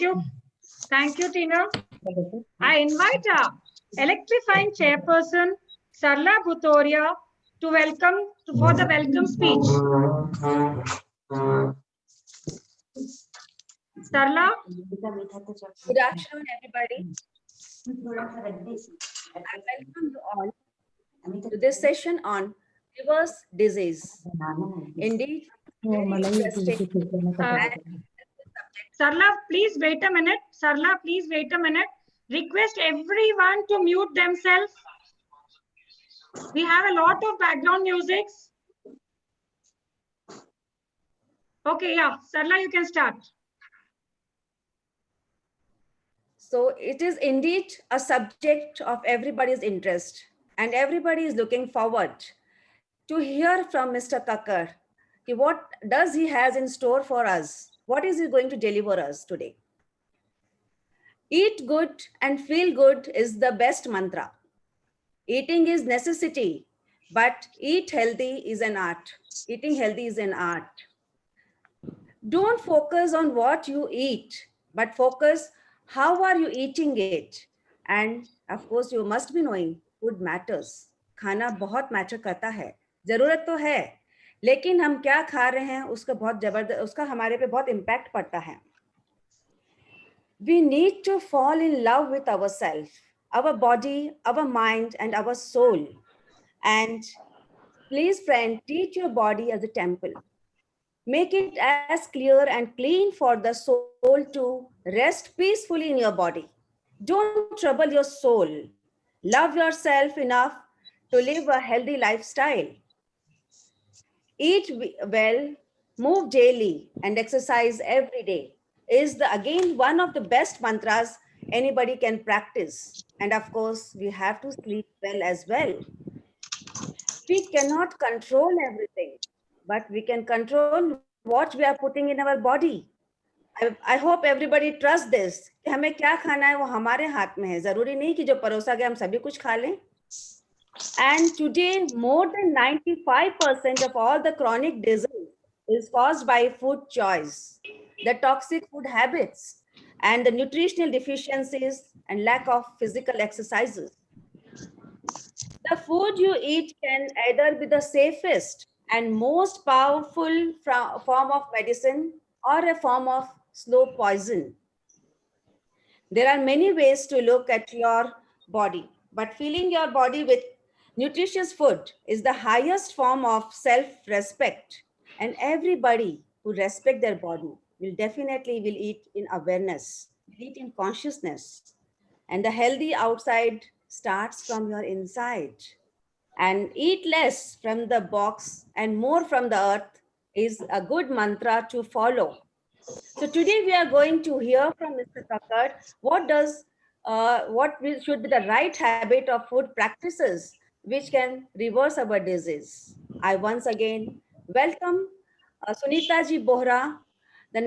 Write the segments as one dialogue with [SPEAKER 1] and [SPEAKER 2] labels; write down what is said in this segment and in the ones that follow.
[SPEAKER 1] you. Thank you, Tina. I invite our electrifying chairperson, Sarla Bhutoria, to welcome for the welcome speech. Sarla?
[SPEAKER 2] Good afternoon, everybody. I welcome you all to this session on reverse disease. Indeed, very interesting.
[SPEAKER 1] Sarla, please wait a minute. Sarla, please wait a minute. Request everyone to mute themselves. We have a lot of background music. Okay, yeah. Sarla, you can start.
[SPEAKER 2] So it is indeed a subject of everybody's interest, and everybody is looking forward to hear from Mr. Kakkar. What does he has in store for us? What is he going to deliver us today? Eat good and feel good is the best mantra. Eating is necessity, but eat healthy is an art. Eating healthy is an art. Don't focus on what you eat, but focus how are you eating it. And of course, you must be knowing food matters. खाना बहुत matter करता है, जरूरत तो है, लेकिन हम क्या खा रहे हैं उसका बहुत जबरदस्त, उसका हमारे पे बहुत इम्पैक्ट पड़ता है. We need to fall in love with ourselves, our body, our mind, and our soul. And please, friend, treat your body as a temple. Make it as clear and clean for the soul to rest peacefully in your body. Don't trouble your soul. Love yourself enough to live a healthy lifestyle. Eat well, move daily, and exercise every day is again one of the best mantras anybody can practice. And of course, we have to sleep well as well. We cannot control everything, but we can control what we are putting in our body. I hope everybody trusts this. कि हमें क्या खाना है वो हमारे हाथ में है. जरूरी नहीं कि जो परोसा गया हम सभी कुछ खा लें. And today, more than 95% of all the chronic disease is caused by food choice, the toxic food habits, and the nutritional deficiencies and lack of physical exercises. The food you eat can either be the safest and most powerful form of medicine or a form of slow poison. There are many ways to look at your body, but filling your body with nutritious food is the highest form of self-respect. And everybody who respects their body will definitely will eat in awareness, will eat in consciousness. And the healthy outside starts from your inside. And eat less from the box and more from the earth is a good mantra to follow. So today we are going to hear from Mr. Kakkar should be the right habit of food practices which can reverse our disease. I once again welcome Sunita Ji Bohra, the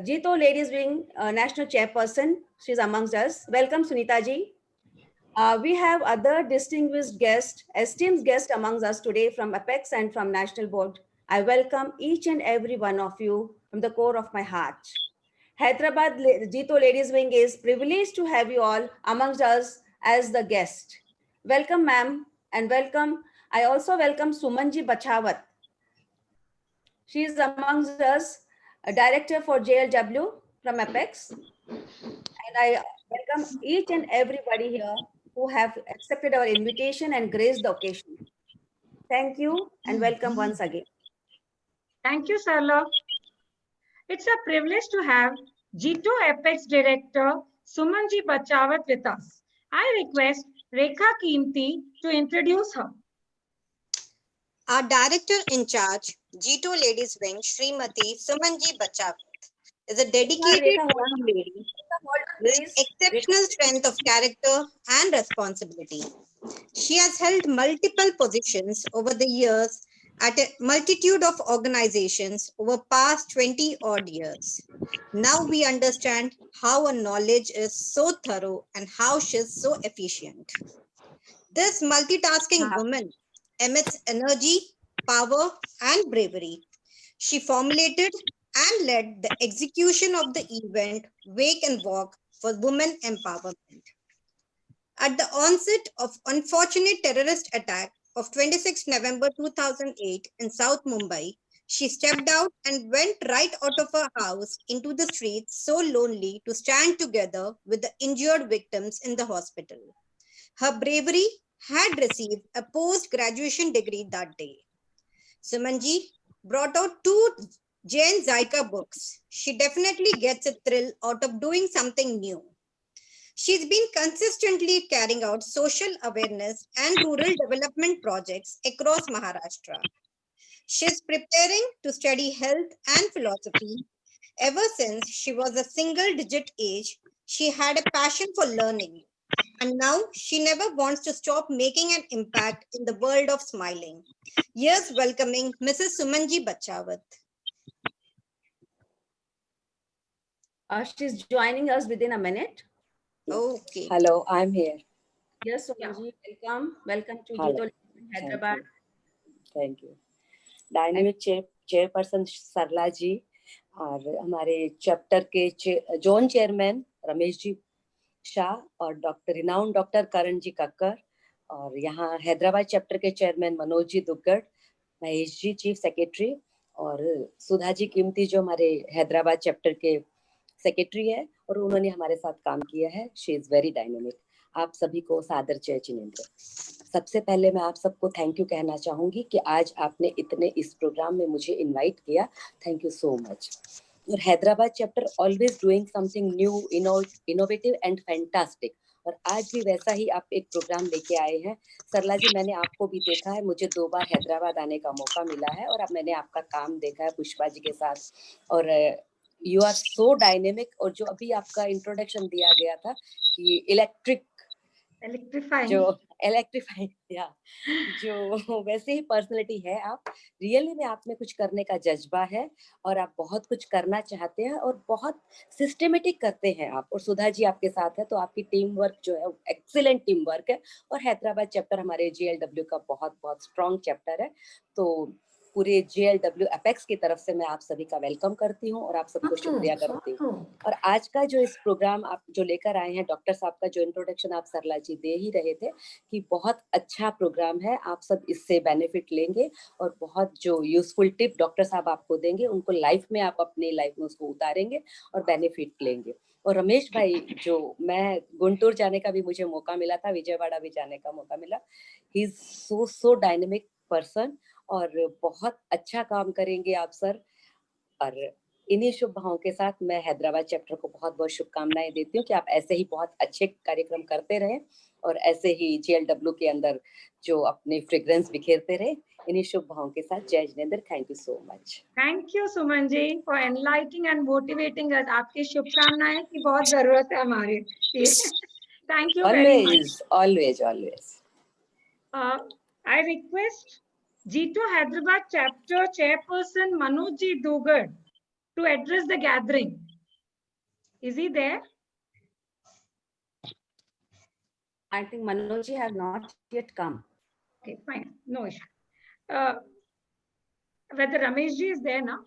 [SPEAKER 2] Jito Ladies Wing National Chairperson. She's amongst us. Welcome, Sunita Ji. We have other distinguished guests, esteemed guests amongst us today from Apex and from National Board. I welcome each and every one of you from the core of my heart. Hyderabad Jito Ladies Wing is privileged to have you all amongst us as the guest. Welcome, ma'am, and welcome. I also welcome Sumanji Bachawat. She is amongst us, a director for JLW from Apex. And I welcome each and everybody here who have accepted our invitation and graced the occasion. Thank you and welcome once again.
[SPEAKER 1] Thank you, Sarla. It's a privilege to have Jito Apex Director Sumanji Bachawat with us. I request Rekha Keemti to introduce her.
[SPEAKER 3] Our Director in Charge, Jito Ladies Wing, Srimati Sumanji Bachawat, is a dedicated young lady with exceptional strength of character and responsibility. She has held multiple positions over the years at a multitude of organizations over past 20 odd years. Now we understand how her knowledge is so thorough and how she is so efficient. This multitasking woman emits energy, power, and bravery. She formulated and led the execution of the event Wake and Walk for Women Empowerment. At the onset of unfortunate terrorist attack of 26 November 2008 in South Mumbai, she stepped out and went right out of her house into the streets so lonely to stand together with the injured victims in the hospital. Her bravery had received a post-graduation degree that day. Sumanji brought out 2 Jane Zaika books. She definitely gets a thrill out of doing something new. She's been consistently carrying out social awareness and rural development projects across Maharashtra. She's preparing to study health and philosophy. Ever since she was a single digit age, she had a passion for learning. And now she never wants to stop making an impact in the world of smiling. Here's welcoming Mrs. Sumanji Bachawat.
[SPEAKER 2] She's joining us within a minute.
[SPEAKER 3] Okay.
[SPEAKER 4] Hello, I'm here.
[SPEAKER 2] Yes, Sumanji, welcome. Welcome to
[SPEAKER 4] Hello.
[SPEAKER 2] Jito Hyderabad.
[SPEAKER 4] Thank you dynamic chairperson Sarla ji और हमारे chapter के zone chairman Ramesh ji Shah और renowned doctor Karan ji Kakkar और यहाँ Hyderabad chapter के chairman Manoj ji Duggar, Mahesh ji chief secretary और सुधा जी कीमती जो हमारे हैदराबाद चैप्टर के सेक्रेटरी है और उन्होंने हमारे साथ काम किया है. She is very dynamic. आप सभी को सादर जय जिनेंद्र. सबसे पहले मैं आप सबको थैंक यू कहना चाहूंगी कि आज आपने इतने इस प्रोग्राम में मुझे इनवाइट किया. Thank you so much. और Hyderabad chapter always doing something new, innovative and fantastic. और आज भी वैसा ही आप एक प्रोग्राम लेके आए हैं. सरला जी, मैंने आपको भी देखा है, मुझे 2 बार हैदराबाद आने का मौका मिला है और अब मैंने आपका काम देखा है पुष्पा जी के साथ. और यू आर सो डायनेमिक. और जो अभी आपका इंट्रोडक्शन दिया गया था कि इलेक्ट्रीफाइंग या जो वैसे ही पर्सनैलिटी है आप. रियली में आप में कुछ करने का जज्बा है और आप बहुत कुछ करना चाहते हैं और बहुत सिस्टमेटिक करते हैं आप. और सुधा जी आपके साथ है तो आपकी टीम वर्क जो है एक्सीलेंट टीम वर्क है. और हैदराबाद चैप्टर हमारे JLW का बहुत बहुत स्ट्रॉन्ग चैप्टर है. तो पूरे JLW अपेक्स की तरफ से मैं आप सभी का वेलकम करती हूँ और आप सबको शुक्रिया करती हूँ. और आज का जो इस प्रोग्राम आप जो लेकर आए हैं, डॉक्टर साहब का जो इंट्रोडक्शन आप सरला जी दे ही रहे थे कि बहुत अच्छा प्रोग्राम है. आप सब इससे बेनिफिट लेंगे और बहुत जो यूजफुल टिप डॉक्टर साहब आपको देंगे उनको लाइफ में आप अपनी लाइफ में उसको उतारेंगे और बेनिफिट लेंगे. और रमेश भाई, जो मैं गुंटूर जाने का भी मुझे मौका मिला था, विजयवाड़ा भी जाने का मौका मिला. He is so dynamic person और बहुत अच्छा काम करेंगे आप सर. और इन्हीं शुभ भावों के साथ मैं हैदराबाद चैप्टर को बहुत बहुत शुभकामनाएं देती हूँ कि आप ऐसे ही बहुत अच्छे कार्यक्रम करते रहें और ऐसे ही JLW के अंदर जो अपने फ्रेग्रेंस बिखेरते रहे. इन्हीं शुभ भावों के साथ जय जिनेंद्र. Thank you so much.
[SPEAKER 1] Thank you Suman ji for enlightening and motivating us. आपकी शुभकामनाएं की बहुत जरूरत है हमारे. Thank you very much.
[SPEAKER 4] Always.
[SPEAKER 1] I request Jito Hyderabad chapter chairperson Manoj Ji Dugar to address the gathering. Is he there?
[SPEAKER 2] I think Manoj ji has not yet come.
[SPEAKER 1] Okay, fine. No issue. Whether Ramesh Ji is there now?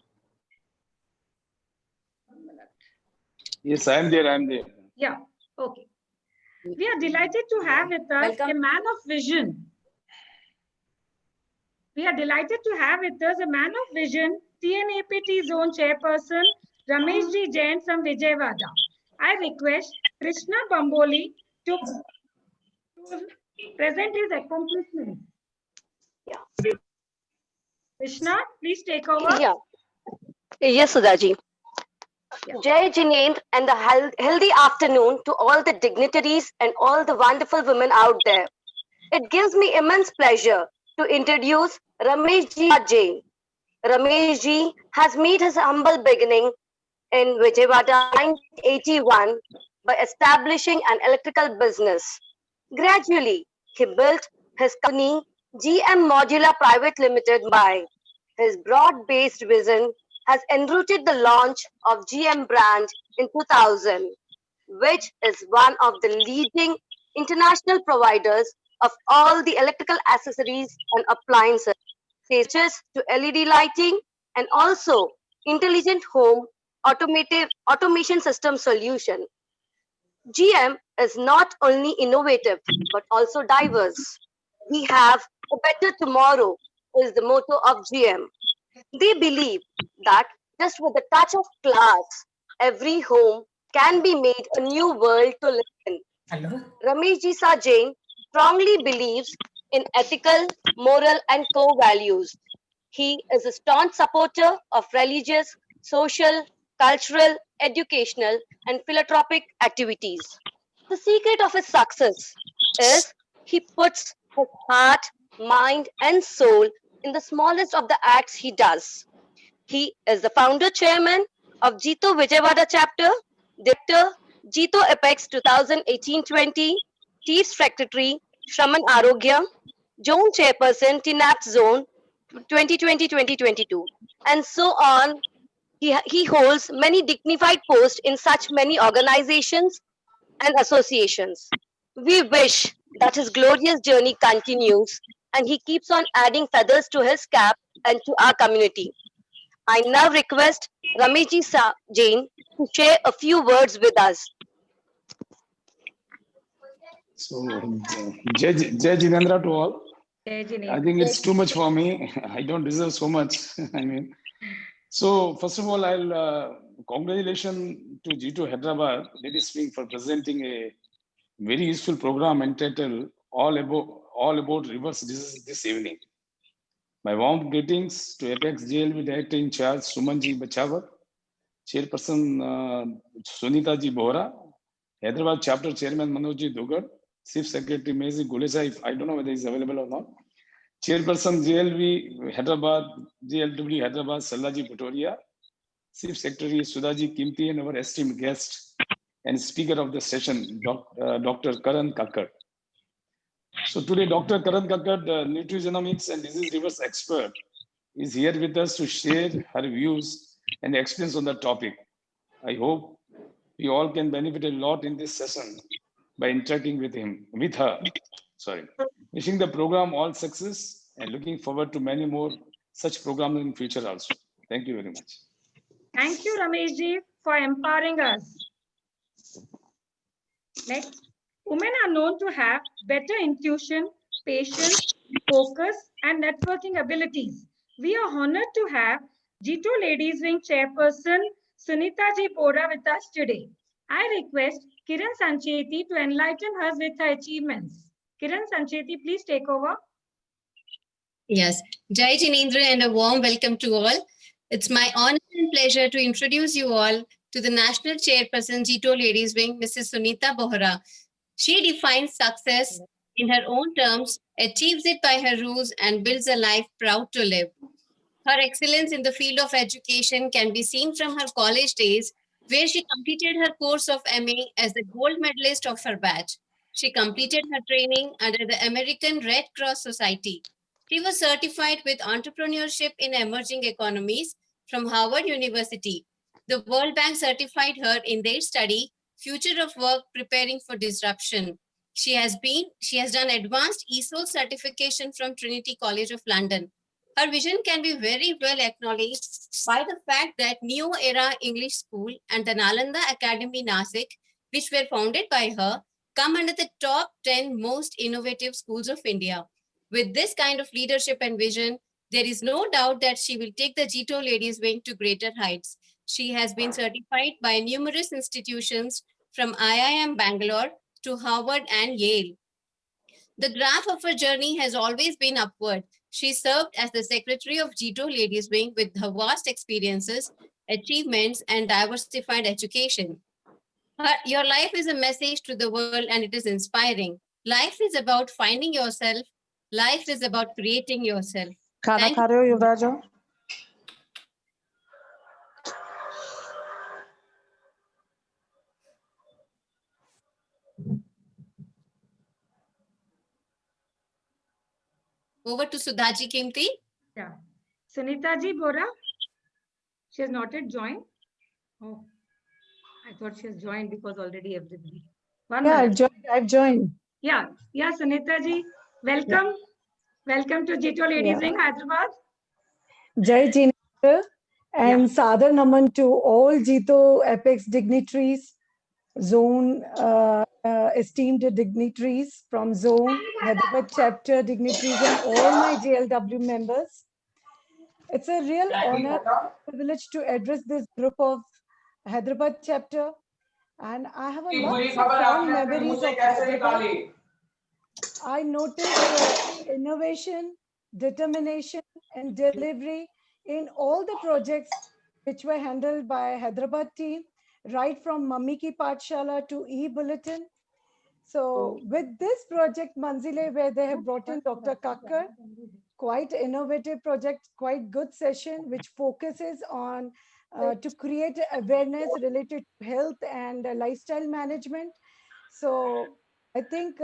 [SPEAKER 5] Yes, I am there.
[SPEAKER 1] Yeah, okay. We are delighted to have with us
[SPEAKER 2] Welcome.
[SPEAKER 1] a man of vision. We are delighted to have with us a man of vision, TNAPT Zone Chairperson, Ramesh Ji Jain from Vijayawada. I request Krishna Bamboli to present his accomplishments.
[SPEAKER 6] Yeah.
[SPEAKER 1] Krishna, please take over.
[SPEAKER 6] Yeah. Yes, Sudhaji.
[SPEAKER 1] Yeah.
[SPEAKER 6] Jai Jinendra and the healthy afternoon to all the dignitaries and all the wonderful women out there. It gives me immense pleasure to introduce Ramesh Ji Jain. Ramesh Ji has made his humble beginning in Vijayawada in 1981 by establishing an electrical business. Gradually, he built his company GM Modular Private Limited by his broad-based vision has enrooted the launch of GM brand in 2000, which is one of the leading international providers of all the electrical accessories and appliances, such as to LED lighting and also intelligent home automation system solution. GM is not only innovative but also diverse. We have a better tomorrow is the motto of GM. They believe that just with a touch of class, every home can be made a new world to live in. Ramesh Ji Sa Jain strongly believes in ethical, moral, and core values. He is a staunch supporter of religious, social, cultural, educational, and philanthropic activities. The secret of his success is he puts his heart, mind, and soul in the smallest of the acts he does. He is the founder chairman of Jito Vijayawada chapter, director Jito Apex 2018-20, chief secretary Shraman Arogya, zone chairperson TNAP zone 2020-2022, and so on. He holds many dignified posts in such many organizations and associations. We wish that his glorious journey continues and he keeps on adding feathers to his cap and to our community. I now request Ramesh Jain to share a few words with us.
[SPEAKER 5] So, Jai Jinendra to all.
[SPEAKER 1] Jai Jinendra.
[SPEAKER 5] I think it's too much for me. I don't deserve so much. I mean, so first of all, I'll congratulations to Jito Hyderabad, ladies wing, for presenting a very useful program entitled All About Reverse Disease this evening. My warm greetings to Apex GLB Director in Charge Sumanji Bachawat, Chairperson Sunita Ji Bohra, Hyderabad Chapter Chairman Manojji Dugar, Chief Secretary Mezi Gulesa, if I don't know whether he's available or not, Chairperson GLB Hyderabad, GLW Hyderabad Sallaji Bhutoria, Chief Secretary Sudhaji Kimti, and our esteemed guest and speaker of the session, Dr. Karan Kakkar. So today, Dr. Karan Kakkar, the nutrigenomics and disease reverse expert, is here with us to share her views and experience on the topic. I hope we all can benefit a lot in this session by interacting with her. Wishing the program all success and looking forward to many more such programs in future also. Thank you very much.
[SPEAKER 1] Thank you, Ramesh Ji, for empowering us. Next, women are known to have better intuition, patience, focus, and networking abilities. We are honored to have Jito Ladies Wing Chairperson Sunita Ji Bohra with us today. I request Kiran Sancheti to enlighten us with her achievements. Kiran Sancheti, please take over.
[SPEAKER 7] Yes, Jai Jinendra and a warm welcome to all. It's my honor and pleasure to introduce you all to the National Chairperson Jito Ladies Wing, Mrs. Sunita Bohra. She defines success in her own terms, achieves it by her rules, and builds a life proud to live. Her excellence in the field of education can be seen from her college days, where she completed her course of MA as the gold medalist of her batch. She completed her training under the American Red Cross Society. She was certified with entrepreneurship in emerging economies from Harvard University. The World Bank certified her in their study, Future of Work Preparing for Disruption. She has done advanced ESOL certification from Trinity College of London. Her vision can be very well acknowledged by the fact that Neo Era English School and the Nalanda Academy Nasik, which were founded by her, come under the top 10 most innovative schools of India. With this kind of leadership and vision, there is no doubt that she will take the Jito Ladies Wing to greater heights. She has been certified by numerous institutions from IIM Bangalore to Harvard and Yale. The graph of her journey has always been upward. She served as the secretary of Jito Ladies Wing with her vast experiences, achievements, and diversified education. Your life is a message to the world and it is inspiring. Life is about finding yourself. Life is about creating yourself.
[SPEAKER 8] Khana kha rahe ho, Yuvraja?
[SPEAKER 7] Over to Sudhaji Kimti.
[SPEAKER 1] Yeah. Sunita Ji Bohra. She has not yet joined. Oh, I thought she has joined because already everybody.
[SPEAKER 8] I've joined.
[SPEAKER 1] Yeah, Sunita Ji. Welcome. Yeah. Welcome to Jito Ladies Wing, Hyderabad.
[SPEAKER 8] Jai Jinendra And Sadar Naman to all Jito Apex dignitaries, zone esteemed dignitaries from zone, Hyderabad chapter dignitaries, and all my JLW members. It's a real honor, privilege to address this group of Hyderabad chapter, and I have a lots of fond memories of Hyderabad. I noticed innovation, determination, and delivery in all the projects which were handled by Hyderabad team, right from Mummy Ki Pathshala to e-bulletin. So with this project Manzile, where they have brought in Dr. Kakkar, quite innovative project, quite good session, which focuses on to create awareness related to health and lifestyle management. So I think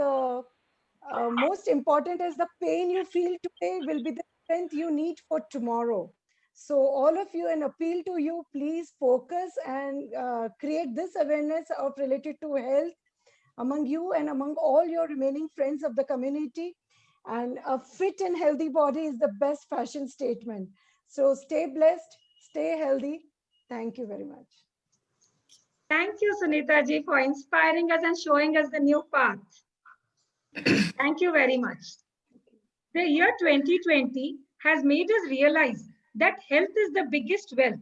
[SPEAKER 8] most important is the pain you feel today will be the strength you need for tomorrow. So all of you, an appeal to you, please focus and create this awareness of related to health among you and among all your remaining friends of the community. And a fit and healthy body is the best fashion statement. So stay blessed, stay healthy. Thank you very much.
[SPEAKER 1] Thank you, Sunita ji, for inspiring us and showing us the new path. Thank you very much. The year 2020 has made us realize that health is the biggest wealth.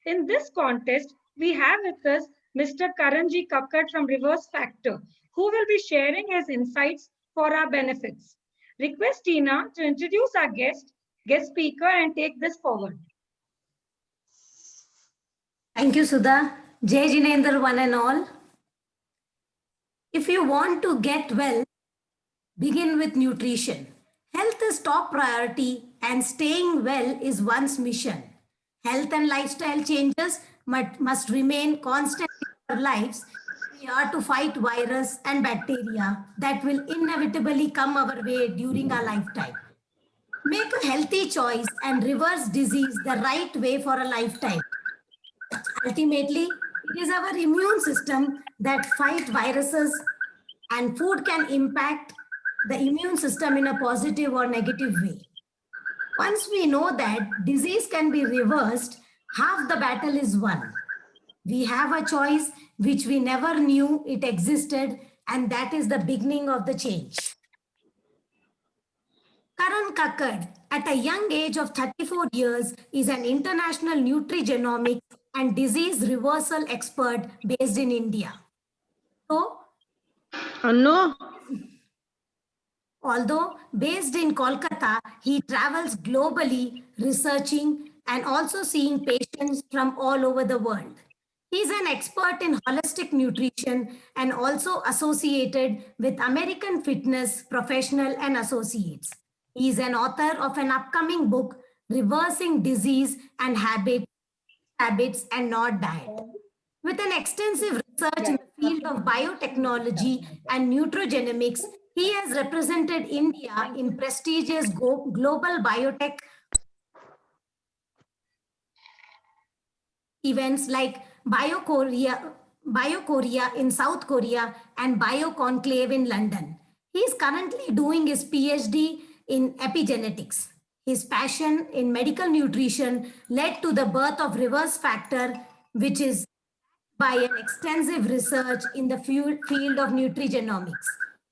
[SPEAKER 1] In this contest, we have with us Mr. Karanji Kakkar from Reverse Factor, who will be sharing his insights for our benefits. Request Tina to introduce our guest speaker, and take this forward.
[SPEAKER 9] Thank you, Sudha. Jai Jinendra, one and all. If you want to get well, begin with nutrition. Health is top priority and staying well is one's mission. Health and lifestyle changes must remain constant in our lives. We are to fight virus and bacteria that will inevitably come our way during our lifetime. Make a healthy choice and reverse disease the right way for a lifetime. Ultimately, it is our immune system that fight viruses, and food can impact the immune system in a positive or negative way. Once we know that disease can be reversed, half the battle is won. We have a choice which we never knew it existed, and that is the beginning of the change. Karan Kakkar, at a young age of 34 years, is an international nutrigenomics and disease reversal expert based in India. So, although based in Kolkata, he travels globally researching and also seeing patients from all over the world. He is an expert in holistic nutrition and also associated with American Fitness Professional and Associates. He is an author of an upcoming book, Reversing Disease and Habits and Not Diet. With an extensive research in the field of biotechnology and nutrigenomics, he has represented India in prestigious global biotech events like BioKorea in South Korea and BioConclave in London. He is currently doing his PhD in epigenetics. His passion in medical nutrition led to the birth of Reverse Factor, which is by an extensive research in the field of nutrigenomics,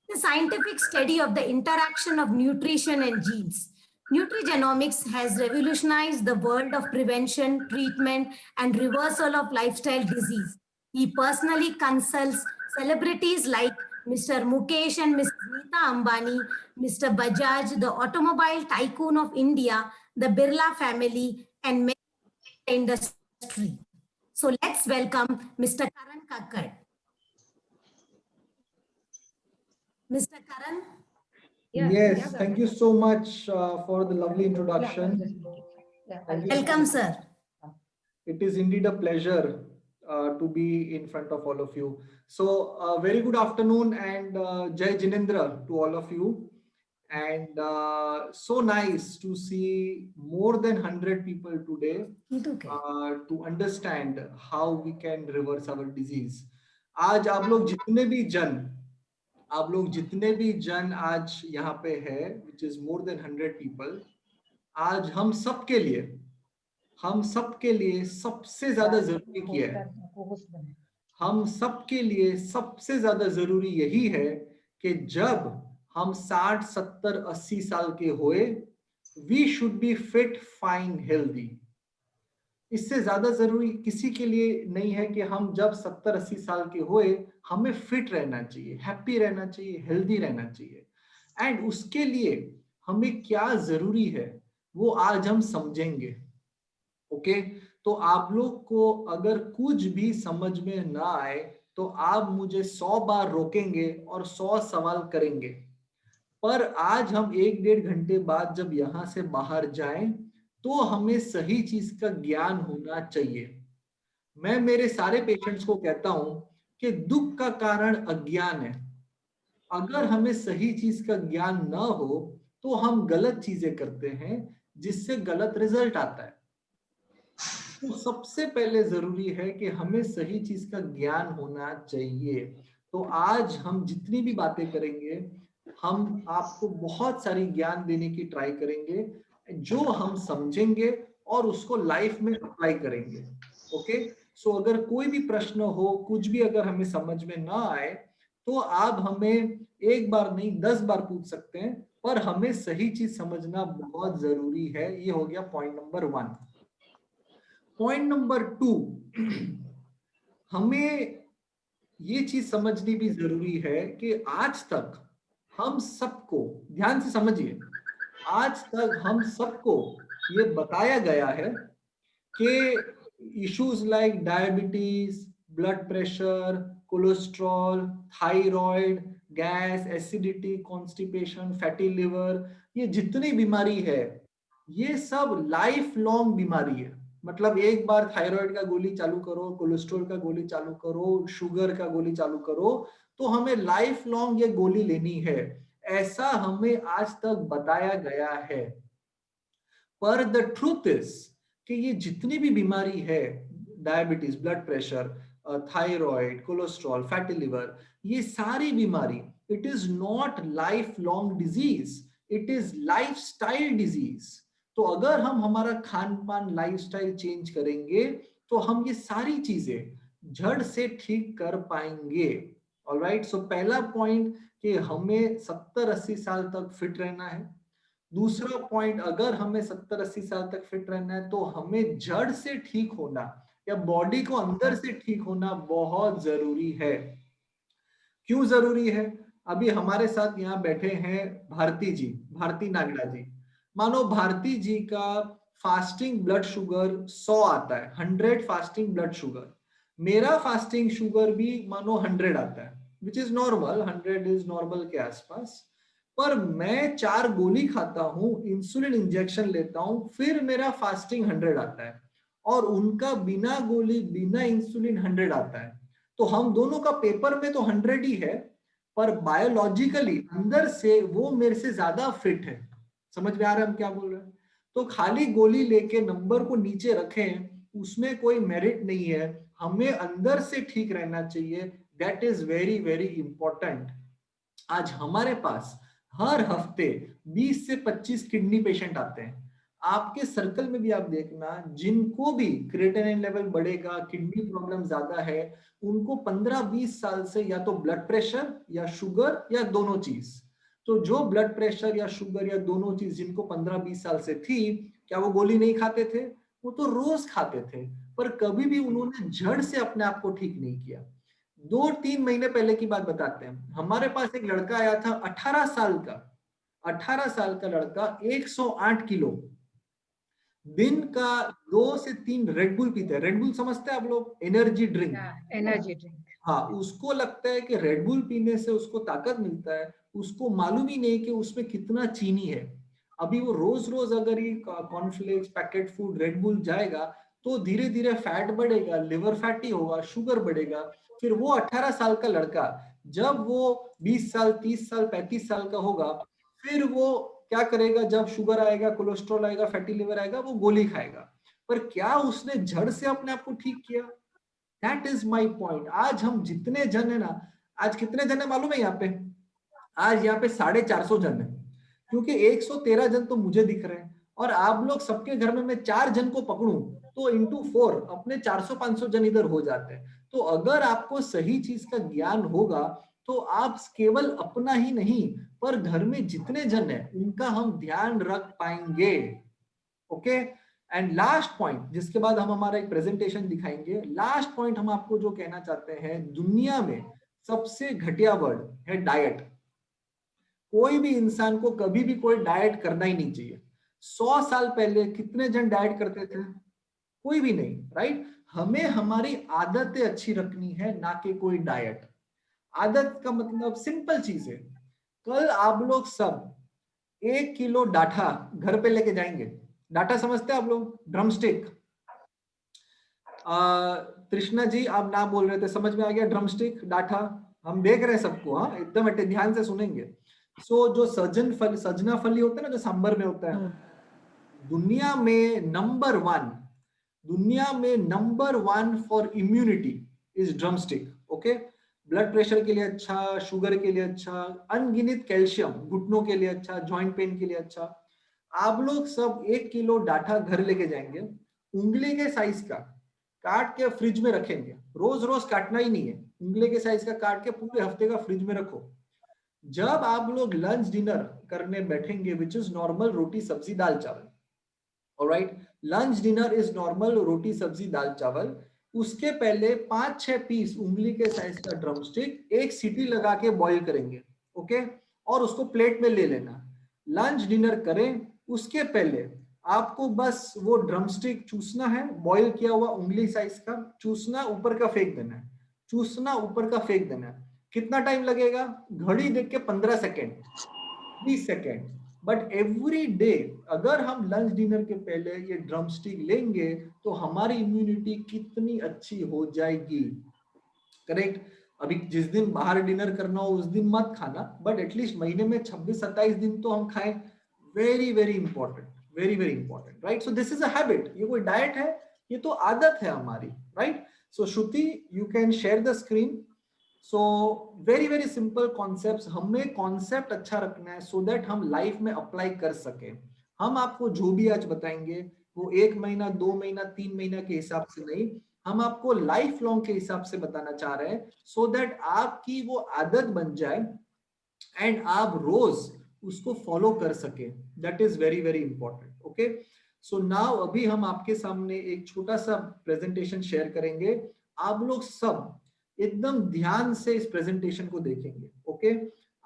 [SPEAKER 9] the scientific study of the interaction of nutrition and genes. Nutrigenomics has revolutionized the world of prevention, treatment, and reversal of lifestyle disease. He personally consults celebrities like Mr. Mukesh and Ms. Neeta Ambani, Mr. Bajaj, the automobile tycoon of India, the Birla family, and many in the industry. So let's welcome Mr. Karan Kakkar. Mr. Karan?
[SPEAKER 10] Yes, thank you so much for the lovely introduction.
[SPEAKER 9] Welcome, sir.
[SPEAKER 10] It is indeed a pleasure to be in front of all of you. So very good afternoon and Jai Jinendra to all of you. And so nice to see more than 100 people today to understand how we can reverse our disease. आज आप लोग जितने भी जन आज यहाँ पे है, which is more than 100 people, आज हम सब के लिए हम सबके लिए सबसे ज्यादा जरूरी किया है, हम सबके लिए सबसे ज्यादा जरूरी यही है कि जब हम 60, 70, 80 साल के होए, we should be fit, fine, healthy. इससे ज्यादा जरूरी किसी के लिए नहीं है कि हम जब 70, 80 साल के होए हमें फिट रहना चाहिए, हैप्पी रहना चाहिए, हेल्दी रहना चाहिए। एंड उसके लिए हमें क्या जरूरी है वो आज हम समझेंगे। ओके, तो आप लोग को अगर कुछ भी समझ में ना आए तो आप मुझे 100 बार रोकेंगे और 100 सवाल करेंगे, पर आज हम 1-1.5 घंटे बाद जब यहां से बाहर जाएं तो हमें सही चीज का ज्ञान होना चाहिए। मैं मेरे सारे पेशेंट्स को कहता हूं कि दुख का कारण अज्ञान है। अगर हमें सही चीज का ज्ञान ना हो तो हम गलत चीजें करते हैं जिससे गलत रिजल्ट आता है। तो सबसे पहले जरूरी है कि हमें सही चीज का ज्ञान होना चाहिए। तो आज हम जितनी भी बातें करेंगे हम आपको बहुत सारी ज्ञान देने की ट्राई करेंगे जो हम समझेंगे और उसको लाइफ में अप्लाई करेंगे। ओके, सो अगर कोई भी प्रश्न हो, कुछ भी अगर हमें समझ में ना आए तो आप हमें एक बार नहीं 10 बार पूछ सकते हैं, पर हमें सही चीज समझना बहुत जरूरी है। ये हो गया पॉइंट नंबर 1। पॉइंट नंबर 2, हमें ये चीज समझनी भी जरूरी है कि आज तक हम सबको, ध्यान से समझिए, आज तक हम सबको ये बताया गया है कि issues like diabetes, blood pressure, cholesterol, thyroid, gas, acidity, constipation, fatty liver, ये जितनी बीमारी है ये सब लाइफ लॉन्ग बीमारी है। मतलब एक बार थायराइड का गोली चालू करो, कोलेस्ट्रॉल का गोली चालू करो, शुगर का गोली चालू करो, तो हमें लाइफ लॉन्ग ये गोली लेनी है, ऐसा हमें आज तक बताया गया है। पर द ट्रूथ इज कि ये जितनी भी बीमारी है, diabetes, blood pressure, thyroid, cholesterol, fatty liver, ये सारी बीमारी, it is not life long disease, it is lifestyle disease. तो अगर हम हमारा खान पान, लाइफस्टाइल चेंज करेंगे तो हम ये सारी चीजें जड़ से ठीक कर पाएंगे। ऑलराइट, सो पहला पॉइंट कि हमें 70-80 साल तक फिट रहना है। दूसरा पॉइंट, अगर हमें 70-80 साल तक फिट रहना है तो हमें जड़ से ठीक होना या बॉडी को अंदर से ठीक होना बहुत जरूरी है। क्यों जरूरी है? अभी हमारे साथ यहाँ बैठे हैं भारती जी, भारती नागड़ा जी। मानो भारती जी का फास्टिंग ब्लड शुगर 100 आता है, 100 फास्टिंग ब्लड शुगर। मेरा फास्टिंग शुगर भी मानो 100 आता है, which is normal, 100 is normal के आसपास। पर मैं 4 गोली खाता हूं, इंसुलिन इंजेक्शन लेता हूं, फिर मेरा फास्टिंग 100 आता है, और उनका बिना गोली, बिना इंसुलिन 100 आता है। तो हम दोनों का पेपर में तो 100 ही है, पर बायोलॉजिकली अंदर से वो मेरे से ज्यादा फिट है। समझ में आ रहा है हम क्या बोल रहे हैं? तो खाली गोली लेके नंबर को नीचे रखें, उसमें कोई मेरिट नहीं है। हमें अंदर से ठीक रहना चाहिए, that is very very important. आज हमारे पास हर हफ्ते 20 से 25 किडनी पेशेंट आते हैं। आपके सर्कल में भी आप देखना, जिनको भी क्रिएटिनिन लेवल बढ़ेगा, किडनी प्रॉब्लम ज्यादा है, उनको 15-20 साल से या तो ब्लड प्रेशर या शुगर या दोनों चीज। तो जो ब्लड प्रेशर या शुगर या दोनों चीज जिनको 15-20 साल से थी, क्या वो गोली नहीं खाते थे? वो तो रोज खाते थे, पर कभी भी उन्होंने जड़ से अपने आप को ठीक नहीं किया। 2-3 महीने पहले की बात बताते हैं। हमारे पास एक लड़का आया था, 18 साल का, 18 साल का लड़का, 108 किलो, दिन का 2 से 3 रेडबुल पीते हैं। रेडबुल समझते हैं आप लोग? Energy drink.
[SPEAKER 1] Energy drink.
[SPEAKER 10] हाँ, उसको लगता है कि रेडबुल पीने से उसको ताकत मिलता है, उसको मालूम ही नहीं कि उसमें कितना चीनी है। अभी वो रोज रोज अगर ये कॉर्नफ्लेक्स, पैकेट फूड, रेडबुल जाएगा तो धीरे धीरे फैट बढ़ेगा, लिवर फैटी होगा, शुगर बढ़ेगा। फिर वो 18 साल का लड़का जब वो 20 साल, 30 साल, 35 साल का होगा, फिर वो क्या करेगा? जब शुगर आएगा, कोलेस्ट्रॉल आएगा, फैटी लिवर आएगा, वो गोली खाएगा। पर क्या उसने जड़ से अपने आप को ठीक किया? That is my point. आज हम जितने जन है ना, आज कितने जन है मालूम है यहाँ पे? आज यहाँ पे 450 जन है, क्योंकि 113 जन तो मुझे दिख रहे हैं और आप लोग सबके घर में मैं 4 जन को पकड़ूं तो इंटू 4 अपने 400-500 जन इधर हो जाते हैं। तो अगर आपको सही चीज का ज्ञान होगा तो आप केवल अपना ही नहीं पर घर में जितने जन हैं उनका हम ध्यान रख पाएंगे। ओके, एंड लास्ट पॉइंट जिसके बाद हम हमारा एक प्रेजेंटेशन दिखाएंगे, लास्ट पॉइंट हम आपको जो कहना चाहते हैं, दुनिया में सबसे घटिया वर्ड है डाइट। कोई भी इंसान को कभी भी कोई डाइट करना ही नहीं चाहिए। 100 साल पहले कितने जन डाइट करते थे? कोई भी नहीं, राइट? हमें हमारी आदतें अच्छी रखनी है, ना कि कोई डाइट। आदत का मतलब सिंपल चीज है, कल आप लोग सब 1 किलो डाठा घर पे लेके जाएंगे। डाठा समझते हैं आप लोग? ड्रमस्टिक। कृष्णा जी आप ना बोल रहे थे, समझ में आ गया? ड्रमस्टिक, डाठा, हम देख रहे हैं सबको, हाँ एकदम ध्यान से सुनेंगे। सो जो सजना फली होता है ना, जो सांबर में होता है, दुनिया में number 1 for immunity is drumstick. Okay, blood pressure के लिए अच्छा, शुगर के लिए अच्छा, अनगिनत कैल्शियम, घुटनों के लिए अच्छा, जॉइंट पेन के लिए अच्छा। आप लोग सब 1 किलो डाठा घर लेके जाएंगे, उंगली के साइज का काट के फ्रिज में रखेंगे। रोज रोज काटना ही नहीं है, उंगली के साइज का काट के पूरे हफ्ते का फ्रिज में रखो। जब आप लोग लंच डिनर करने बैठेंगे, विच इज नॉर्मल रोटी सब्जी दाल चावल, alright, lunch dinner is normal roti सब्जी दाल चावल, उसके पहले 5-6 पीस उंगली के साइज का ड्रमस्टिक एक सीटी लगा के बॉईल करेंगे। ओके, और उसको प्लेट में ले लेना। लंच डिनर करें उसके पहले आपको बस वो ड्रमस्टिक चूसना है, बॉईल किया हुआ उंगली साइज का चूसना, ऊपर का फेंक देना है, चूसना, ऊपर का फेंक देना है। कितना टाइम लगेगा? घड़ी देख के 15 second, 20 second. But every day अगर हम लंच डिनर के पहले ये ड्रमस्टिक लेंगे तो हमारी इम्यूनिटी कितनी अच्छी हो जाएगी। करेक्ट? अभी जिस दिन बाहर डिनर करना हो उस दिन मत खाना, बट एटलीस्ट महीने में 26-27 दिन तो हम खाएं। Very very important, very very important, right? So this is a habit, ये कोई डाइट है, ये तो आदत है हमारी, right? So Shruti you can share the screen. So very very simple concepts, हमें कॉन्सेप्ट अच्छा रखना है सो दैट हम लाइफ में अप्लाई कर सके। हम आपको जो भी आज बताएंगे वो 1 महीना, 2 महीना, 3 महीना के हिसाब से नहीं, हम आपको लाइफ लॉन्ग के हिसाब से बताना चाह रहे हैं, सो दैट आपकी वो आदत बन जाए एंड आप रोज उसको फॉलो कर सके। That is very very important. Okay, so now अभी हम आपके सामने एक छोटा सा प्रेजेंटेशन शेयर करेंगे। आप लोग सब एकदम ध्यान से इस प्रेजेंटेशन को देखेंगे। ओके,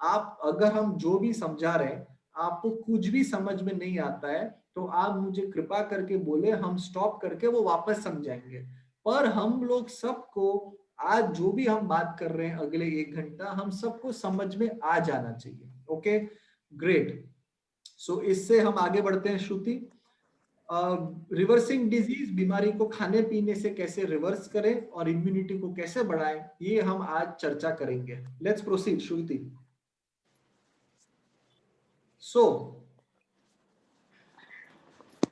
[SPEAKER 10] आप अगर हम जो भी समझा रहे हैं आपको कुछ भी समझ में नहीं आता है तो आप मुझे कृपा करके बोले, हम स्टॉप करके वो वापस समझाएंगे। पर हम लोग सबको आज जो भी हम बात कर रहे हैं अगले 1 घंटा, हम सबको समझ में आ जाना चाहिए। Okay, great. सो इससे हम आगे बढ़ते हैं। श्रुति, रिवर्सिंग डिजीज, बीमारी को खाने पीने से कैसे रिवर्स करें और इम्यूनिटी को कैसे बढ़ाएं, ये हम आज चर्चा करेंगे। लेट्स प्रोसीड श्रुति। सो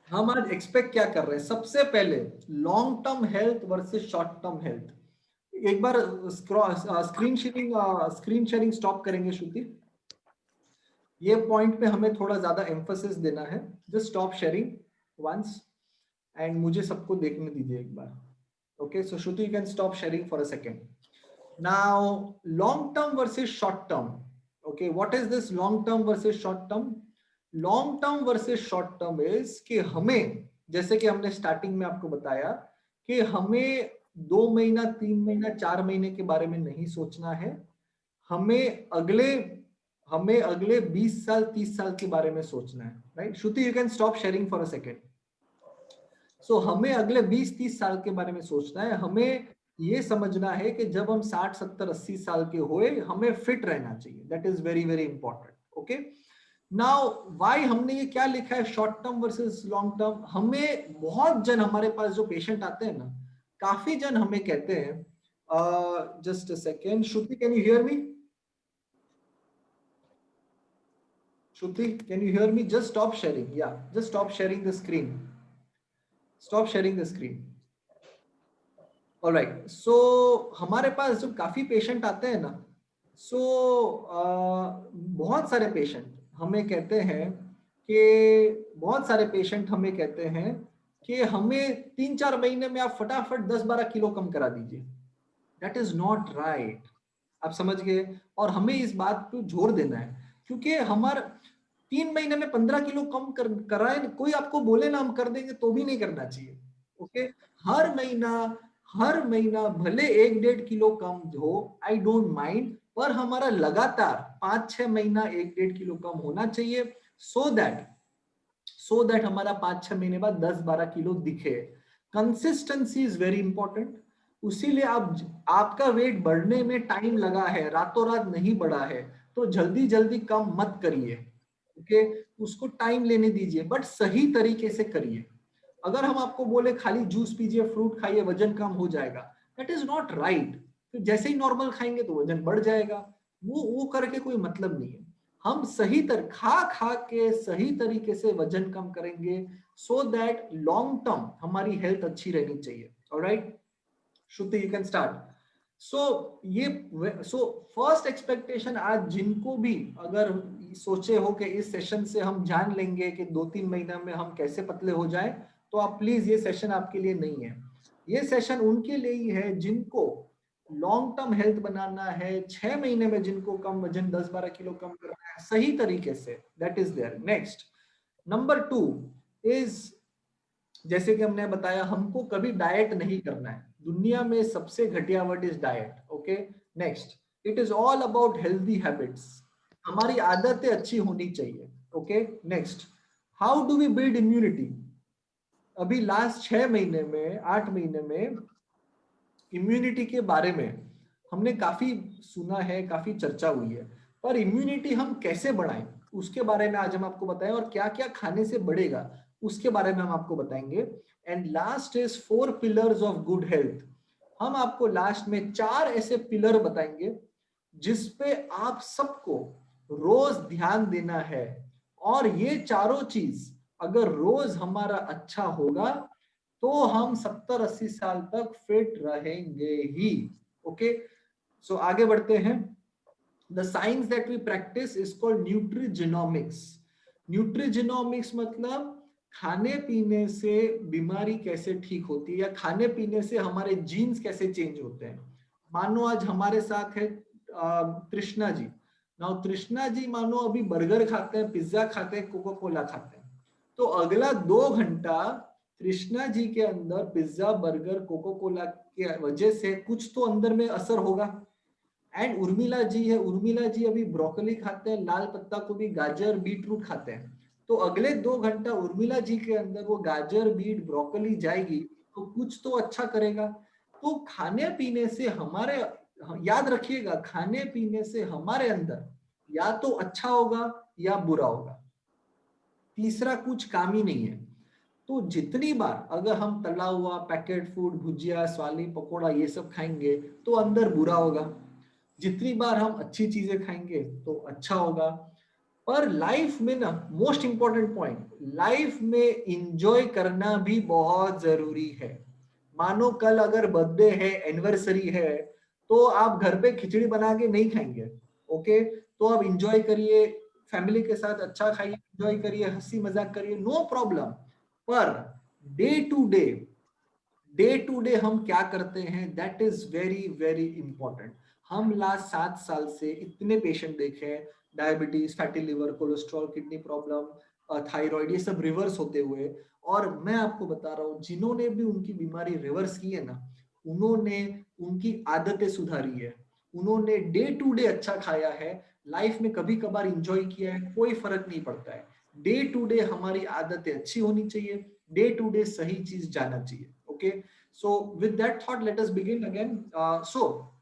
[SPEAKER 10] हम आज एक्सपेक्ट क्या कर रहे हैं? सबसे पहले long term health versus short term health. एक बार स्क्रीन शेयरिंग स्टॉप करेंगे श्रुति, ये पॉइंट पे हमें थोड़ा ज्यादा एम्फोसिस देना है। Just stop sharing once and मुझे सबको देखने दीजिए एक बार। Okay, so Shruti you can stop sharing for a second. Now long term versus short term. Okay, what is this long term versus short term? Long term versus short term is कि हमें, जैसे कि हमने स्टार्टिंग में आपको बताया कि हमें 2 महीना, 3 महीना, 4 महीने के बारे में नहीं सोचना है, हमें अगले 20 साल, 30 साल के बारे में सोचना है, right? Shruti you can stop sharing for a second. So हमें अगले 20-30 साल के बारे में सोचना है। हमें ये समझना है कि जब हम 60, 70, 80 साल के हुए हमें फिट रहना चाहिए। That is very very important. Okay, now why हमने ये क्या लिखा है short term versus long term? हमें बहुत जन, हमारे पास जो पेशेंट आते हैं ना, काफी जन हमें कहते हैं, just a second, Shruti can you hear me? Shruti, can you hear me? Just stop sharing. Yeah, just stop sharing the screen. Stop sharing the screen. All right. So हमारे पास जब काफी पेशेंट आते हैं ना, so बहुत सारे patient हमें कहते हैं कि बहुत सारे पेशेंट हमें कहते हैं कि हमें 3-4 महीने में आप फटाफट 10-12 किलो कम करा दीजिए। That is not right. आप समझ गए? और हमें इस बात पे जोर देना है, क्योंकि हमारा 3 महीने में 15 किलो कम कराए, कोई आपको बोले ना हम कर देंगे तो भी नहीं करना चाहिए। ओके, हर महीना भले 1-1.5 किलो कम हो, आई डोंट माइंड, पर हमारा लगातार 5-6 महीना 1-1.5 किलो कम होना चाहिए, सो दैट हमारा 5-6 महीने बाद 10-12 किलो दिखे। Consistency is very important. उसीलिए आपका वेट बढ़ने में टाइम लगा है, रातों रात नहीं बढ़ा है, तो जल्दी जल्दी कम मत करिए। ओके, उसको टाइम लेने दीजिए, बट सही तरीके से करिए। अगर हम आपको बोले खाली जूस पीजिए, फ्रूट खाइए, वजन कम हो जाएगा, दैट इज नॉट राइट। तो जैसे ही नॉर्मल खाएंगे तो वजन बढ़ जाएगा, वो करके कोई मतलब नहीं है। हम सही खा के सही तरीके से वजन कम करेंगे, सो दैट लॉन्ग टर्म हमारी हेल्थ अच्छी रहनी चाहिए। Alright Shruti, you can start. So first expectation आज जिनको भी अगर सोचे हो कि इस सेशन से हम जान लेंगे कि 2-3 महीना में हम कैसे पतले हो जाएं, तो आप प्लीज, ये सेशन आपके लिए नहीं है। ये सेशन उनके लिए ही है जिनको लॉन्ग टर्म हेल्थ बनाना है, 6 महीने में जिनको कम वजन 10-12 किलो कम करना है सही तरीके से, that is there. Next, number 2 is, जैसे कि हमने बताया, हमको कभी डाइट नहीं करना है। दुनिया में सबसे घटिया word is diet. Okay, next, it is all about healthy habits. हमारी आदतें अच्छी होनी चाहिए। Okay, next, how do we build immunity. अभी लास्ट 6 महीने में, 8 महीने में इम्यूनिटी के बारे में हमने काफी सुना है, काफी चर्चा हुई है, पर इम्यूनिटी हम कैसे बढ़ाएं उसके बारे में आज हम आपको बताएं, और क्या क्या खाने से बढ़ेगा उसके बारे में हम आपको बताएंगे। And last is 4 pillars of good health. हम आपको लास्ट में 4 ऐसे पिलर बताएंगे जिसपे आप सबको रोज ध्यान देना है, और ये चारों चीज अगर रोज हमारा अच्छा होगा तो हम 70-80 साल तक फिट रहेंगे ही। ओके, सो आगे बढ़ते हैं। The science that we practice is called nutrigenomics. Nutrigenomics मतलब खाने पीने से बीमारी कैसे ठीक होती है, या खाने पीने से हमारे जीन्स कैसे चेंज होते हैं। मानो आज हमारे साथ है तृष्णा जी। नाउ तृष्णा जी मानो अभी बर्गर खाते हैं, पिज्जा खाते हैं, कोका कोला खाते हैं, तो अगला 2 घंटा तृष्णा जी के अंदर पिज्जा, बर्गर, कोका कोला के वजह से कुछ तो अंदर में असर होगा। एंड उर्मिला जी है, उर्मिला जी अभी ब्रोकली खाते हैं, लाल पत्ता गोभी, गाजर, बीटरूट खाते हैं, तो अगले 2 घंटा उर्मिला जी के अंदर वो गाजर, बीट, ब्रोकली जाएगी तो कुछ तो अच्छा करेगा। तो खाने पीने से हमारे, याद रखिएगा, खाने पीने से हमारे अंदर या तो अच्छा होगा या बुरा होगा, तीसरा कुछ काम ही नहीं है। तो जितनी बार अगर हम तला हुआ पैकेट फूड, भुजिया, स्वाली, पकोड़ा ये सब खाएंगे तो अंदर बुरा होगा, जितनी बार हम अच्छी चीजें खाएंगे तो अच्छा होगा। पर लाइफ में ना, मोस्ट इंपॉर्टेंट पॉइंट, लाइफ में इंजॉय करना भी बहुत जरूरी है। मानो कल अगर बर्थडे है, एनिवर्सरी है, तो आप घर पे खिचड़ी बना के नहीं खाएंगे। ओके, तो आप इंजॉय करिए, फैमिली के साथ अच्छा खाइए, इंजॉय करिए, हंसी मजाक करिए, नो प्रॉब्लम। पर डे टू डे हम क्या करते हैं, that is very very important. हम लास्ट 7 साल से इतने पेशेंट देखे हैं, diabetes, fatty liver, cholesterol, kidney problem, thyroid, ये सब रिवर्स होते हुए। और मैं आपको बता रहा हूँ, जिन्होंने भी उनकी बीमारी रिवर्स की है ना, उन्होंने उनकी आदतें सुधारी है, उन्होंने डे टू डे अच्छा खाया है, लाइफ में कभी कभार इंजॉय किया है, कोई फर्क नहीं पड़ता है। डे टू डे हमारी आदतें अच्छी होनी चाहिए, डे टू डे सही चीज जाना चाहिए। Okay, so with that thought let us begin again. So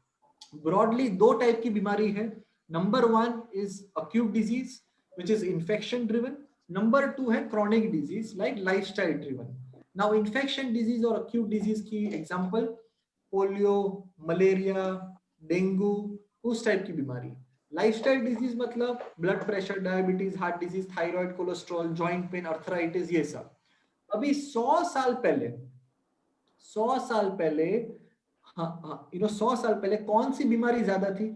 [SPEAKER 10] broadly 2 type की बीमारी है। नंबर 1 is acute disease which is infection driven. Number 2 है chronic disease like lifestyle driven. Now infection disease और अक्यूट डिजीज की एग्जांपल पोलियो, मलेरिया, डेंगू, उस type की बीमारी। लाइफस्टाइल डिजीज मतलब blood pressure, diabetes, heart disease, thyroid, cholesterol, joint pain, arthritis, ये सब। अभी 100 साल पहले 100 साल पहले कौन सी बीमारी ज्यादा थी?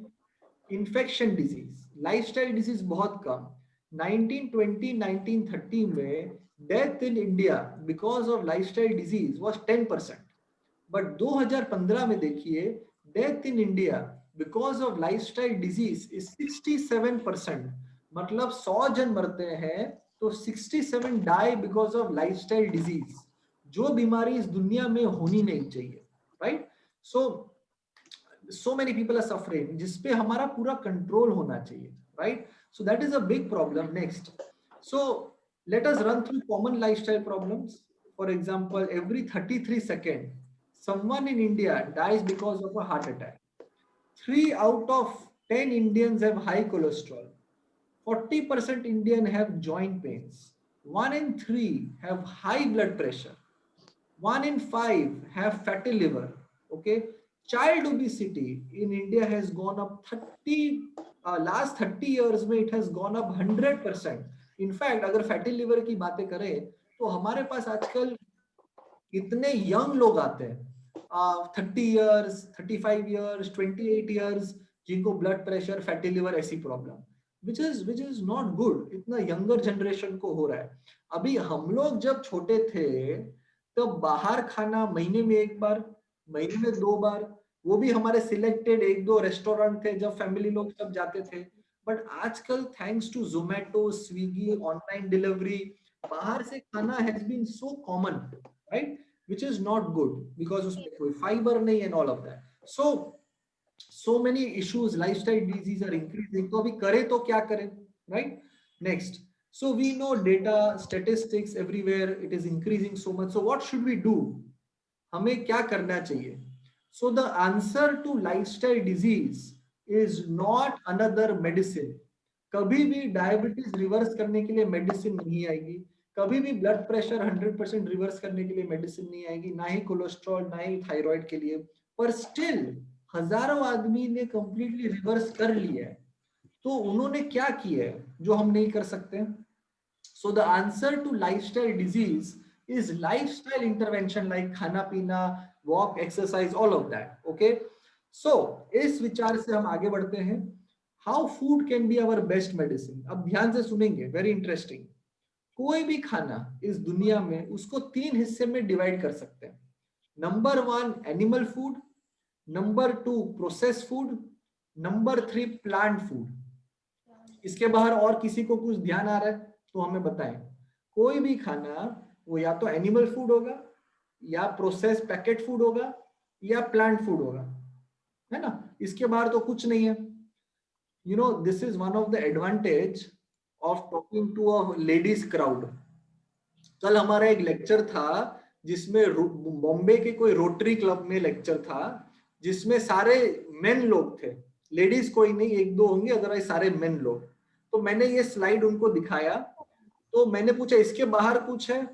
[SPEAKER 10] इन्फेक्शन डिजीज, लाइफस्टाइल डिजीज बहुत कम। 1920 1930 में death in India because of lifestyle disease was 10%, but 2015 में देखिए death in India because of lifestyle disease is 67%। मतलब 100 जन मरते हैं तो 67 die because of lifestyle disease, जो बीमारी इस दुनिया में होनी नहीं चाहिए, right? so many people are suffering, जिसपे हमारा पूरा कंट्रोल होना चाहिए, right? So that is a big problem. Next, so let us run through common lifestyle problems. For example, every 33 seconds, someone in India dies because of a heart attack. 3 out of 10 Indians have high cholesterol. 40% Indian have joint pains. 1 in 3 have high blood pressure. 1 in 5 have fatty liver. Okay, child obesity in India has gone up last 30 years में it has gone up 100%. In fact, अगर fatty liver की बातें करें तो हमारे पास आजकल इतने young लोग आते हैं 30 years, 35 years, 28 years, जिनको ब्लड प्रेशर, फैटी लिवर ऐसी problem, which is not good. इतना यंगर जनरेशन को हो रहा है. अभी हम लोग जब छोटे थे तो बाहर खाना महीने में 1 बार, महीने में 2 बार, वो भी हमारे सिलेक्टेड 1-2 रेस्टोरेंट थे जब फैमिली लोग सब जाते थे. बट आजकल thanks to Zomato, Swiggy, online delivery, बाहर से खाना has been so common, right? Which is not good because उसमें कोई फाइबर नहीं and all of that. So many issues, lifestyle diseases are increasing. तो अभी करें तो क्या करें, right? Next, so we know data, statistics everywhere, it is increasing so much. So what should we do? हमें क्या करना चाहिए? So the answer to lifestyle disease is not another medicine. कभी भी डायबिटीज रिवर्स करने के लिए मेडिसिन नहीं आएगी, कभी भी ब्लड प्रेशर 100% रिवर्स करने के लिए मेडिसिन नहीं आएगी, ना ही कोलेस्ट्रॉल, ना ही थायराइड के लिए. पर स्टिल हजारों आदमी ने कंप्लीटली रिवर्स कर लिया है. तो उन्होंने क्या किया है जो हम नहीं कर सकते? So the answer to lifestyle disease is lifestyle intervention, like khana peena, walk, exercise, all of that. Okay, so इस विचार से हम आगे बढ़ते हैं. How food can be our best medicine. अब ध्यान से सुनेंगे, वेरी इंटरेस्टिंग. कोई भी खाना इस दुनिया में उसको 3 हिस्से में डिवाइड कर सकते हैं. Number 1 animal food, number 2 process food, number 3 plant food. इसके बाहर और किसी को कुछ ध्यान आ रहा है तो हमें बताएं. कोई भी खाना वो या तो एनिमल फूड होगा, या प्रोसेस पैकेट फूड होगा, या प्लांट फूड होगा, है ना? इसके बाहर तो कुछ नहीं है. You know, this is one of the advantage of talking to a ladies crowd. कल हमारा एक लेक्चर था जिसमें बॉम्बे के कोई रोटरी क्लब में लेक्चर था जिसमें सारे मेन लोग थे, लेडीज कोई नहीं, 1-2 होंगे, अदरवाइज सारे मेन लोग. तो मैंने ये स्लाइड उनको दिखाया, तो मैंने पूछा इसके बाहर कुछ है?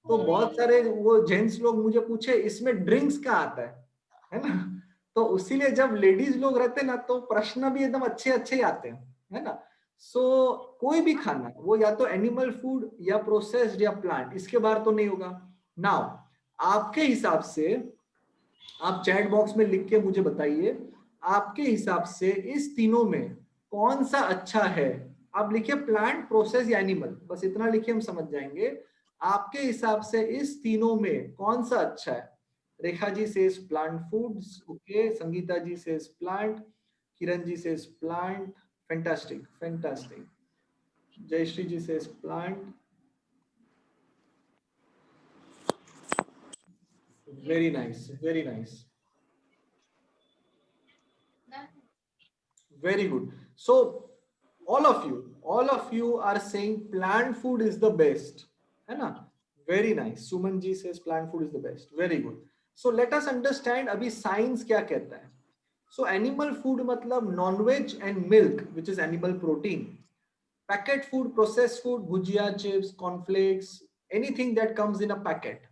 [SPEAKER 10] तो बहुत सारे वो जेंट्स लोग मुझे पूछे इसमें ड्रिंक्स का आता है ना? तो इसीलिए जब लेडीज लोग रहते हैं ना तो प्रश्न भी एकदम अच्छे ही आते हैं, है ना? सो कोई भी खाना वो या तो एनिमल फूड या प्रोसेस्ड या प्लांट, इसके बाहर तो नहीं होगा. नाउ आपके हिसाब से, आप चैट बॉक्स में लिख के मुझे बताइए, आपके हिसाब से इस तीनों में कौन सा अच्छा है? आप लिखिए प्लांट, प्रोसेस या एनिमल, बस इतना लिखिए, हम समझ जाएंगे. आपके हिसाब से इस तीनों में कौन सा अच्छा है? Rekha ji says plant foods. Okay, Sangeeta ji says plant. Kiran ji says plant. Fantastic, fantastic. Jayashri ji says plant. Very nice, very nice. Very good. So all of you are saying plant food is the best, है ना? Very nice. Suman ji says plant food is the best. Very good. So let us understand अभी science क्या कहता है. So animal food मतलब non-veg and milk, which is animal protein. Packet food, processed food, bhujia, chips, cornflakes, anything that comes in a packet.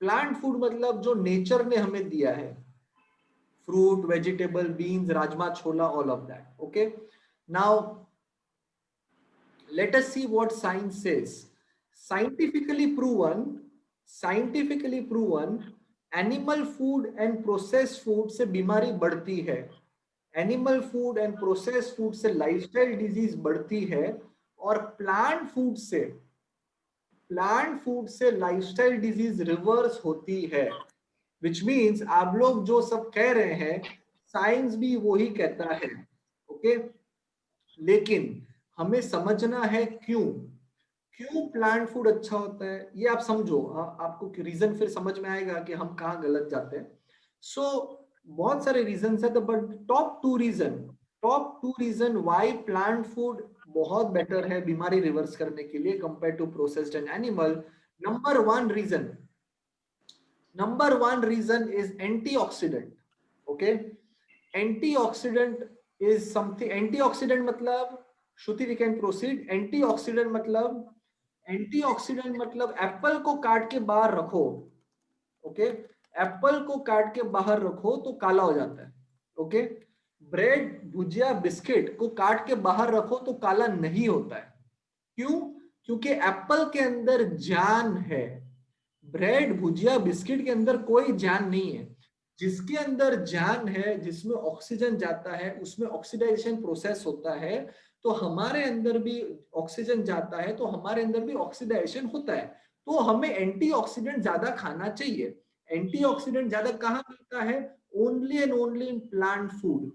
[SPEAKER 10] Plant food मतलब जो nature ने हमें दिया है, fruit, vegetable, beans, rajma, chola, all of that. Okay. Now let us see what science says. Scientifically proven, animal food and processed food से बीमारी बढ़ती है, animal food and processed food से लाइफस्टाइल डिजीज बढ़ती है, और प्लांट फूड से lifestyle disease reverse होती है, विच मीन्स आप लोग जो सब कह रहे हैं साइंस भी वही कहता है, ओके। लेकिन हमें समझना है क्यों प्लांट फूड अच्छा होता है, ये आप समझो। आपको रीजन फिर समझ में आएगा कि हम कहाँ गलत जाते हैं। सो बहुत सारे रीजन है, but top two reason why plant food बहुत बेटर है बीमारी रिवर्स करने के लिए compare to processed and animal. Number one reason is antioxidant, okay. Antioxidant is something, antioxidant मतलब, Shruti we can proceed. Antioxidant मतलब एप्पल को काट के बाहर रखो, ओके। एप्पल को काट के बाहर रखो तो काला हो जाता है, ओके। ब्रेड, भुजिया, बिस्किट को काट के बाहर रखो तो काला नहीं होता है। क्यों? क्योंकि एप्पल के अंदर जान है। ब्रेड, भुजिया, बिस्किट के अंदर कोई जान नहीं है। जिसके अंदर जान है, जिसमें ऑक्सीजन जाता है, उसमें ऑक्सीडाइजेशन प्रोसेस होता है, तो हमारे अंदर भी ऑक्सीजन जाता है तो हमारे अंदर भी ऑक्सीडाइजेशन होता है। तो हमें एंटीऑक्सीडेंट ज्यादा खाना चाहिए। एंटीऑक्सीडेंट ज्यादा कहाँ मिलता है? Only and only in plant food,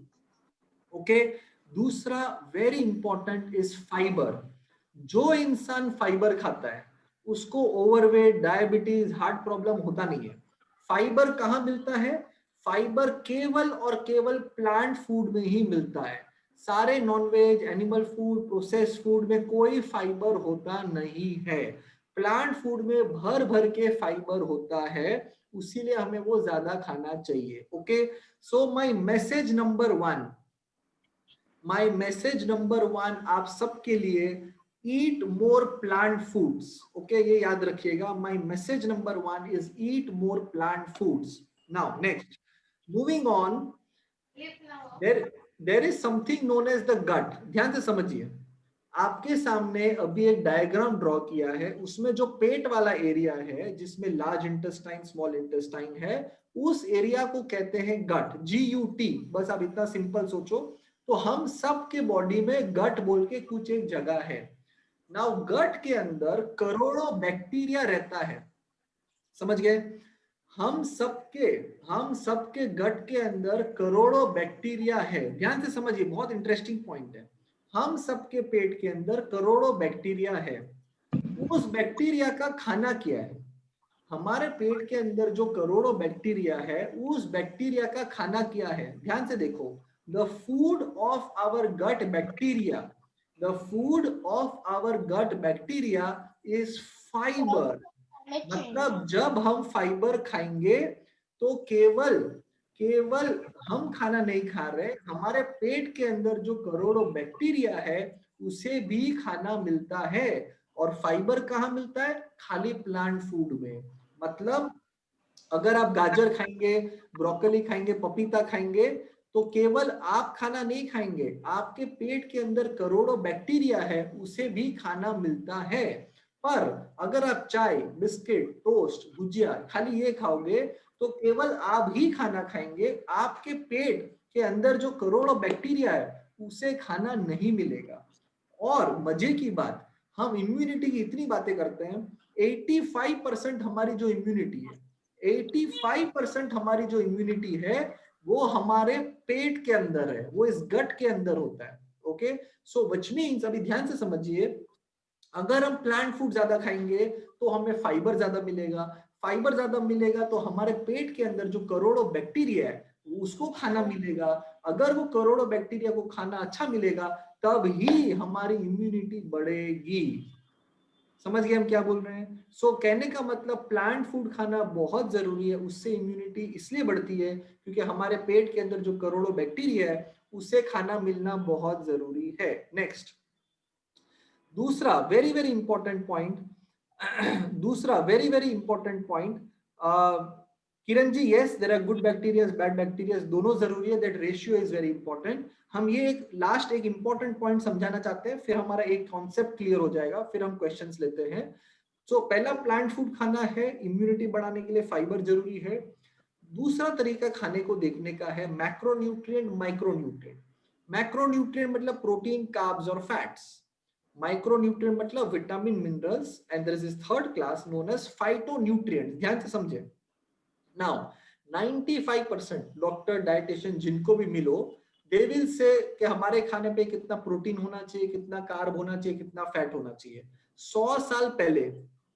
[SPEAKER 10] okay. दूसरा वेरी इंपॉर्टेंट इज फाइबर। जो इंसान फाइबर खाता है उसको ओवरवेट, डायबिटीज, हार्ट प्रॉब्लम होता नहीं है। फाइबर कहाँ मिलता है? फाइबर केवल और केवल प्लांट फूड में ही मिलता है। सारे non veg, animal food, processed food में कोई फाइबर होता नहीं है। प्लांट फूड में भर भर के फाइबर होता है, उसीलिए हमें वो ज्यादा खाना चाहिए, okay. So my message number one आप सबके लिए, eat more plant foods, okay, ये याद रखिएगा। my message number 1 is eat more plant foods. Now next, moving on, there is something known as the gut. ध्यान से समझिए, आपके सामने अभी एक डायग्राम ड्रॉ किया है, उसमें जो पेट वाला एरिया है जिसमें लार्ज इंटेस्टाइन, स्मॉल इंटेस्टाइन है, उस एरिया को कहते हैं गट, GUT। बस आप इतना सिंपल सोचो। तो हम सब के बॉडी में गट बोल के कुछ एक जगह है। नाउ गट के अंदर करोड़ों बैक्टीरिया रहता है, समझ गए? हम सबके गट के अंदर करोड़ों बैक्टीरिया है। ध्यान से समझिए, बहुत इंटरेस्टिंग पॉइंट है। हम सबके पेट के अंदर करोड़ों बैक्टीरिया है। उस बैक्टीरिया का खाना क्या है? हमारे पेट के अंदर जो करोड़ों बैक्टीरिया है, उस बैक्टीरिया का खाना क्या है? ध्यान से देखो, the food of our gut bacteria, the food of our gut bacteria is fiber। मतलब जब हम फाइबर खाएंगे तो केवल हम खाना नहीं खा रहे, हमारे पेट के अंदर जो करोड़ों बैक्टीरिया है उसे भी खाना मिलता है। और फाइबर कहाँ मिलता है? खाली प्लांट फूड में। मतलब अगर आप गाजर खाएंगे, ब्रोकली खाएंगे, पपीता खाएंगे, तो केवल आप खाना नहीं खाएंगे, आपके पेट के अंदर करोड़ों बैक्टीरिया है, उसे भी खाना मिलता है। पर अगर आप चाय, बिस्किट, टोस्ट, भुजिया खाली ये खाओगे तो केवल आप ही खाना खाएंगे, आपके पेट के अंदर जो करोड़ों बैक्टीरिया है उसे खाना नहीं मिलेगा। और मजे की बात, हम इम्यूनिटी की इतनी बातें करते हैं, 85% हमारी जो इम्यूनिटी है, 85% हमारी जो इम्यूनिटी है वो हमारे पेट के अंदर है, वो इस गट के अंदर होता है, ओके। सो व्हिच मींस, अभी ध्यान से समझिए, अगर हम प्लांट फूड ज्यादा खाएंगे तो हमें फाइबर ज्यादा मिलेगा, फाइबर ज्यादा मिलेगा तो हमारे पेट के अंदर जो करोड़ों बैक्टीरिया है उसको खाना मिलेगा। अगर वो करोड़ों बैक्टीरिया को खाना अच्छा मिलेगा तब ही हमारी इम्यूनिटी बढ़ेगी। समझ गए हम क्या बोल रहे हैं? सो कहने का मतलब प्लांट फूड खाना बहुत जरूरी है, उससे इम्यूनिटी इसलिए बढ़ती है क्योंकि हमारे पेट के अंदर जो करोड़ों बैक्टीरिया है उसे खाना मिलना बहुत जरूरी है। नेक्स्ट, दूसरा very very important point, Kiran ji, yes there are good bacteria, bad bacteria, दोनों जरूरी है, that ratio is very important. हम ये एक लास्ट एक इंपॉर्टेंट पॉइंट समझाना चाहते हैं, फिर हमारा एक कॉन्सेप्ट क्लियर हो जाएगा, फिर हम क्वेश्चंस लेते हैं। सो पहला प्लांट फूड खाना है, इम्यूनिटी बढ़ाने के लिए फाइबर जरूरी है। दूसरा तरीका खाने को देखने का है मैक्रोन्यूट्रिएंट, माइक्रोन्यूट्रिएंट। मैक्रोन्यूट्रिएंट मतलब प्रोटीन, कार्ब्स और फैट्स। माइक्रोन्यूट्रिएंट मतलब vitamin minerals, and there is this third class known as phytonutrients. ध्यान से समझे। नाउ 95% डॉक्टर डाइटिशियन जिनको भी मिलो, दे विल से कि हमारे खाने पे कितना प्रोटीन होना चाहिए, कितना कार्ब होना चाहिए, कितना फैट होना चाहिए। 100 साल पहले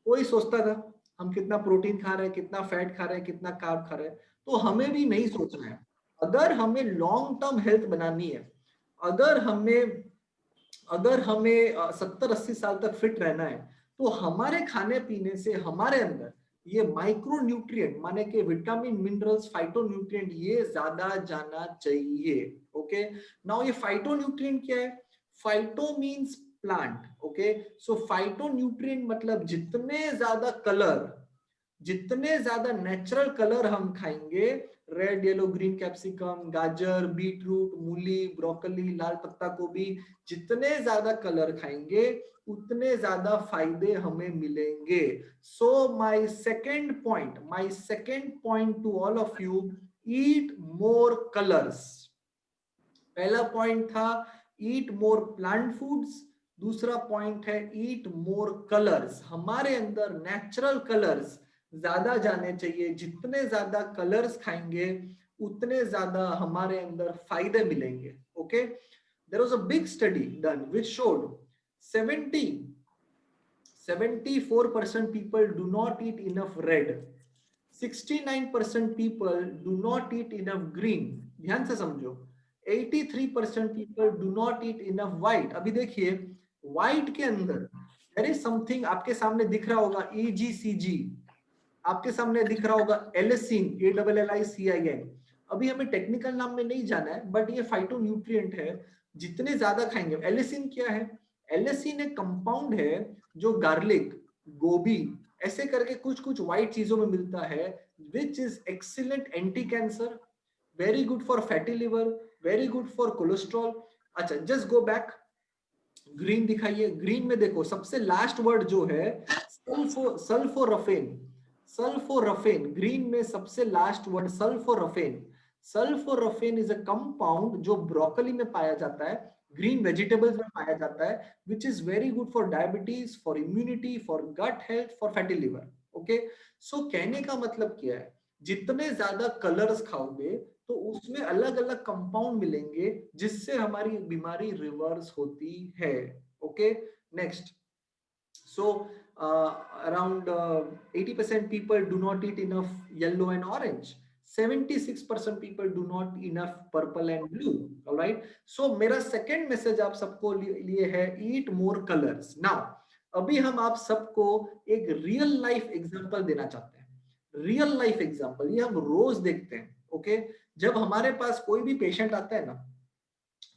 [SPEAKER 10] कोई सोचता था हम कितना प्रोटीन खा रहे हैं, कितना फैट खा रहे हैं, कितना कार्ब खा रहे हैं? तो हमें भी नहीं सोचना है। अगर हमें लॉन्ग टर्म हेल्थ बनानी है, अगर हमें 70-80 साल तक फिट रहना है, तो हमारे खाने पीने से हमारे अंदर ये माइक्रोन्यूट्रिएंट माने के विटामिन मिनरल्स फाइटोन्यूट्रिएंट ये ज्यादा जाना चाहिए। ओके, नाउ ये फाइटोन्यूट्रिएंट क्या है? Phyto means plant. ओके, सो फाइटोन्यूट्रिएंट मतलब जितने ज्यादा कलर, जितने ज्यादा नेचुरल कलर हम खाएंगे, रेड येलो ग्रीन कैप्सिकम, गाजर, बीटरूट, मूली, ब्रोकली, लाल पत्ता गोभी, जितने ज्यादा कलर खाएंगे उतने ज्यादा फायदे हमें मिलेंगे। So my second point two all of you, eat more colours. पहला पॉइंट था ईट मोर प्लांट फूड्स, दूसरा पॉइंट है ईट मोर कलर्स। हमारे अंदर नेचुरल कलर्स ज्यादा जाने चाहिए। जितने ज्यादा कलर्स खाएंगे उतने ज्यादा हमारे अंदर फायदे मिलेंगे। Okay, there was a big study done which showed 74% people do not eat enough red, 69% people do not eat enough green, ध्यान से समझो, 83% people do not eat enough white। अभी देखिए white के अंदर there is something आपके सामने दिख रहा होगा EGCG, आपके सामने दिख रहा होगा एलिसिन, ALLICIN। अभी हमें टेक्निकल नाम में नहीं जाना है, बट ये फाइटोन्यूट्रिएंट है। जितने ज्यादा खाएंगे, एलिसिन क्या है? एलिसिन एक कंपाउंड है जो गार्लिक, गोभी ऐसे करके कुछ कुछ व्हाइट चीजों में मिलता है, which is excellent anti cancer, very good for fatty liver, very good for cholesterol. अच्छा, जस्ट गो बैक, ग्रीन दिखाइए। ग्रीन में देखो सबसे लास्ट वर्ड जो है सल्फोरफेन। सल्फोरफेन, ग्रीन में सबसे last word sulforaphane. Sulforaphane is a compound जो ब्रोकली में पाया जाता है, ग्रीन वेजिटेबल्स में पाया जाता है, which is very good for diabetes, for immunity, for gut health, for fatty liver. Okay, so कहने का मतलब क्या है? जितने ज्यादा कलर्स खाओगे तो उसमें अलग अलग कंपाउंड मिलेंगे जिससे हमारी बीमारी रिवर्स होती है। Okay, next. So around 80% people do not eat enough yellow and orange, 76% people do not enough purple and blue। all right, so मेरा सेकंड मैसेज आप सबको लिए है eat more colors। now अभी हम आप सबको एक रियल लाइफ एग्जांपल देना चाहते हैं। रियल लाइफ एग्जांपल ये हम रोज देखते हैं। ओके, जब हमारे पास कोई भी पेशेंट आता है ना,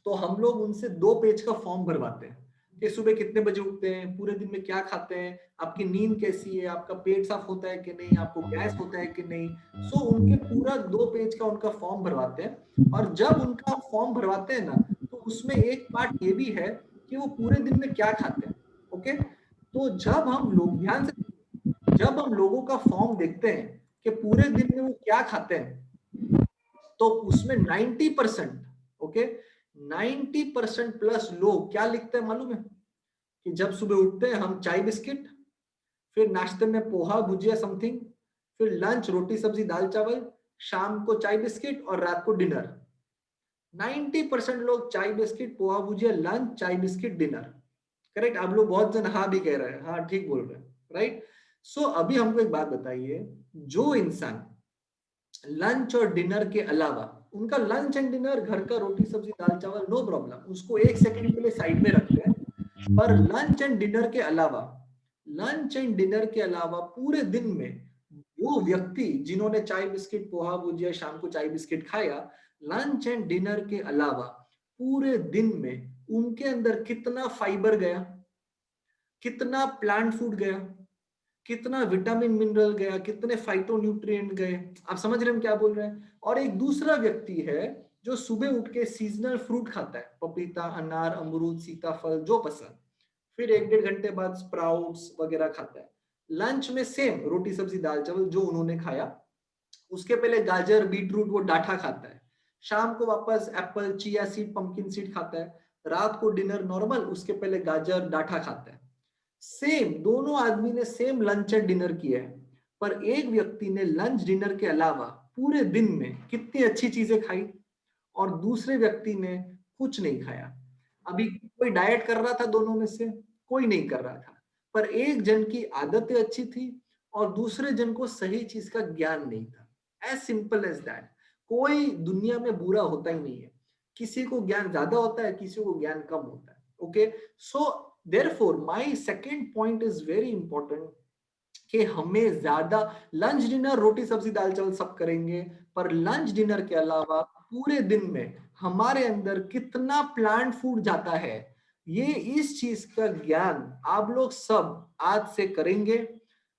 [SPEAKER 10] तो हम लोग उनसे 2 पेज का फॉर्म भरवाते हैं कि सुबह कितने बजे उठते हैं, पूरे दिन में क्या खाते हैं, आपकी नींद कैसी है, आपका पेट साफ होता है कि नहीं, आपको गैस होता है कि नहीं। सो उनके पूरा 2 पेज का उनका फॉर्म भरवाते हैं। और जब उनका फॉर्म भरवाते हैं ना, तो उसमें एक पार्ट ये भी है कि वो पूरे दिन में क्या खाते हैं। ओके, तो जब हम लोग ध्यान से, जब हम लोगों का फॉर्म देखते हैं कि पूरे दिन में वो क्या खाते हैं, तो उसमें 90%, ओके, 90% प्लस लोग क्या लिखते हैं मालूम है? कि जब सुबह उठते हैं हम चाय बिस्किट, फिर नाश्ते में पोहा भुजिया समथिंग, फिर लंच रोटी सब्जी दाल चावल, शाम को चाय बिस्किट और रात को डिनर। 90% लोग चाय बिस्किट पोहा भुजिया लंच चाय बिस्किट डिनर। करेक्ट? आप लोग बहुत जन हाँ भी कह रहे हैं, हाँ ठीक बोल रहे हैं, राइट? सो अभी हमको एक बात बताइए, जो इंसान लंच और डिनर के अलावा, उनका लंच एंड डिनर घर का रोटी सब्जी दाल चावल नो प्रॉब्लम, उसको 1 सेकंड के लिए साइड में रखते हैं, पर लंच एंड डिनर के अलावा, लंच एंड डिनर के अलावा पूरे दिन में वो व्यक्ति जिन्होंने चाय बिस्किट पोहा भुजिया शाम को चाय बिस्किट खाया, लंच एंड डिनर के अलावा पूरे दिन में उनके अंदर कितना फाइबर गया, कितना प्लांट फूड गया, कितना विटामिन मिनरल गया, कितने फाइटोन्यूट्रिएंट गए। आप समझ रहे हैं हम क्या बोल रहे हैं? और एक दूसरा व्यक्ति है जो सुबह उठ के सीजनल फ्रूट खाता है, पपीता अनार अमरूद सीताफल जो पसंद, फिर 1-1.5 घंटे बाद स्प्राउट्स वगैरह खाता है। लंच में सेम रोटी सब्जी दाल चावल जो उन्होंने खाया, उसके पहले गाजर बीटरूट वो डाठा खाता है, शाम को वापस Apple chia seed pumpkin seed खाता है, रात को डिनर नॉर्मल, उसके पहले गाजर डाठा खाता है। सेम, दोनों आदमी ने सेम लंच एंड डिनर किया है, पर एक व्यक्ति ने लंच डिनर के अलावा पूरे दिन में कितनी अच्छी चीजें खाई और दूसरे व्यक्ति ने कुछ नहीं खाया। अभी कोई डाइट कर रहा था दोनों में से? कोई नहीं कर रहा था, पर एक जन की आदतें अच्छी थी और दूसरे जन को सही चीज का ज्ञान नहीं था। As simple as that. कोई दुनिया में बुरा होता ही नहीं है, किसी को ज्ञान ज्यादा होता है, किसी को ज्ञान कम होता है। Okay, so therefore my second point is very important कि हमें ज्यादा लंच डिनर रोटी सब्जी दाल चावल सब करेंगे, पर लंच डिनर के अलावा पूरे दिन में हमारे अंदर कितना प्लांट फूड जाता है, ये इस चीज का ज्ञान आप लोग सब आज से करेंगे।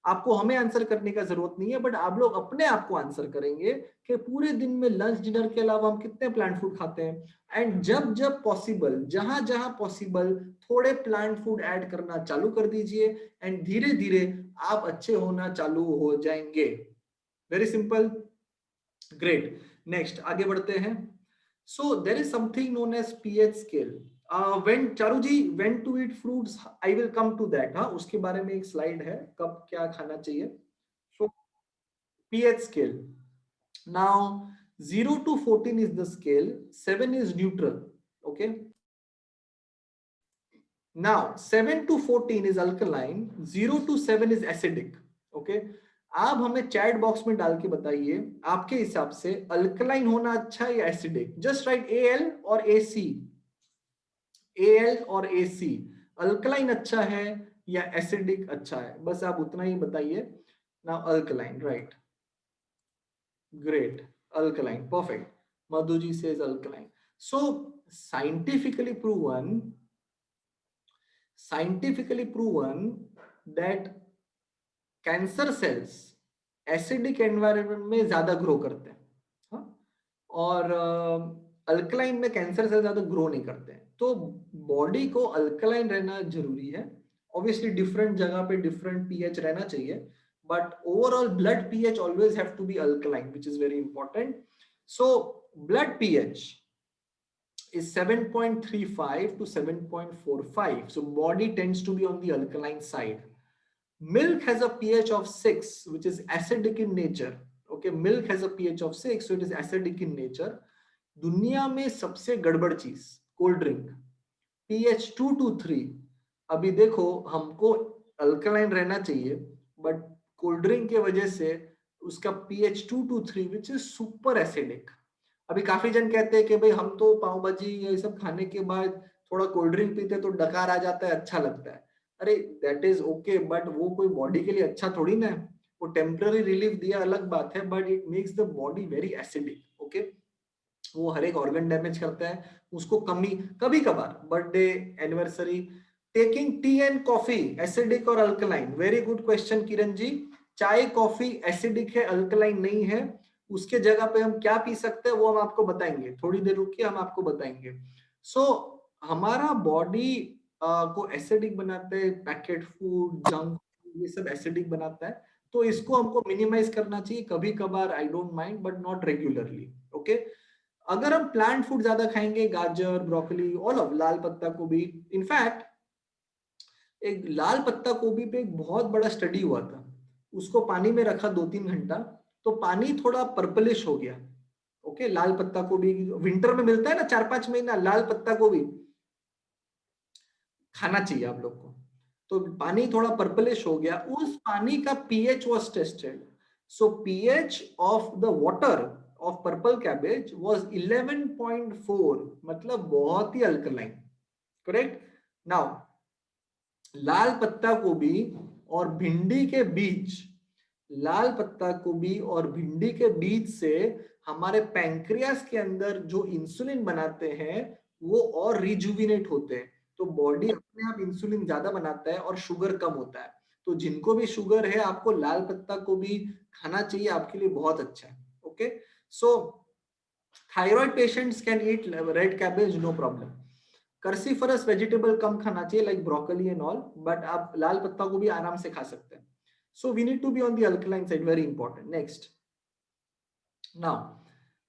[SPEAKER 10] आपको हमें आंसर करने का जरूरत नहीं है, बट आप लोग अपने आप को आंसर करेंगे कि पूरे दिन में लंच डिनर के अलावा हम कितने प्लांट फूड खाते हैं। एंड जब जब पॉसिबल, जहां जहां पॉसिबल, थोड़े प्लांट फूड ऐड करना चालू कर दीजिए एंड धीरे धीरे आप अच्छे होना चालू हो जाएंगे। Very simple, great. नेक्स्ट आगे बढ़ते हैं। So there is something known as pH scale. When Charu ji, when to eat fruits, I will come to that. हाँ, उसके बारे में एक स्लाइड है, कब क्या खाना चाहिए। सो pH scale, now 0 to 14 is the scale, 7 is neutral. Okay, now 7 to 14 is alkaline, 0 to 7 is acidic. Okay, आप हमें चैट बॉक्स में डाल के बताइए आपके हिसाब से अल्कलाइन होना अच्छा है या एसिडिक। जस्ट राइट AL और AC, AL और AC, अल्कलाइन अच्छा है या एसिडिक अच्छा है, बस आप उतना ही बताइए। Now alkaline, right, great, alkaline, perfect. Madhuji says alkaline. So scientifically proven that cancer cells acidic environment में ज्यादा ग्रो करते हैं, हाँ? और अल्कलाइन में कैंसर सेल ज्यादा ग्रो नहीं करते हैं। तो बॉडी को अल्कलाइन रहना जरूरी है। ऑब्वियसली डिफरेंट जगह पे डिफरेंट पीएच रहना चाहिए, but overall blood pH always have to be alkaline, which is very important. So blood pH is 7.35 to 7.45. So body tends to be on the alkaline side. Milk has a pH of 6, which is acidic in nature. Okay, milk has a pH of 6, so it is acidic in nature. दुनिया में सबसे गड़बड़ चीज cold drink, pH 2 to 3. अभी देखो, हमको alkaline रहना चाहिए, बट कोल्ड ड्रिंक के वजह से उसका pH 2 to 3 which is super acidic. अभी काफी जन कहते हैं कि भाई हम तो पाव भाजी ये सब खाने के बाद थोड़ा कोल्ड ड्रिंक पीते तो डकार आ जाता है, अच्छा लगता है। अरे दैट इज ओके, बट वो कोई बॉडी के लिए अच्छा थोड़ी ना है। वो टेम्पररी रिलीफ दिया अलग बात है, but it makes the body very acidic. Okay, वो हर एक ऑर्गन डैमेज करता है। उसको कभी कभार birthday, anniversary, taking tea and coffee acidic और alkaline. Very good question Kiran ji. चाय कॉफी एसिडिक है, अल्कलाइन नहीं है। उसके जगह पे हम क्या पी सकते हैं वो हम आपको बताएंगे, थोड़ी देर रुकिए, हम आपको बताएंगे। सो हमारा बॉडी को एसिडिक बनाते हैं पैकेट फूड, जंक, ये सब एसिडिक बनाता है। तो इसको हमको मिनिमाइज करना चाहिए, कभी कभार I don't mind, but not regularly. Okay, अगर हम प्लांट फूड ज्यादा खाएंगे, गाजर, ब्रोकली, ऑल ऑफ, लाल पत्ता गोभी, इनफैक्ट एक लाल पत्ता गोभी पे एक बहुत बड़ा स्टडी हुआ था। उसको पानी में रखा 2-3 घंटा, तो पानी थोड़ा पर्पलिश हो गया। ओके, लाल पत्ता गोभी विंटर में मिलता है ना, 4-5 महीना लाल पत्ता गोभी खाना चाहिए आप लोग को। तो पानी थोड़ा पर्पलिश हो गया, उस पानी का pH was tested. So pH of the water of purple cabbage was 11.4, मतलब बहुत ही अल्कलाइन। करेक्ट। नाउ लाल पत्ता गोभी और भिंडी के बीज, लाल पत्ता गोभी और भिंडी के बीज से हमारे पैंक्रियास के अंदर जो इंसुलिन बनाते हैं वो और रिजुविनेट होते हैं। तो बॉडी अपने आप इंसुलिन ज्यादा बनाता है और शुगर कम होता है। तो जिनको भी शुगर है, आपको लाल पत्ता गोभी खाना चाहिए, आपके लिए बहुत अच्छा है। Okay, so thyroid patients can eat red cabbage, no problem. Cruciferous vegetable कम खाना चाहिए, like broccoli and all, but आप लाल पत्ता को भी आराम से खा सकते हैं। So we need to be on the alkaline side, very important. Next, now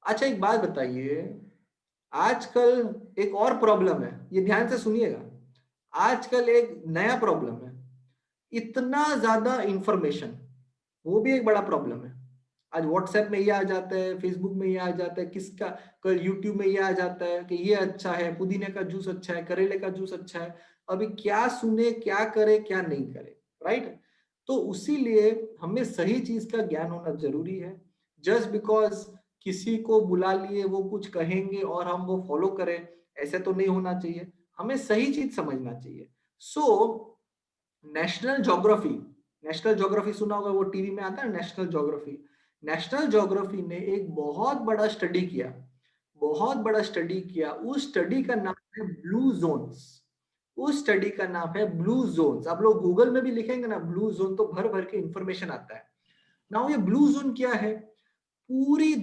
[SPEAKER 10] अच्छा एक बात बताइए, आजकल एक और प्रॉब्लम है, ये ध्यान से सुनिएगा, आजकल एक नया प्रॉब्लम है, इतना ज्यादा इंफॉर्मेशन, वो भी एक बड़ा प्रॉब्लम है। आज व्हाट्सएप में ये आ जाता है, फेसबुक में ये आ जाता है, किसका कल यूट्यूब में ये आ जाता है कि ये अच्छा है, पुदीने का जूस अच्छा है, करेले का जूस अच्छा है। अभी क्या सुने, क्या करे, क्या नहीं करे, राइट? तो उसीलिए हमें सही चीज का ज्ञान होना जरूरी है। जस्ट बिकॉज किसी को बुला लिए वो कुछ कहेंगे और हम वो फॉलो करें, ऐसे तो नहीं होना चाहिए। हमें सही चीज समझना चाहिए। सो नेशनल ज्योग्राफी सुना होगा, वो टीवी में आता है नेशनल ज्योग्राफी। नेशनल ज्योग्राफी ने एक बहुत बड़ा स्टडी किया, बहुत बड़ा स्टडी किया। उस स्टडी का नाम है ब्लू जोन्स। उस स्टडी का नाम है ब्लू जोन्स। आप लोग गूगल में भी लिखेंगे ना ब्लू जोन, तो भर भर के इंफॉर्मेशन आता है। नाउ ये ब्लू जोन क्या है? पूरी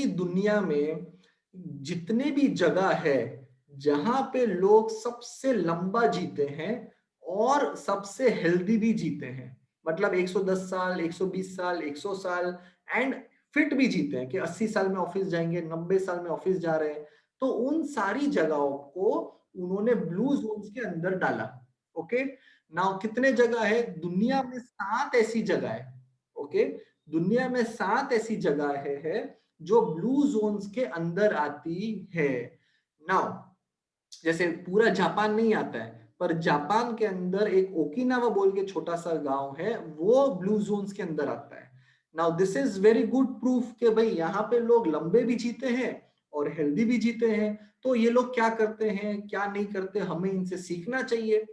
[SPEAKER 10] दुनिया में जितने भी जगह है जहां पे लोग सबसे लंबा जीते हैं और सबसे हेल्दी भी जीते हैं, मतलब 110 साल, 120 साल, 100 साल, एंड फिट भी जीते हैं कि 80 साल में ऑफिस जाएंगे, 90 साल में ऑफिस जा रहे हैं, तो उन सारी जगहों को उन्होंने ब्लू जोन्स के अंदर डाला। ओके, नाउ कितने जगह है दुनिया में? 7 ऐसी जगह है। ओके, दुनिया में 7 ऐसी जगह है जो ब्लू जोन्स के अंदर आती है। नाउ जैसे पूरा जापान नहीं आता है, पर जापान के अंदर एक ओकिनावा बोल के छोटा सा गांव है, वो ब्लू जोन्स के अंदर आता है। Now this is very good proof कि भाई यहाँ पे लोग लंबे भी जीते हैं और हेल्दी भी जीते हैं। तो ये लोग क्या करते हैं, क्या नहीं करते, हमें इनसे सीखना चाहिए।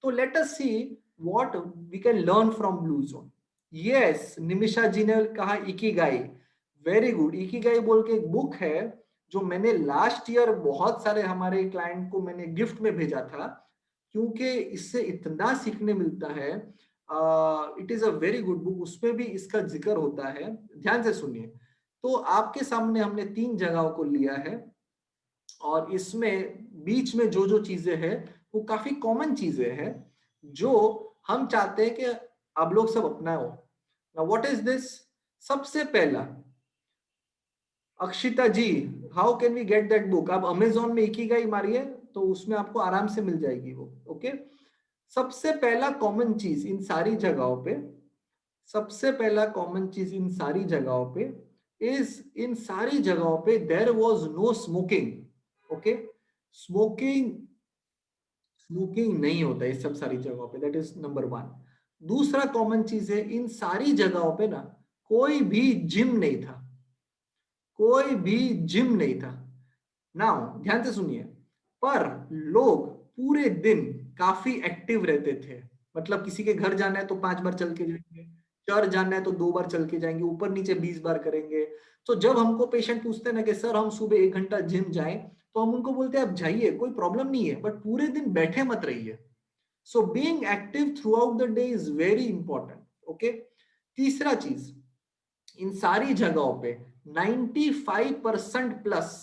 [SPEAKER 10] तो let us see what we can learn from blue zone. Yes, Nimisha ji ने कहा इकिगाई, वेरी गुड। इकिगाई बोल के एक बुक है जो मैंने लास्ट ईयर बहुत सारे हमारे क्लाइंट को मैंने गिफ्ट में भेजा था, क्योंकि इससे इतना सीखने मिलता है। It is a very good book, उसमें भी इसका जिक्र होता है। ध्यान से सुनिए। तो आपके सामने हमने 3 जगहों को लिया है और इसमें बीच में जो जो चीजें हैं वो काफी कॉमन चीजें हैं जो हम चाहते हैं कि आप लोग सब अपनाओ। Now what is this? सबसे पहला, Akshita ji, how can we get that book? आप अमेजोन में इकिगाई मारिए तो उसमें आपको आराम से मिल जाएगी वो। ओके, सबसे पहला कॉमन चीज इन सारी जगहों पे, सबसे पहला कॉमन चीज इन सारी जगहों पे इन सारी जगहों पे there was no smoking. Okay, smoking नहीं होता इस सब सारी जगहों पे, दैट इज नंबर 1। दूसरा कॉमन चीज है, इन सारी जगहों पे ना कोई भी जिम नहीं था, कोई भी जिम नहीं था। नाउ ध्यान से सुनिए, पर लोग पूरे दिन काफी एक्टिव रहते थे। मतलब किसी के घर जाना है तो 5 बार चल के जाएंगे, चर्च जाना है तो 2 बार चल के जाएंगे, ऊपर नीचे 20 बार करेंगे। तो जब हमको पेशेंट पूछते हैं ना कि सर हम सुबह 1 घंटा जिम जाएं, तो हम उनको बोलते हैं आप जाइए, कोई प्रॉब्लम नहीं है, बट पूरे दिन बैठे मत रहिए। So being active through out the day is very important. Okay, तीसरा चीज, इन सारी जगहों पे 95% plus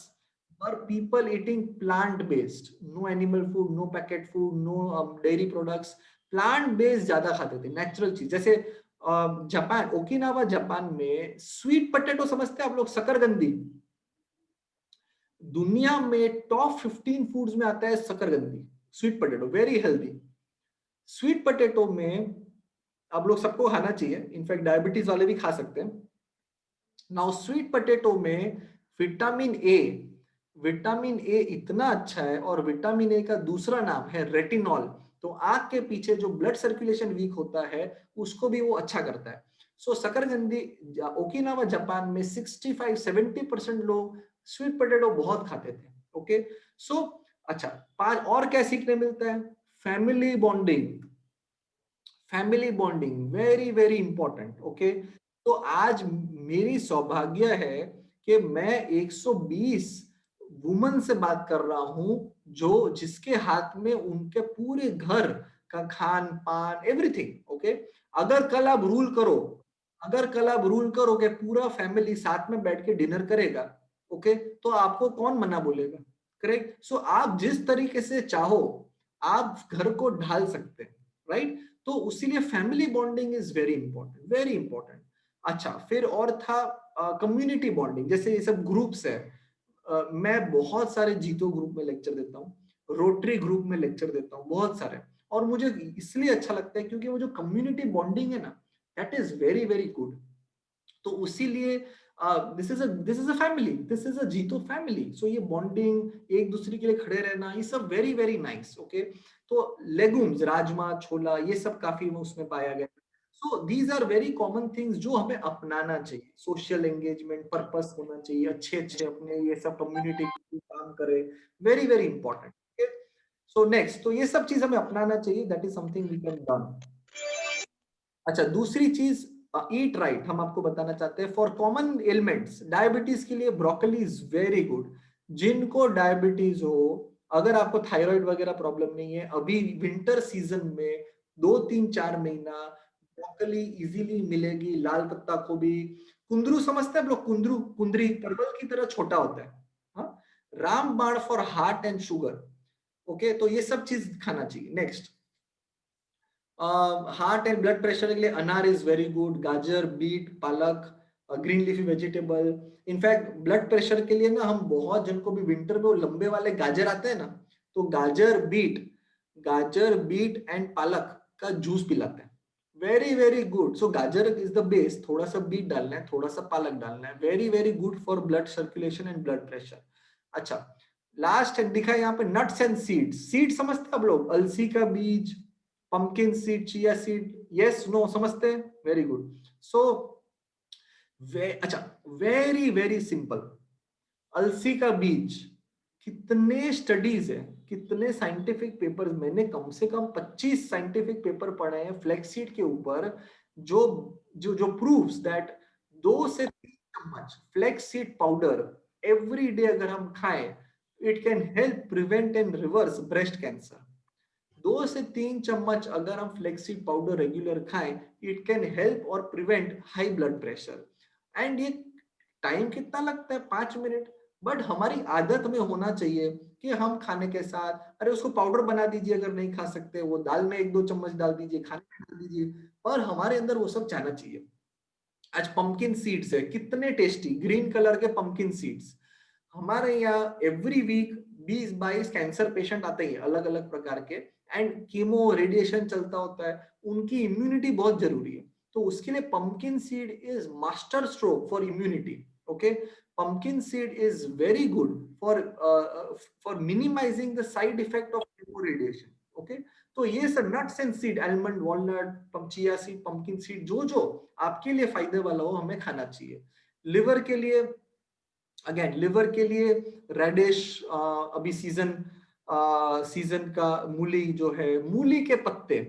[SPEAKER 10] were people eating plant based, no animal food, no packet food, no dairy products, plant based ज्यादा खाते थे, नेचुरल चीज। जैसे जापान, ओकिनावा जापान में स्वीट पोटैटो समझते हैं आप लोग, शकरकंदी, दुनिया में टॉप 15 फूड्स में आता है शकरकंदी, sweet potato, very healthy. Sweet potato में आप लोग सबको खाना चाहिए, इनफैक्ट डायबिटीज वाले भी खा सकते हैं। नाउ स्वीट पोटैटो में विटामिन ए इतना अच्छा है, और विटामिन ए का दूसरा नाम है रेटिनॉल। तो आंख के पीछे जो ब्लड सर्कुलेशन वीक होता है उसको भी वो अच्छा करता है। सो शकरकंदी, ओकिनावा जापान में 65-70% लोग स्वीट पोटैटो बहुत खाते थे। ओके, सो अच्छा, 5 और क्या सीखने मिलता है? Family bonding very very important. Okay, तो आज मेरी सौभाग्य है कि मैं 120 वुमन से बात कर रहा हूं जो जिसके हाथ में उनके पूरे घर का खान पान एवरीथिंग। ओके, अगर कल आप रूल करो कि पूरा फैमिली साथ में बैठ के डिनर करेगा, ओके, तो आपको कौन मना बोलेगा? करेक्ट। सो आप जिस तरीके से चाहो आप घर को ढाल सकते हैं, राइट? तो उसीलिए family bonding is very important, very important. अच्छा, फिर और था कम्युनिटी बॉन्डिंग। जैसे ये सब ग्रुप्स है, मैं बहुत सारे जीतो ग्रुप में लेक्चर देता हूँ, रोटरी ग्रुप में लेक्चर देता हूँ, बहुत सारे, और मुझे इसलिए अच्छा लगता है क्योंकि वो जो कम्युनिटी बॉन्डिंग है ना, that is very very good. तो उसीलिए this is a family, this is a Jito family. सो ये बॉन्डिंग, एक दूसरे के लिए खड़े रहना, ये सब वेरी वेरी नाइस। ओके, तो लेगुम्स, राजमा, छोला, ये सब काफी उसमें पाया गया। So these are very common things जो हमें अपनाना चाहिए। सोशल एंगेजमेंट, पर्पस होना चाहिए, अच्छे अच्छे अपने ये सब कम्युनिटी काम करे, very very important. Okay, so next, तो ये सब चीज हमें अपनाना चाहिए, that is something we can done. अच्छा, दूसरी चीज, ईट राइट, हम आपको बताना चाहते हैं फॉर कॉमन एलिमेंट्स। डायबिटीज के लिए ब्रोकली इज वेरी गुड। जिनको डायबिटीज हो, अगर आपको थायराइड वगैरह प्रॉब्लम नहीं है, अभी विंटर सीजन में 2-3-4 महीना ब्रोकली इजीली मिलेगी। लाल पत्ता गोभी, कुंदरू समझते हैं आप लोग? कुंदरू, कुंदरी परवल की तरह छोटा होता है। हाँ, रामबाण for heart and sugar. Okay, तो ये सब चीज खाना चाहिए। Next, heart and blood pressure के लिए अनार इज वेरी गुड। गाजर, बीट, पालक, green leafy vegetable. In fact blood pressure के लिए ना, हम बहुत जन को भी विंटर में वो लंबे वाले गाजर आते हैं ना, तो गाजर बीट एंड पालक का जूस पिलाते हैं, वेरी वेरी गुड। सो गाजर इज द बेस, थोड़ा सा बीट डालना है, थोड़ा सा पालक डालना है, very very good for blood circulation and blood pressure. अच्छा, लास्ट दिखा यहाँ पे नट्स एंड सीड्स। सीड समझते हैं आप लोग? अलसी का बीज, pumpkin seed, chia seed, yes no समझते हैं? Very good. सो अच्छा, वेरी वेरी सिंपल। अलसी का बीज, कितने स्टडीज है, कितने साइंटिफिक पेपर्स, मैंने कम से कम 25 साइंटिफिक पेपर पढ़े हैं फ्लैक्सीड के ऊपर, जो जो जो प्रूव्स दैट 2 से 3 चम्मच फ्लैक्सीड पाउडर एवरी डे अगर हम खाएं, it can help prevent and reverse breast cancer. 2 से 3 चम्मच अगर हम फ्लैक्सीड पाउडर रेगुलर खाएं, इट कैन हेल्प और prevent high blood pressure. And ये टाइम कितना लगता है? 5 मिनट। बट हमारी आदत में होना चाहिए कि हम खाने के साथ, अरे उसको पाउडर बना दीजिए, अगर नहीं खा सकते वो दाल में 1-2 चम्मच डाल दीजिए, खाने में डाल दीजिए, पर हमारे अंदर वो सब जाना चाहिए। आज पंपकिन सीड्स है, कितने टेस्टी ग्रीन कलर के पंपकिन सीड्स। हमारे यहाँ एवरी वीक 20-22 कैंसर पेशेंट आते हैं अलग अलग प्रकार के, एंड कीमो रेडिएशन चलता होता है, उनकी इम्यूनिटी बहुत जरूरी है। तो उसके लिए pumpkin seed is master stroke for immunity. Okay, pumpkin seed is very good for minimizing the side effect of chemo radiation. Okay, तो ये सब nuts and seed, almond, walnut, chia seed, pumpkin seed, जो जो आपके लिए फायदे वाला हो हमें खाना चाहिए। लिवर के लिए, अगेन लिवर के लिए रेडिश, अभी सीजन का मूली जो है, मूली के पत्ते,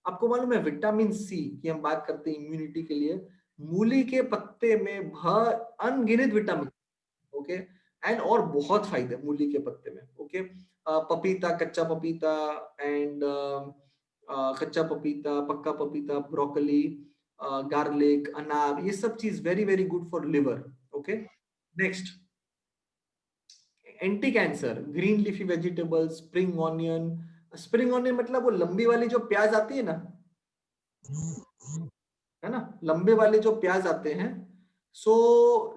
[SPEAKER 10] आपको मालूम है विटामिन सी की हम बात करते हैं इम्यूनिटी के लिए, मूली के पत्ते में अनगिनत विटामिन, ओके, एंड और बहुत फायदे मूली के पत्ते में। ओके, पपीता, कच्चा पपीता एंड कच्चा पपीता, पक्का पपीता, ब्रोकली, गार्लिक, अनार, ये सब चीज very very good for liver. Okay, next, anti cancer, green leafy vegetable, spring onion. Spring onion मतलब वो लंबी वाली जो प्याज आती है ना, है ना, लंबे वाले जो प्याज आते हैं, सो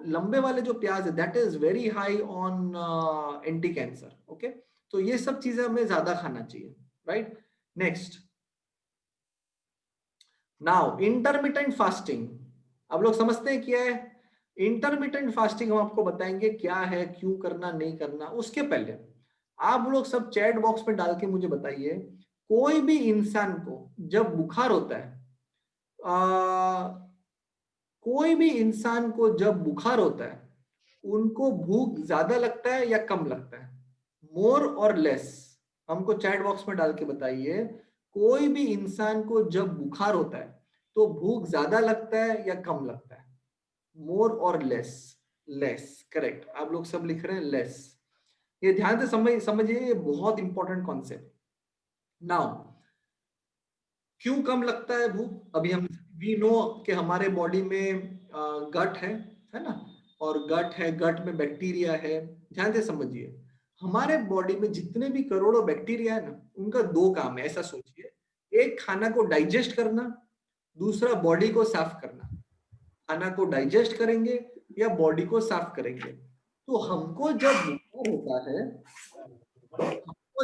[SPEAKER 10] लंबे वाले जो प्याज है that is very high on anti cancer. Okay, तो ये सब चीजें हमें ज्यादा खाना चाहिए, right. Next, now intermittent fasting, आप लोग समझते हैं क्या है इंटरमिटेंट फास्टिंग? हम आपको बताएंगे क्या है, क्यों करना, नहीं करना। उसके पहले आप लोग सब चैट बॉक्स में डाल के मुझे बताइए, कोई भी इंसान को जब बुखार होता है, कोई भी इंसान को जब बुखार होता है, उनको भूख ज्यादा लगता है या कम लगता है? मोर और लेस? हमको चैट बॉक्स में डाल के बताइए, कोई भी इंसान को जब बुखार होता है तो भूख ज्यादा लगता है या कम लगता है? मोर और लेस? Less, correct. आप लोग सब लिख रहे हैं लेस। ये ध्यान से समझिए, ये बहुत इंपॉर्टेंट कॉन्सेप्ट। नाउ, क्यों कम लगता है भूख? अभी हम वी नो कि हमारे बॉडी में गट है ना, और गट है, गट में बैक्टीरिया है। ध्यान से समझिए, हमारे बॉडी में जितने भी करोड़ों बैक्टीरिया है ना, उनका 2 काम है, ऐसा सोचिए। एक, खाना को डाइजेस्ट करना, दूसरा बॉडी को साफ करना। खाना को डाइजेस्ट करेंगे या बॉडी को साफ करेंगे। तो हमको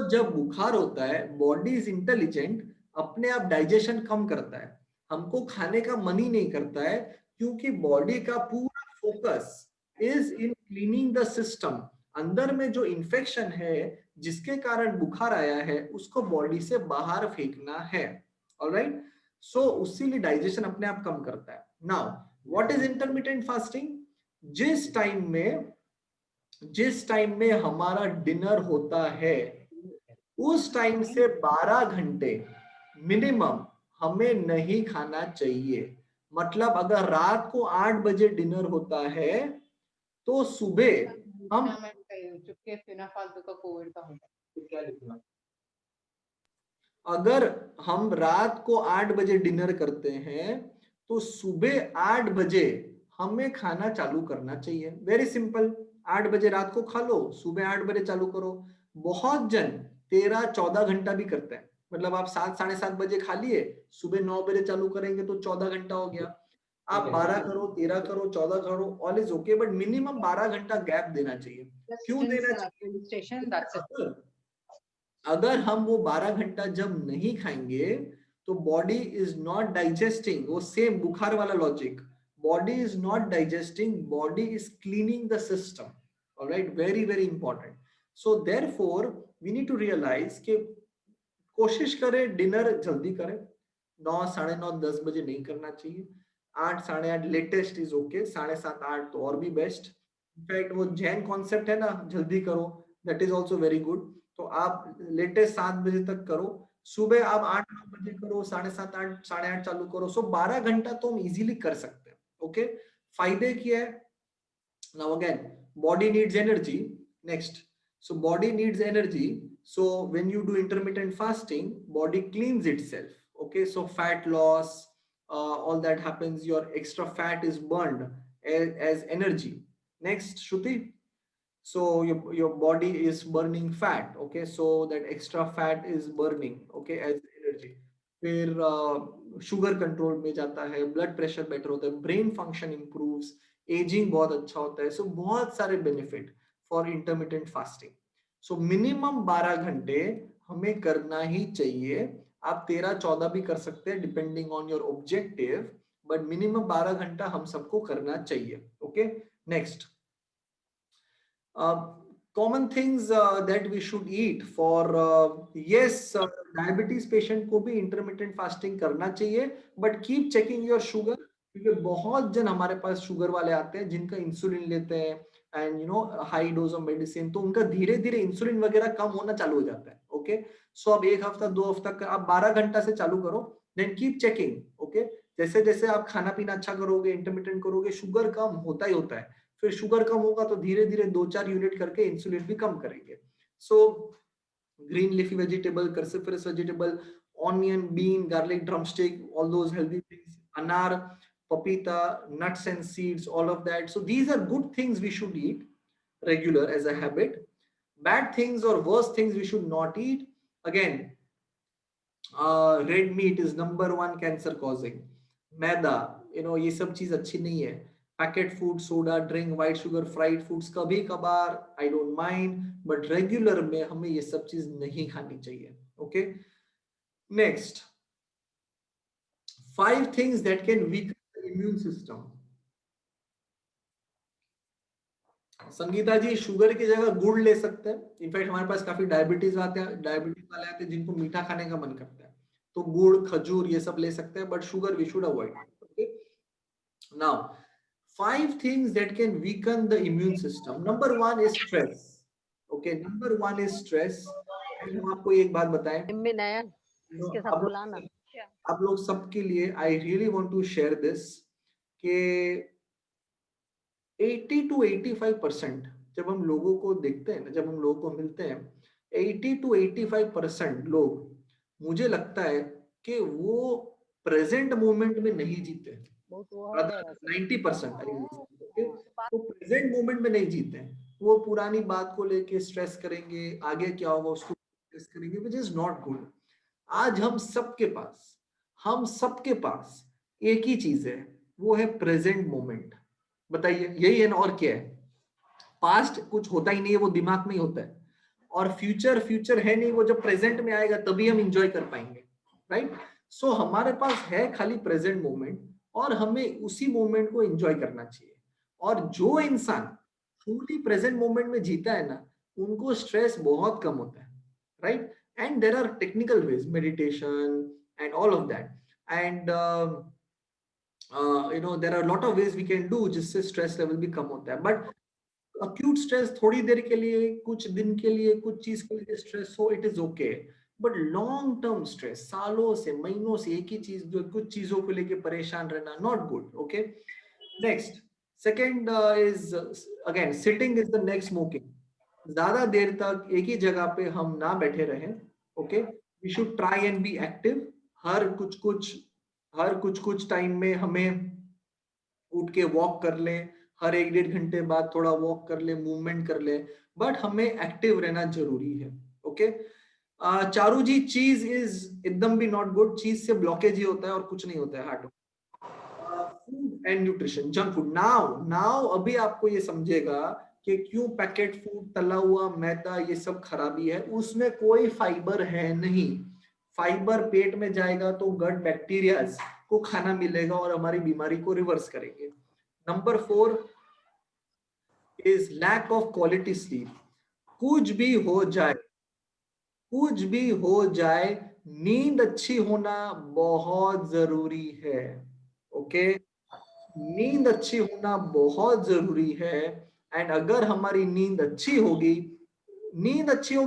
[SPEAKER 10] जब बुखार होता है बॉडी इज इंटेलिजेंट, अपने आप डाइजेशन कम करता है, हमको खाने का मन ही नहीं करता है, क्योंकि बॉडी का पूरा focus is in cleaning the system. अंदर में जो इन्फेक्शन है जिसके कारण बुखार आया है उसको बॉडी से बाहर फेंकना है। ऑलराइट, सो उसी लिए डाइजेशन अपने आप कम करता है। Now what is intermittent fasting? जिस टाइम में हमारा डिनर होता है उस टाइम से 12 घंटे मिनिमम हमें नहीं खाना चाहिए। मतलब अगर रात को 8 बजे डिनर होता है तो सुबह हम अगर हम रात को 8 बजे डिनर करते हैं तो सुबह 8 बजे हमें खाना चालू करना चाहिए। वेरी सिंपल, 8 बजे रात को खा लो, सुबह 8 बजे चालू करो। बहुत जन 13-14 घंटा भी करते हैं, मतलब आप 7-7:30 बजे खा लिए, सुबह 9 बजे चालू करेंगे तो 14 घंटा हो गया। आप 12 करो, 13 करो, 14 करो, all is okay, but minimum 12 घंटा गैप देना चाहिए। क्यों देना चाहिए? अगर हम वो 12 घंटा जब नहीं खाएंगे तो बॉडी इज नॉट डाइजेस्टिंग, वो सेम बुखार वाला logic, body is not digesting, body is cleaning the system. Alright, very very important. So therefore we need to realize कि कोशिश करें डिनर जल्दी करें, 9, 9:30, 10 बजे नहीं करना चाहिए। 8, 8:30 लेटेस्ट इज ओके, 7:30, 8 तो और भी बेस्ट। इनफैक्ट वो जैन कॉन्सेप्ट है ना, जल्दी करो, that is also very good. तो आप लेटेस्ट 7 बजे तक करो, सुबह आप 8-9 बजे करो, 7:30, 8, 8:30 चालू करो। सो 12 घंटा तो हम इजीली कर सकते हैं। ओके, फायदे क्या है? Now again, body needs energy. Next, so body needs energy, so when you do intermittent fasting, body cleans itself. Okay, so fat loss, all that happens, your extra fat is burned as energy. Next, Shruti, so your body is burning fat. Okay, so that extra fat is burning, okay, as energy. फिर sugar control में जाता है, blood pressure better होता है, brain function improves, ageing बहुत अच्छा होता है। सो बहुत सारे benefit for intermittent fasting. So minimum 12 घंटे हमें करना ही चाहिए। आप 13-14 भी कर सकते हैं depending on your objective, but minimum 12 घंटा हम सबको करना चाहिए। Okay, next, common things that we should eat for yes, diabetes patient को भी intermittent fasting करना चाहिए, but keep checking your sugar, क्योंकि बहुत जन हमारे पास शुगर वाले आते हैं जिनका इंसुलिन लेते हैं and you know high dose of medicine, तो उनका धीरे धीरे इंसुलिन वगैरह कम होना चालू हो जाता है। ओके, सो अब 1 हफ्ता 2 हफ्ता आप 12 घंटा से चालू करो, देन कीप चेकिंग। ओके, जैसे जैसे आप खाना पीना अच्छा करोगे, इंटरमिटेंट करोगे, शुगर कम होता ही होता है। फिर शुगर कम होगा तो धीरे धीरे 2-4 यूनिट करके इंसुलिन भी कम करेंगे। So green leafy vegetable, cruciferous vegetable, onion, bean, garlic, drumstick, all those healthy things, anar, papita, nuts and seeds, all of that. So these are good things we should eat regular as a habit. Bad things or worse things we should not eat. Again, red meat is number 1 cancer causing. मैदा, ये सब चीज अच्छी नहीं है। Packet food, soda drink, white sugar, fried foods कभी कभार I don't mind, but regular में हमें ये सब चीज नहीं खानी चाहिए। Okay, next, 5 things that can weaken the immune system. Sangeeta ji, sugar की जगह गुड़ ले सकते हैं। इनफैक्ट हमारे पास काफी डायबिटीज वाले आते हैं जिनको मीठा खाने का मन करता है, तो गुड़, खजूर ये सब ले सकते हैं, but sugar we should avoid. Okay, now 5 things that can weaken the immune system. Number 1 is stress. Okay, number 1 is stress. And हम आपको एक बात बताएं, आप लोग सबके लिए I really want to share this कि 80 to 85% जब हम लोगों को देखते हैं, जब हम लोगों को मिलते हैं, 80 to 85% लोग, मुझे लगता है कि वो प्रेजेंट मोमेंट में नहीं जीते। 90% तो प्रेजेंट मोमेंट में नहीं जीते हैं, वो पुरानी बात को लेके स्ट्रेस करेंगे, आगे क्या होगा उसको स्ट्रेस करेंगे, व्हिच इज नॉट गुड। आज हम सबके पास एक ही चीज है, वो है प्रेजेंट मोमेंट। बताइए, यही है ना, और क्या है? पास्ट कुछ होता ही नहीं है, वो दिमाग में ही होता है, और फ्यूचर फ्यूचर है नहीं, वो जब प्रेजेंट में आएगा तभी हम इंजॉय कर पाएंगे, राइट? सो हमारे पास है खाली प्रेजेंट मोमेंट, और हमें उसी मोमेंट को एंजॉय करना चाहिए। और जो इंसान ट्रूली प्रेजेंट मोमेंट में जीता है ना, उनको स्ट्रेस बहुत कम होता है, right? And there are technical ways, meditation and all of that, and you know, there are a lot of ways we can do जिससे स्ट्रेस लेवल भी कम होता है। बट अक्यूट स्ट्रेस थोड़ी देर के लिए, कुछ दिन के लिए, कुछ चीज के लिए स्ट्रेस हो, it is okay, but long term stress, सालों से महीनों से एक ही चीज, जो कुछ चीजों को लेके परेशान रहना, not good, okay? Next, second is again sitting is the next smoking. ज्यादा देर तक एक ही जगह पे हम ना बैठे रहें, okay? We should try and be active. हर कुछ कुछ टाइम में हमें उठ के वॉक कर लें, हर 1-1.5 घंटे बाद थोड़ा वॉक कर ले, मूवमेंट कर ले, बट हमें एक्टिव रहना जरूरी है, ओके? चारू जी, चीज इज एकदम भी नॉट गुड। चीज से ब्लॉकेज ही होता है और कुछ नहीं होता है heart. Food and nutrition, junk food. Now अभी आपको ये समझेगा कि क्यों पैकेट फूड, तला हुआ मैदा, ये सब खराबी है। उसमें कोई फाइबर है नहीं। फाइबर पेट में जाएगा तो गट बैक्टीरियाज को खाना मिलेगा और हमारी बीमारी को रिवर्स करेंगे। Number 4 is lack of quality sleep. कुछ भी हो जाए, नींद अच्छी होना बहुत जरूरी है, ओके? नींद अच्छी होना बहुत जरूरी है। एंड अगर हमारी नींद अच्छी होगी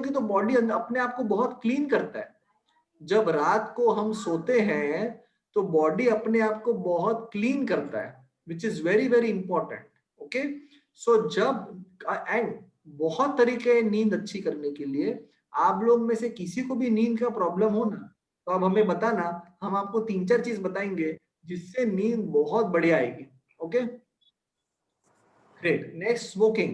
[SPEAKER 10] तो बॉडी अपने आप को बहुत क्लीन करता है। जब रात को हम सोते हैं तो बॉडी अपने आप को बहुत क्लीन करता है, which is very very important, okay? So जब एंड बहुत तरीके हैं नींद अच्छी करने के लिए। आप लोग में से किसी को भी नींद का प्रॉब्लम हो ना, तो आप हमें बताना, हम आपको 3-4 चीज बताएंगे जिससे नींद बहुत बढ़िया आएगी, okay? Great. Next,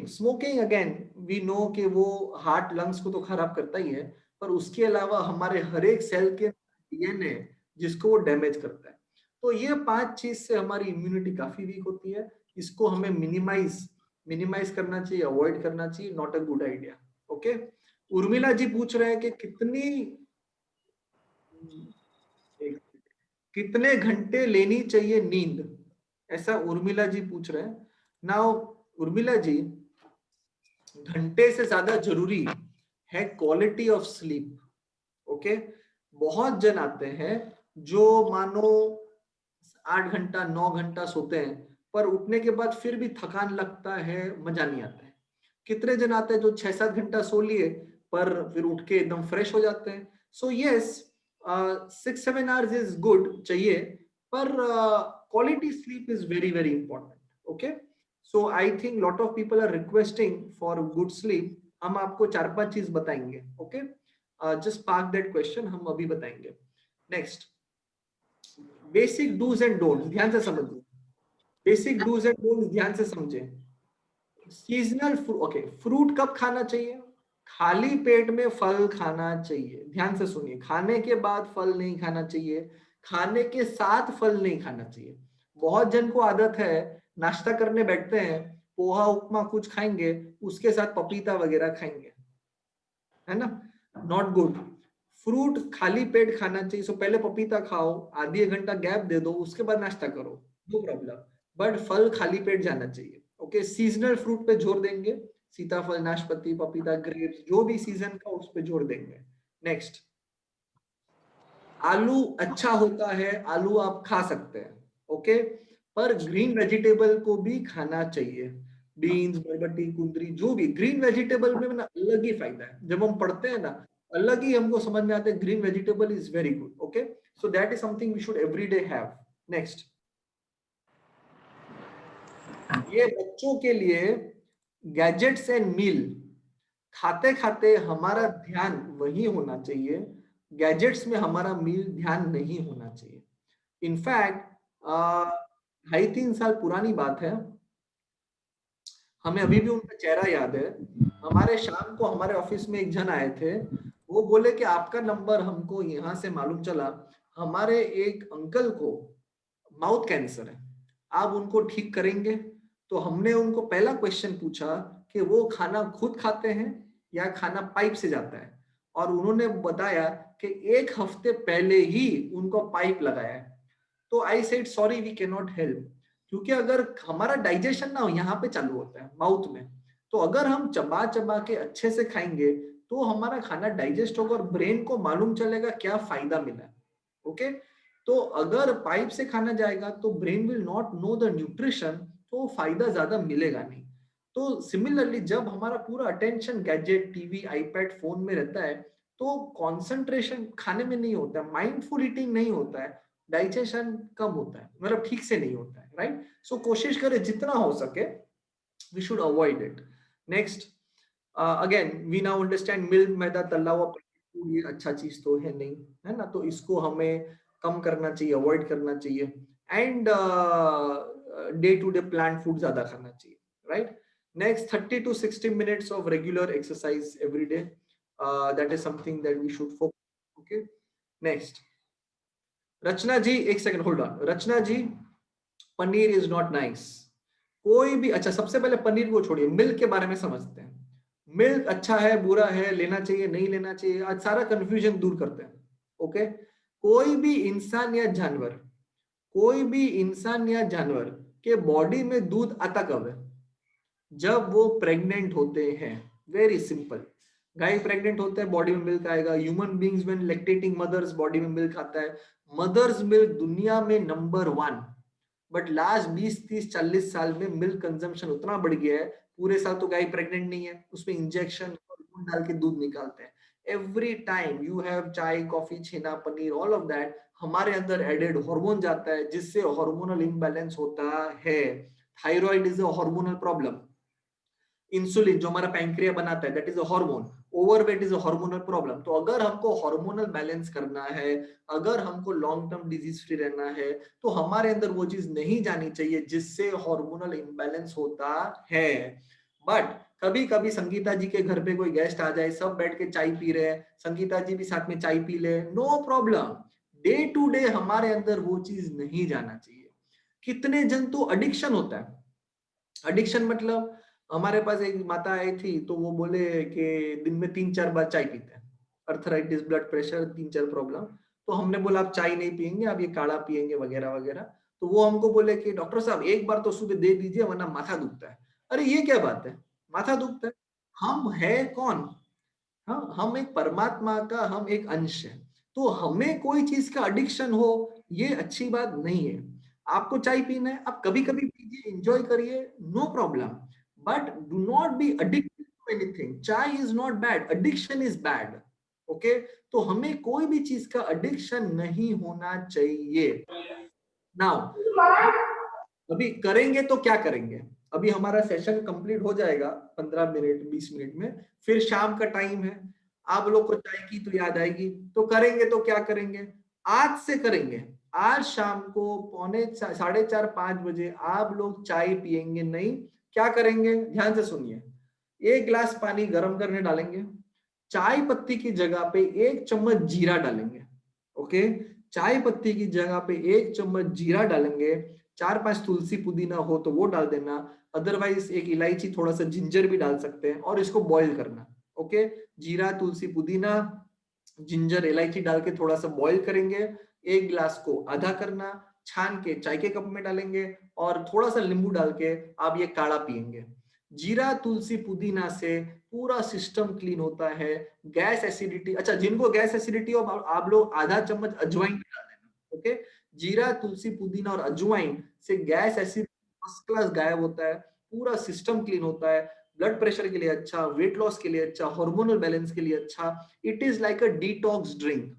[SPEAKER 10] smoking again we know कि वो हार्ट लंग्स को तो खराब करता ही है, पर उसके अलावा हमारे हर एक सेल के डीएनए जिसको वो डैमेज करता है। तो ये 5 चीज से हमारी इम्यूनिटी काफी वीक होती है। इसको हमें मिनिमाइज करना चाहिए, अवॉइड करना चाहिए, not a good idea, okay? Urmila ji पूछ रहे हैं कि कितने घंटे लेनी चाहिए नींद, ऐसा उर्मिला जी पूछ रहे हैं। नाउ उर्मिला जी, घंटे से ज्यादा जरूरी है क्वालिटी ऑफ स्लीप, ओके? बहुत जन आते हैं जो मानो 8 घंटा 9 घंटा सोते हैं, पर उठने के बाद फिर भी थकान लगता है, मजा नहीं आता है। कितने जन आते हैं जो 6-7 घंटा सो लिए पर फिर उठ के एकदम फ्रेश हो जाते हैं। So yes, 6-7 hours is good चाहिए, पर quality sleep is very very important, okay? So I think lot of people are requesting for good sleep. हम आपको 4-5 चीज बताएंगे, okay? Just park that question, हम अभी बताएंगे। Next, basic dos and don'ts, ध्यान से समझिए। बेसिक डूज एंड डोंट्स ध्यान से समझे। सीजनल फ्रूट कब खाना चाहिए? खाली पेट में फल खाना चाहिए। ध्यान से सुनिए, खाने के बाद फल नहीं खाना चाहिए, खाने के साथ फल नहीं खाना चाहिए। बहुत जन को आदत है, नाश्ता करने बैठते हैं, पोहा उपमा कुछ खाएंगे, उसके साथ पपीता वगैरह खाएंगे, है ना? Not good. फ्रूट खाली पेट खाना चाहिए। सो पहले पपीता खाओ, आधी 1 घंटा गैप दे दो, उसके बाद नाश्ता करो, नो प्रॉब्लम, बट फल खाली पेट जाना चाहिए, ओके? सीजनल फ्रूट पे जोर देंगे, सीताफल, नाशपाती, पपीता, ग्रेप्स, जो भी सीजन का उस पे जोर देंगे। नेक्स्ट, आलू अच्छा होता है, आलू आप खा सकते हैं, ओके? पर ग्रीन वेजिटेबल को भी खाना चाहिए। बीन्स, बरबटी, कुंदरी, जो भी ग्रीन वेजिटेबल में ना अलग ही फायदा है। जब हम पढ़ते हैं ना, अलग ही हमको समझ में आता है, green vegetable is very good, okay? So that is something we should everyday have. Next, ये बच्चों के लिए गैजेट्स एंड मील, खाते खाते हमारा ध्यान वही होना चाहिए, गैजेट्स में हमारा मील ध्यान नहीं होना चाहिए। इनफैक्ट 2.5-3 साल पुरानी बात है, हमें अभी भी उनका चेहरा याद है। हमारे शाम को हमारे ऑफिस में एक जन आए थे, वो बोले कि आपका नंबर हमको यहाँ से मालूम चला, हमारे एक अंकल को माउथ कैंसर है, आप उनको ठीक करेंगे? तो हमने उनको पहला क्वेश्चन पूछा कि वो खाना खुद खाते हैं या खाना पाइप से जाता है, और उन्होंने बताया कि 1 हफ्ते पहले ही उनको पाइप लगाया है। तो I said sorry we can not help, क्योंकि अगर हमारा डाइजेशन ना यहाँ पे चालू होता है माउथ में, तो अगर हम चबा चबा के अच्छे से खाएंगे तो हमारा खाना डाइजेस्ट होगा और ब्रेन को मालूम चलेगा क्या फायदा मिला है। ओके, तो अगर पाइप से खाना जाएगा तो brain will not know the nutrition, तो फायदा ज्यादा मिलेगा नहीं। तो सिमिलरली जब हमारा पूरा attention gadget, TV, iPad, phone में रहता है तो कंसंट्रेशन खाने में नहीं होता है, माइंडफुल ईटिंग नहीं होता है, डाइजेशन कम होता है, मतलब ठीक से नहीं होता है, राइट। सो कोशिश करें जितना हो सके, we should avoid it. Next, again we now understand milk, maida, तला हुआ फूड ये अच्छा चीज तो है नहीं, है ना, तो इसको हमें कम करना चाहिए, अवॉइड करना चाहिए। And day to day plant food ज्यादा खाना चाहिए, right. Next, 30 to 60 minutes of regular exercise every day. That is something that we should focus. Okay. Next, Rachna ji, एक second hold on. Rachna ji, paneer is not nice. कोई भी, अच्छा सबसे पहले पनीर को छोड़िए, मिल्क के बारे में समझते हैं। मिल्क अच्छा है, बुरा है, लेना चाहिए, नहीं लेना चाहिए, आज सारा कंफ्यूजन दूर करते हैं। ओके, कोई भी इंसान या जानवर, कोई भी इंसान या जानवर के बॉडी में दूध आता कब है? जब वो प्रेग्नेंट होते हैं। वेरी सिंपल, गाय प्रेग्नेंट होते हैं, बॉडी में मिल्क आएगा। Human beings when lactating mothers, body में मिल्क आता है। मदर्स मिल्क दुनिया में नंबर 1, बट लास्ट 20-30-40 साल में मिल्क कंजम्पशन उतना बढ़ गया है, पूरे साल तो गाय प्रेग्नेंट नहीं है, उसमें इंजेक्शन डाल के दूध निकालते हैं। एवरी टाइम यू हैव चाय, coffee, chhena, paneer, all of that, हमारे अंदर एडेड हार्मोन जाता है जिससे हार्मोनल इम्बैलेंस होता है। Thyroid is a hormonal problem. Insulin जो हमारा पैंक्रिया बनाता है, that is a hormone. Overweight is a hormonal problem. तो अगर हमको हार्मोनल बैलेंस करना है, अगर हमको लॉन्ग टर्म डिजीज फ्री रहना है, तो हमारे अंदर वो चीज नहीं जानी चाहिए जिससे हार्मोनल इम्बैलेंस होता है। बट कभी कभी संगीता जी के घर पे कोई गेस्ट आ जाए, सब बैठ के चाय पी रहे हैं, संगीता जी भी साथ में चाय पी ले, no problem. Day to day हमारे अंदर वो चीज नहीं जाना चाहिए। कितने जन तो एडिक्शन होता है। एडिक्शन मतलब हमारे पास एक माता आई थी, तो वो बोले कि दिन में 3-4 बार चाय पीते हैं, अर्थराइटिस, ब्लड प्रेशर, 3-4 प्रॉब्लम। तो हमने बोला आप चाय नहीं पियेंगे, आप ये काढ़ा पियेंगे वगैरह वगैरह। तो वो हमको बोले कि डॉक्टर साहब एक बार तो सुबह दे दीजिए वरना माथा दुखता है। अरे ये क्या बात है, माथा दुखता है? हम है कौन? हाँ, हम एक परमात्मा का हम एक अंश है, तो हमें कोई चीज का एडिक्शन हो ये अच्छी बात नहीं है। आपको चाय पीना है, आप कभी कभी पीजिए, एंजॉय करिए, no problem, but do not be addicted to anything. Chai is not bad, addiction is bad. Okay, तो हमें कोई भी चीज का एडिक्शन नहीं होना चाहिए। नाउ अभी करेंगे तो क्या करेंगे, अभी हमारा सेशन कंप्लीट हो जाएगा 15 मिनट 20 मिनट में, फिर शाम का टाइम है, आप लोग को चाय की तो याद आएगी, तो करेंगे तो क्या करेंगे, आज से करेंगे। आज शाम को 4:45 बजे आप लोग चाय पियेंगे नहीं। क्या करेंगे, ध्यान से सुनिए। 1 गिलास पानी गर्म करने डालेंगे, चाय पत्ती की जगह पे 1 चम्मच जीरा डालेंगे। ओके, चाय पत्ती की जगह पे 1 चम्मच जीरा डालेंगे। 4-5 तुलसी पुदीना हो तो वो डाल देना, अदरवाइज 1 इलायची, थोड़ा सा जिंजर भी डाल सकते हैं, और इसको बॉईल करना। ओके, जीरा, तुलसी, पुदीना, जिंजर, इलायची डाल के थोड़ा सा बॉईल करेंगे। 1 गिलास को आधा करना, छान के चाय के कप में डालेंगे, और थोड़ा सा नींबू डाल के आप ये काढ़ा पियेंगे। जीरा, तुलसी, पुदीना से पूरा सिस्टम क्लीन होता है। गैस एसिडिटी, अच्छा जिनको गैस एसिडिटी हो आप लोग आधा चम्मच अजवाइन डाल देना। ओके, जीरा, तुलसी, पुदीना और अजवाइन से गैस एसिडिटी फर्स्ट क्लास गायब होता है, पूरा सिस्टम क्लीन होता है। ब्लड प्रेशर के लिए अच्छा, वेट लॉस के लिए अच्छा, हार्मोनल बैलेंस के लिए अच्छा। It is like a detox drink.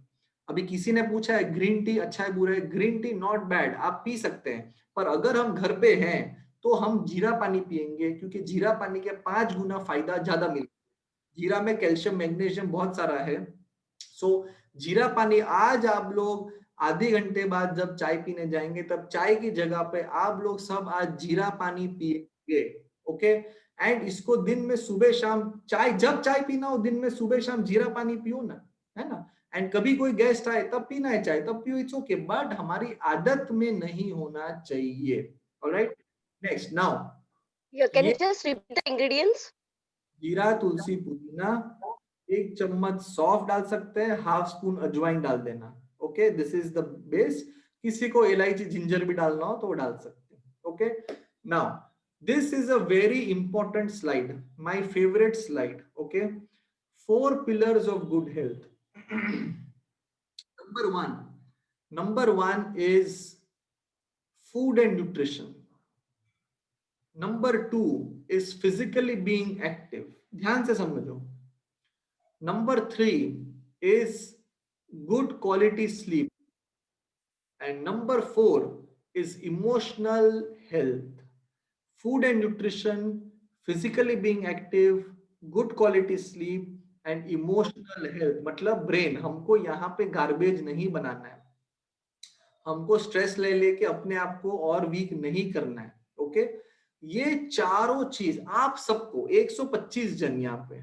[SPEAKER 10] अभी किसी ने पूछा है ग्रीन टी अच्छा है बुरा है, ग्रीन टी नॉट बैड, आप पी सकते हैं, पर अगर हम घर पे हैं तो हम जीरा पानी पियेंगे, क्योंकि जीरा पानी के 5 गुना फायदा ज्यादा मिलता है। जीरा में कैल्शियम, मैग्नीशियम बहुत सारा है। सो जीरा पानी, आज आप लोग आधे घंटे बाद जब चाय पीने जाएंगे तब चाय की जगह पे आप लोग सब आज जीरा पानी पिएंगे। ओके, एंड इसको दिन में सुबह शाम, चाय जब चाय पीना हो दिन में सुबह शाम जीरा पानी पियो ना, है ना। एंड कभी कोई गेस्ट आए तब पीना है चाय, तब पियो, इट्स ओके, बट हमारी आदत में नहीं होना चाहिए। Alright, next now
[SPEAKER 6] Can you just repeat the ingredients?
[SPEAKER 10] जीरा, तुलसी, पुदीना, 1 चम्मच सौंफ डाल सकते हैं, ½ स्पून अजवाइन डाल देना। Okay, this is the base. किसी को इलायची जिंजर भी डालना हो तो वो डाल सकते हैं। Okay, now this is a very important slide, my favorite slide. Okay, 4 pillars of good health. Number one is food and nutrition. Number 2 is physically being active. ध्यान से समझो। Number 3 is good quality sleep. And number 4 is emotional health. Food and nutrition, physically being active, good quality sleep and emotional health. मतलब brain, हमको यहाँ पे garbage नहीं बनाना है, हमको स्ट्रेस ले लेके अपने आप को और वीक नहीं करना है। ओके, ये चारों चीज आप सबको 125 जन यहाँ पे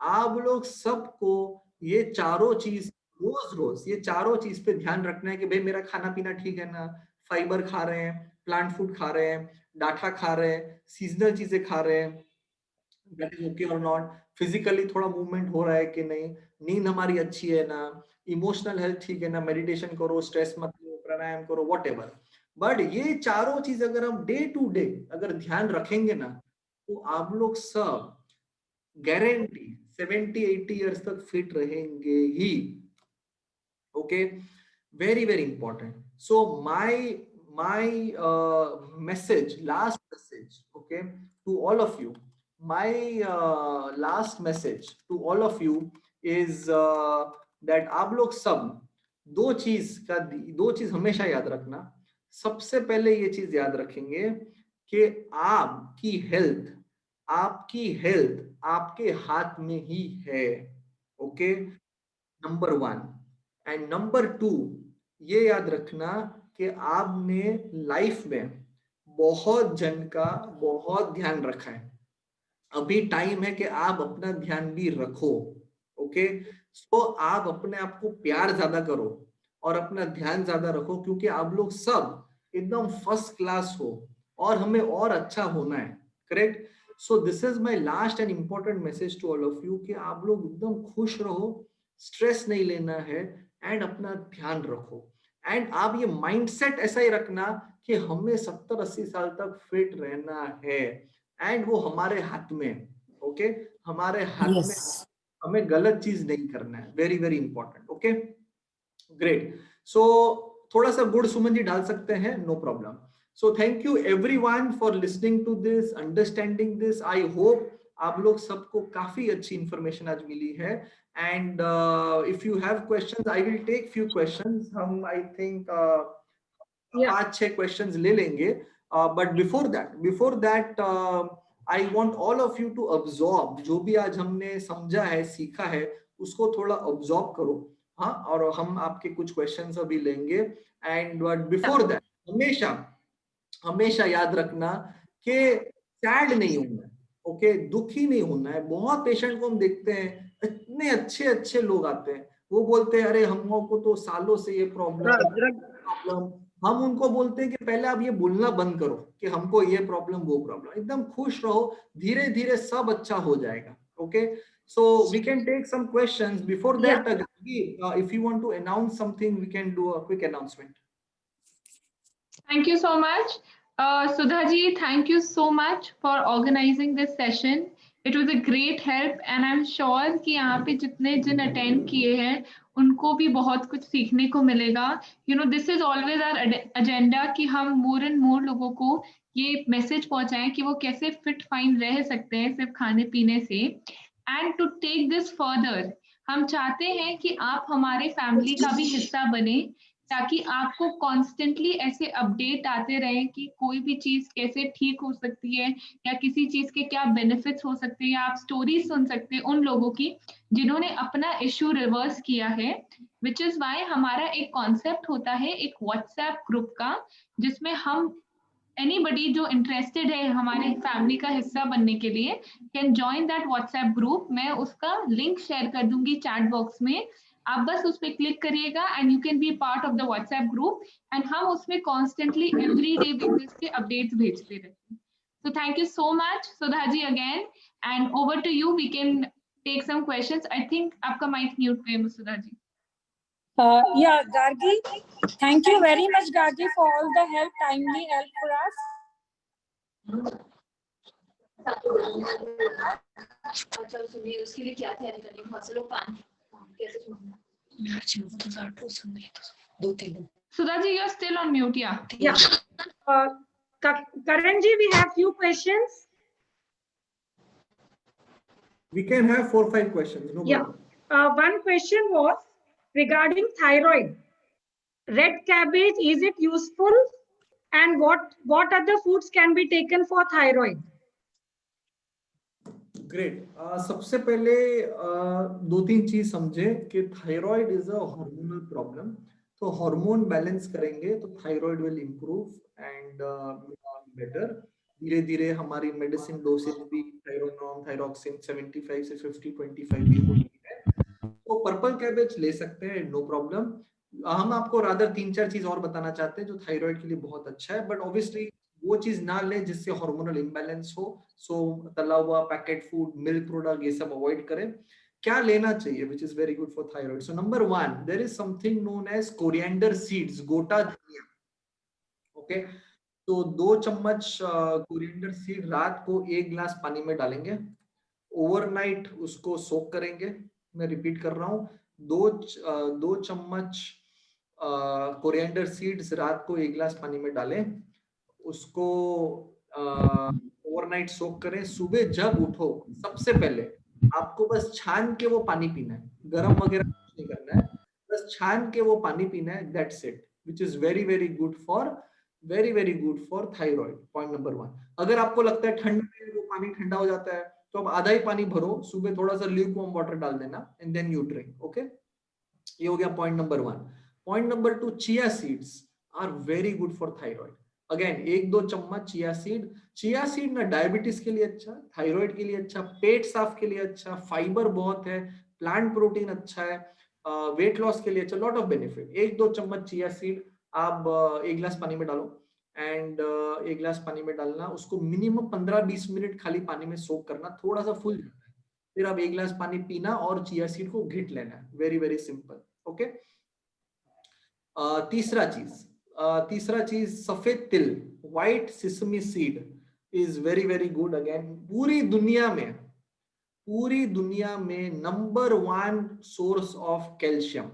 [SPEAKER 10] आप लोग सबको ये चारों चीज रोज ये चारों चीज पे ध्यान रखना है कि भाई मेरा खाना पीना ठीक है ना, फाइबर खा रहे हैं, प्लांट फूड खा रहे हैं, डाटा खा रहे हैं, सीजनल चीजें खा रहे हैं, दैट इज ओके और नॉट, फिजिकली थोड़ा मूवमेंट हो रहा है कि नहीं, नींद हमारी अच्छी है ना, इमोशनल हेल्थ ठीक है ना, मेडिटेशन करो, स्ट्रेस मत लो, प्राणायाम करो, व्हाटएवर। बट ये चारों चीज अगर हम डे टू डे अगर ध्यान रखेंगे ना तो आप लोग सब गारंटी 70-80 इयर्स तक फिट रहेंगे ही। Okay, very very important. So my message, last message, okay, to all of you, my last message to all of you is that आप लोग सब दो चीज हमेशा याद रखना। सबसे पहले ये चीज याद रखेंगे कि आपकी हेल्थ आपके हाथ में ही है। ओके, नंबर 1 एंड नंबर 2 ये याद रखना कि आपने लाइफ में बहुत जन का बहुत ध्यान रखा है, अभी टाइम है कि आप अपना ध्यान भी रखो। ओके, सो आप अपने आप को प्यार ज्यादा करो और अपना ध्यान ज्यादा रखो, क्योंकि आप लोग सब एकदम फर्स्ट क्लास हो और हमें और अच्छा होना है। Correct? So this is my last and important message to all of you कि आप लोग एकदम खुश रहो, स्ट्रेस नहीं लेना है एंड अपना ध्यान रखो। एंड आप ये माइंडसेट ऐसा ही रखना कि हमें 70-80 साल तक फिट रहना है एंड वो हमारे हाथ में। ओके, हमारे हाथ में, हमें गलत चीज नहीं करना है। Very very important. Okay, great. So थोड़ा सा गुड़ सुमन जी डाल सकते हैं, no problem. So thank you everyone for listening to this, understanding this. I hope आप लोग सबको काफी अच्छी इंफॉर्मेशन आज मिली है। And if you have questions I will take few questions. Hmm I think 5-6 questions ले लेंगे। But before that I want all of you to absorb जो भी आज हमने समझा है, सीखा है, उसको थोड़ा अब्सॉर्ब करो। हाँ, और हम आपके कुछ क्वेश्चंस अभी लेंगे। एंड बट बिफोर दैट हमेशा याद रखना कि सैड नहीं होना है। ओके, दुखी नहीं होना है। बहुत पेशेंट को हम देखते हैं, इतने अच्छे लोग आते हैं, वो बोलते हैं अरे हम लोगों को तो सालों से ये प्रॉब्लम। हम उनको बोलते हैं कि पहले आप ये बोलना बंद करो कि हमको ये प्रॉब्लम वो प्रॉब्लम। एकदम खुश रहो, धीरे धीरे सब अच्छा हो जाएगा। Okay, so we can take some questions. Before that, if you want to announce something, we can do a quick announcement.
[SPEAKER 11] Thank you so much. Sudha ji, thank you so much for organizing this session. It was a great help and I'm sure कि यहाँ पे जितने जिन attend किए हैं उनको भी बहुत कुछ सीखने को मिलेगा। You know, this is always our agenda कि हम more and more लोगों को ये मैसेज पहुंचाएं कि वो कैसे फिट फाइन रह सकते हैं सिर्फ खाने पीने से। And to take this further, हम चाहते हैं कि आप हमारे फैमिली का भी हिस्सा बने, ताकि आपको कॉन्स्टेंटली ऐसे अपडेट आते रहे कि कोई भी चीज कैसे ठीक हो सकती है या किसी चीज के क्या बेनिफिट्स हो सकते हैं, या आप स्टोरी सुन सकते हैं उन लोगों की जिन्होंने अपना इशू रिवर्स किया है। विच इज वाई हमारा एक कॉन्सेप्ट होता है एक व्हाट्सएप ग्रुप का, जिसमें हम एनीबडी जो इंटरेस्टेड है हमारे फैमिली का हिस्सा बनने के लिए can join that WhatsApp group. मैं उसका लिंक शेयर कर दूंगी चैट बॉक्स में, आप बस उस पर क्लिक करिएगा and you can be part of the WhatsApp group. And हम उसमें कॉन्स्टेंटली एवरी डे बेसिस पे अपडेट्स भेजते रहते हैं। So thank you so much, Sudha ji, again. And over to you. We can take some questions. I think आपका mic mute पे है, Sudha ji.
[SPEAKER 12] Yeah, Gargi, thank you very much, Gargi, for all the help, timely help for us.
[SPEAKER 13] उसके लिए क्या तैयारी करनी है? बहुत से लोग पानी कैसे छोड़ना?
[SPEAKER 11] Sudha ji, you're still on mute. Yeah.
[SPEAKER 1] Yeah. Karan ji, we have few questions.
[SPEAKER 10] We can have 4 or 5 questions. No
[SPEAKER 1] Yeah.
[SPEAKER 10] problem.
[SPEAKER 1] One question was regarding thyroid. Red cabbage, is it useful? And what other foods can be taken for thyroid?
[SPEAKER 10] Great. सबसे पहले 2-3 चीज समझे कि thyroid is a hormonal problem. तो hormone balance करेंगे तो thyroid will improve and better. धीरे धीरे हमारी मेडिसिन डोसेज भी थायरोनॉम थायरोक्सिन 75 से 50-25 भी होती है। तो पर्पल कैबेज ले सकते हैं, नो प्रॉब्लम। हम आपको रादर 3-4 चीज और बताना चाहते हैं जो थायराइड के लिए बहुत अच्छा है, बट ऑब्वियसली वो चीज ना ले जिससे हार्मोनल इम्बैलेंस हो। सो तला हुआ पैकेट फूड, मिल्क प्रोडक्ट, ये सब अवॉइड करें। क्या लेना चाहिए which is very good for thyroid? So number 1, there is something known as coriander seeds, गोटा धनिया। ओके, तो 2 चम्मच कोरिएंडर सीड रात को 1 गिलास पानी में डालेंगे, ओवरनाइट उसको सोक करेंगे। मैं रिपीट कर रहा हूँ, 2 चम्मच कोरिएंडर सीड्स रात को 1 गिलास पानी में डालें, उसको ओवरनाइट सोक करें। सुबह जब उठो सबसे पहले आपको बस छान के वो पानी पीना है, गरम वगैरह कुछ नहीं करना है, बस छान के वो पानी पीना है, that's it, which is very very good for thyroid. Point number 1। अगर आपको लगता है ठंड में वो पानी ठंडा हो जाता है तो आप आधा ही पानी भरो, सुबह थोड़ा सा ल्यूकवार्म वाटर डाल देना and then you drink. Okay, ये हो गया point number 1। Point number 2, chia seeds are very good for thyroid. Again 1-2 चम्मच चिया सीड ना डायबिटीज के लिए अच्छा, थायराइड के लिए अच्छा, पेट साफ के लिए अच्छा, फाइबर बहुत है, प्लांट प्रोटीन अच्छा है, वेट लॉस के लिए अच्छा, लॉट ऑफ बेनिफिट। 1-2 चम्मच चिया सीड आप 1 गिलास पानी में डालो एंड 1 गिलास पानी में डालना, उसको मिनिमम 15-20 मिनट खाली पानी में सोक करना, थोड़ा सा फूल जाता है, फिर आप 1 गिलास पानी पीना और चिया सीड को घिट लेना है। Very very simple. ओके, तीसरा चीज सफेद तिल, white sesame seed is very very good. Again पूरी दुनिया में नंबर 1 सोर्स ऑफ कैल्शियम,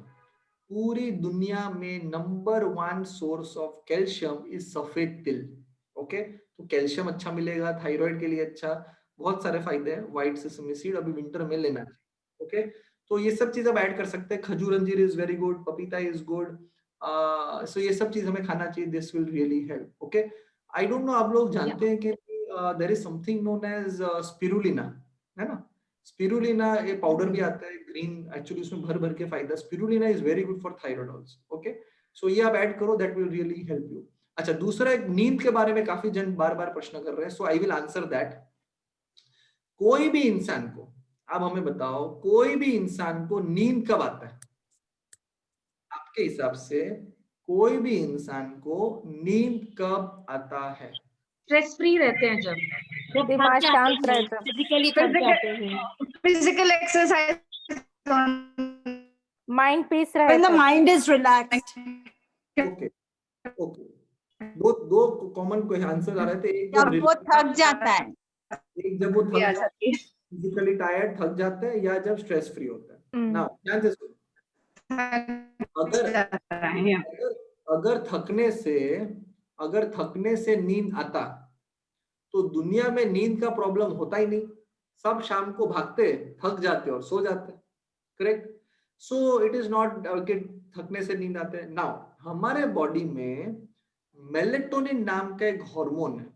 [SPEAKER 10] पूरी दुनिया में number 1 source of calcium is सफेद तिल। ओके, तो कैल्शियम अच्छा मिलेगा, थायराइड के लिए अच्छा, बहुत सारे फायदे हैं। व्हाइट सिसमी सीड अभी विंटर में लेना चाहिए। ओके, तो ये सब चीज आप ऐड कर सकते हैं। Khajur anjeer is very good, papita is good. सो ये सब चीज हमें खाना चाहिए, this will really help. Okay, I don't know आप लोग जानते हैं कि there is something known as spirulina, है ना? स्पिरुलिना ये पाउडर भी आता है ग्रीन, एक्चुअली उसमें भर भर के फायदा। Spirulina is very good for thyroid also. Okay, so ये आप ऐड करो, that will really help you. अच्छा, दूसरा एक नींद के बारे में काफी जन बार बार प्रश्न कर रहे हैं, सो आई विल आंसर दैट। कोई भी इंसान को, आप हमें बताओ, कोई भी इंसान को नींद कब आता है? आपके हिसाब से कोई भी इंसान को नींद कब आता है?
[SPEAKER 1] स्ट्रेस फ्री रहते हैं जब,
[SPEAKER 12] दिमाग शांत रहता है,
[SPEAKER 13] फिजिकली थक जाते हैं,
[SPEAKER 14] Physical exercise,
[SPEAKER 12] mind peace
[SPEAKER 14] when
[SPEAKER 12] रहता
[SPEAKER 14] the
[SPEAKER 12] है।
[SPEAKER 14] mind is relaxed.
[SPEAKER 10] ओके, दो कॉमन कोई आंसर आ रहे थे। एक
[SPEAKER 14] जब वो थक जाता है,
[SPEAKER 10] एक जब वो फिजिकली टायर्ड थक जाता है, या जब स्ट्रेस फ्री होता है। नाउ ध्यान से सुनो, अगर थकने से नींद आता तो दुनिया में नींद का प्रॉब्लम होता ही नहीं, सब शाम को भागते, थक जाते और सो जाते। Correct? So it is not कि थकने से नींद आते हैं। नाउ हमारे बॉडी में मेलेटोनिन नाम का एक हार्मोन है,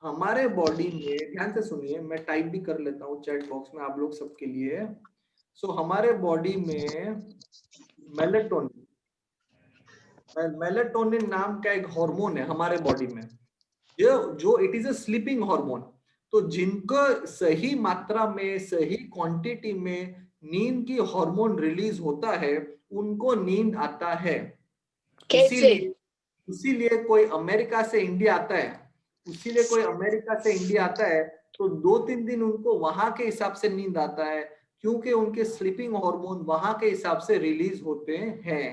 [SPEAKER 10] हमारे बॉडी में, ध्यान से सुनिए, मैं टाइप भी कर लेता हूँ चैट बॉक्स में आप लोग सबके लिए। सो हमारे बॉडी में मेलेटोनिन नाम का एक हार्मोन है हमारे बॉडी में, जो it is a sleeping hormone. तो जिनको सही मात्रा में, सही क्वांटिटी में नींद की हार्मोन रिलीज होता है, उनको नींद आता है। इसीलिए कोई अमेरिका से इंडिया आता है उसीलिए कोई अमेरिका से इंडिया आता है तो 2-3 दिन उनको वहां के हिसाब से नींद आता है, क्योंकि उनके स्लीपिंग हार्मोन वहां के हिसाब से रिलीज होते हैं।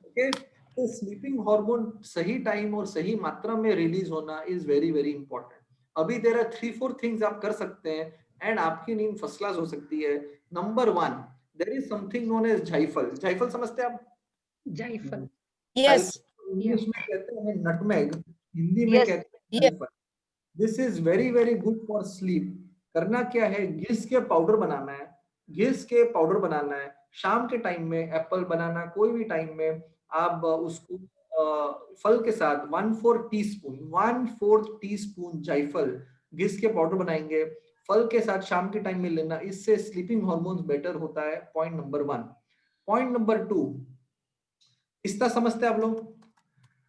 [SPEAKER 10] ओके, तो स्लीपिंग हार्मोन सही टाइम और सही मात्रा में रिलीज होना इज वेरी वेरी इंपॉर्टेंट। अभी देयर आर 3-4 थिंग्स आप कर सकते हैं एंड आपकी नींद फर्स्ट क्लास हो सकती है। नंबर 1, there is something known as jaiphal. जायफल समझते हैं आप?
[SPEAKER 1] जायफल,
[SPEAKER 4] यस,
[SPEAKER 10] इंग्लिश में कहते हैं नटमेग, हिंदी में
[SPEAKER 6] Yes.
[SPEAKER 10] कहते हैं जायफल। This is very very good for sleep. करना क्या है, घिस के पाउडर बनाना है, घिस के पाउडर बनाना है शाम के टाइम में, एप्पल बनाना कोई भी टाइम में आप उसको फल के साथ 1/4 टीस्पून जायफल घिस के पाउडर बनाएंगे, फल के साथ शाम के टाइम में लेना, इससे स्लीपिंग हार्मोन्स बेटर होता है। Point number 1। पॉइंट नंबर 2, पिस्ता समझते हैं आप लोग?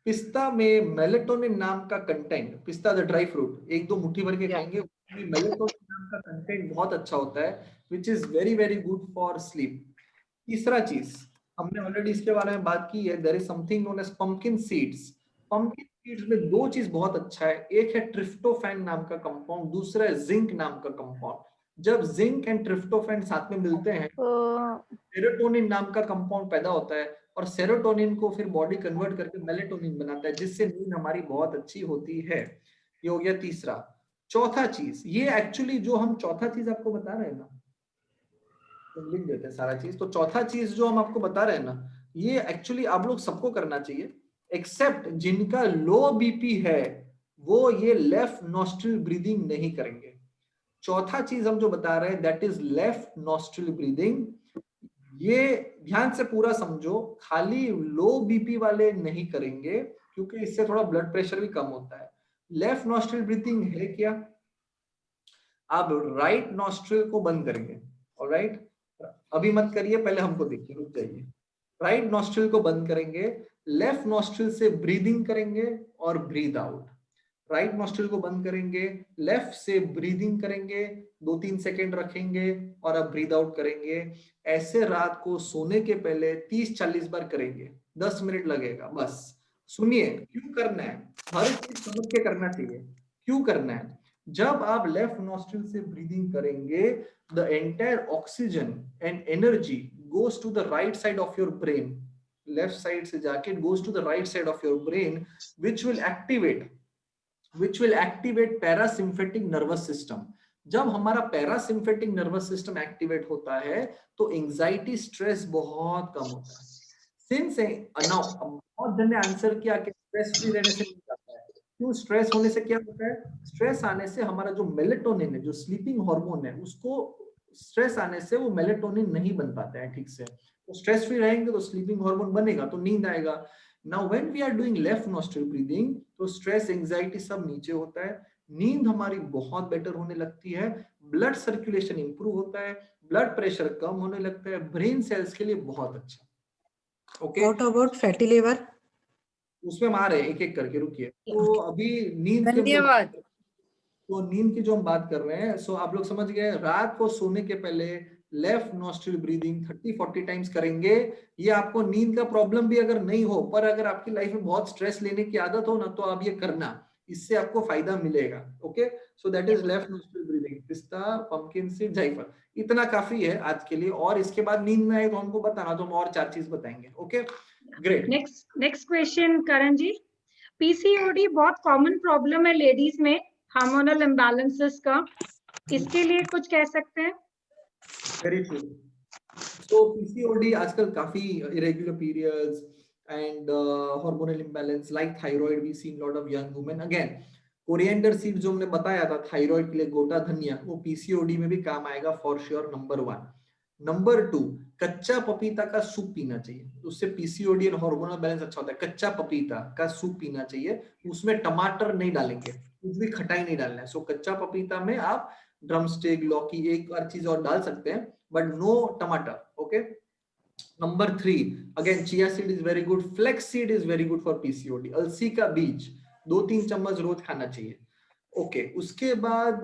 [SPEAKER 10] पिस्ता में मेलेटोनिन नाम का कंटेंट, पिस्ता द ड्राई फ्रूट 1-2 मुट्ठी भर के खाएंगे, उसमें मेलेटोनिन नाम का कंटेंट बहुत अच्छा होता है, which is very very good for sleep. तीसरा चीज हमने ऑलरेडी इसके बारे में बात की है, there is something known as pumpkin seeds. Pumpkin seeds में 2 चीज बहुत अच्छा है, एक है ट्रिप्टोफैन नाम का कंपाउंड, दूसरा है जिंक नाम का कंपाउंड। जब जिंक एंड ट्रिप्टोफैन साथ में मिलते हैं सेरोटोनिन नाम का कंपाउंड पैदा होता है, और सेरोटोनिन को फिर बॉडी कन्वर्ट करके मेलेटोनिन बनाता है, जिससे नींद हमारी बहुत अच्छी होती है। ये हो गया तीसरा। चौथा चीज, ये एक्चुअली जो हम चौथा चीज आपको बता रहे हैं ना, तो लिख देते हैं सारा चीज। तो चौथा चीज जो हम आपको बता रहे हैं ना, ये एक्चुअली आप लोग सबको करना चाहिए, एक्सेप्ट जिनका लो बीपी है, वो ये लेफ्ट नॉस्ट्रिल ब्रीदिंग नहीं करेंगे। चौथा चीज हम जो बता रहे हैं that is left nostril breathing. ये ध्यान से पूरा समझो, खाली लो बीपी वाले नहीं करेंगे, क्योंकि इससे थोड़ा ब्लड प्रेशर भी कम होता है। लेफ्ट नॉस्ट्रिल ब्रीथिंग है क्या, आप राइट नॉस्ट्रिल को बंद करेंगे, ऑलराइट? अभी मत करिए, पहले हमको देखिए, रुक जाइए। राइट नॉस्ट्रिल को बंद करेंगे, लेफ्ट नॉस्ट्रिल से ब्रीदिंग करेंगे और ब्रीद आउट। राइट नॉस्ट्रिल को बंद करेंगे, लेफ्ट से ब्रीदिंग करेंगे, 2-3 सेकेंड रखेंगे और अब ब्रीद आउट करेंगे। ऐसे रात को सोने के पहले 30-40 बार करेंगे, 10 मिनट लगेगा बस। सुनिए क्यों करना है, हर चीज समझ के करना चाहिए। क्यों करना है, जब आप लेफ्ट नॉस्ट्रिल से ब्रीदिंग करेंगे, the entire oxygen and energy goes to the right side of your brain. Left side से जाके goes to the right side of your brain, which will activate parasympathetic nervous system। जब हमारा पैरासिम्फेटिक nervous system activate होता है तो anxiety stress बहुत कम होता है। सिंस बहुत जन ने आंसर किया कि स्ट्रेस फ्री रहने से नहीं जाता है। क्यों? स्ट्रेस होने से क्या होता है, स्ट्रेस आने से हमारा जो मेलेटोनिन है, जो स्लीपिंग हार्मोन है, उसको स्ट्रेस आने से वो मेलेटोनिन नहीं बन पाता है ठीक से। तो स्ट्रेस फ्री रहेंगे तो स्लीपिंग हार्मोन बनेगा तो नींद आएगा। Now when we are doing left nostril breathing, तो स्ट्रेस एंजाइटी सब नीचे होता है, नींद हमारी बहुत बेटर होने लगती है, ब्लड सर्कुलेशन इंप्रूव होता है, ब्लड प्रेशर कम होने लगता है, ब्रेन सेल्स के लिए बहुत अच्छा। Okay,
[SPEAKER 15] what about fatty liver?
[SPEAKER 10] उसमें हम आ रहे हैं एक एक करके, रुकिए। तो अभी नींद के
[SPEAKER 4] धन्यवाद।
[SPEAKER 10] तो नींद की जो हम बात कर रहे हैं, सो आप लोग समझ गए, रात को सोने के पहले लेफ्ट नॉस्ट्रिल ब्रीदिंग 30-40 टाइम्स करेंगे। ये आपको नींद का प्रॉब्लम भी अगर नहीं हो, पर अगर आपकी लाइफ में बहुत स्ट्रेस लेने की आदत हो ना, तो आप ये करना, इससे आपको फायदा मिलेगा। Okay, so that is left nostril breathing, पिस्ता, पंपकिन सीड, जायफल। इतना काफी है आज के लिए, और इसके बाद नींद में आए तो हमको बताना, तो हम और 4 चीज बताएंगे। Okay, great.
[SPEAKER 1] नेक्स्ट क्वेश्चन करण जी, पीसीओडी बहुत कॉमन प्रॉब्लम है लेडीज में, हार्मोनल इम्बैलेंसेस का, इसके लिए कुछ कह सकते हैं?
[SPEAKER 10] Very true. तो पीसीओडी आजकल काफी irregular periods and hormonal imbalance like thyroid, we seen lot of young women. Again coriander seed जो हमने बताया था थायराइड के लिए, गोटा धनिया, वो पीसीओडी में भी काम आएगा फॉर श्योर। नंबर 1। नंबर 2, कच्चा पपीता का सूप पीना चाहिए, उससे पीसीओडी और हार्मोनल बैलेंस अच्छा होता है। कच्चा पपीता का सूप पीना चाहिए, उसमें टमाटर नहीं डालेंगे, कुछ भी खटाई नहीं डालना है। सो कच्चा पपीता में आप ड्रमस्टिक, लौकी, एक और चीज और डाल सकते हैं, बट नो टमाटर। Okay. Number 3, again chia seed is very good, flax seed is very good for PCOD. अलसी का बीज 2-3 चम्मच रोज खाना चाहिए। ओके, उसके बाद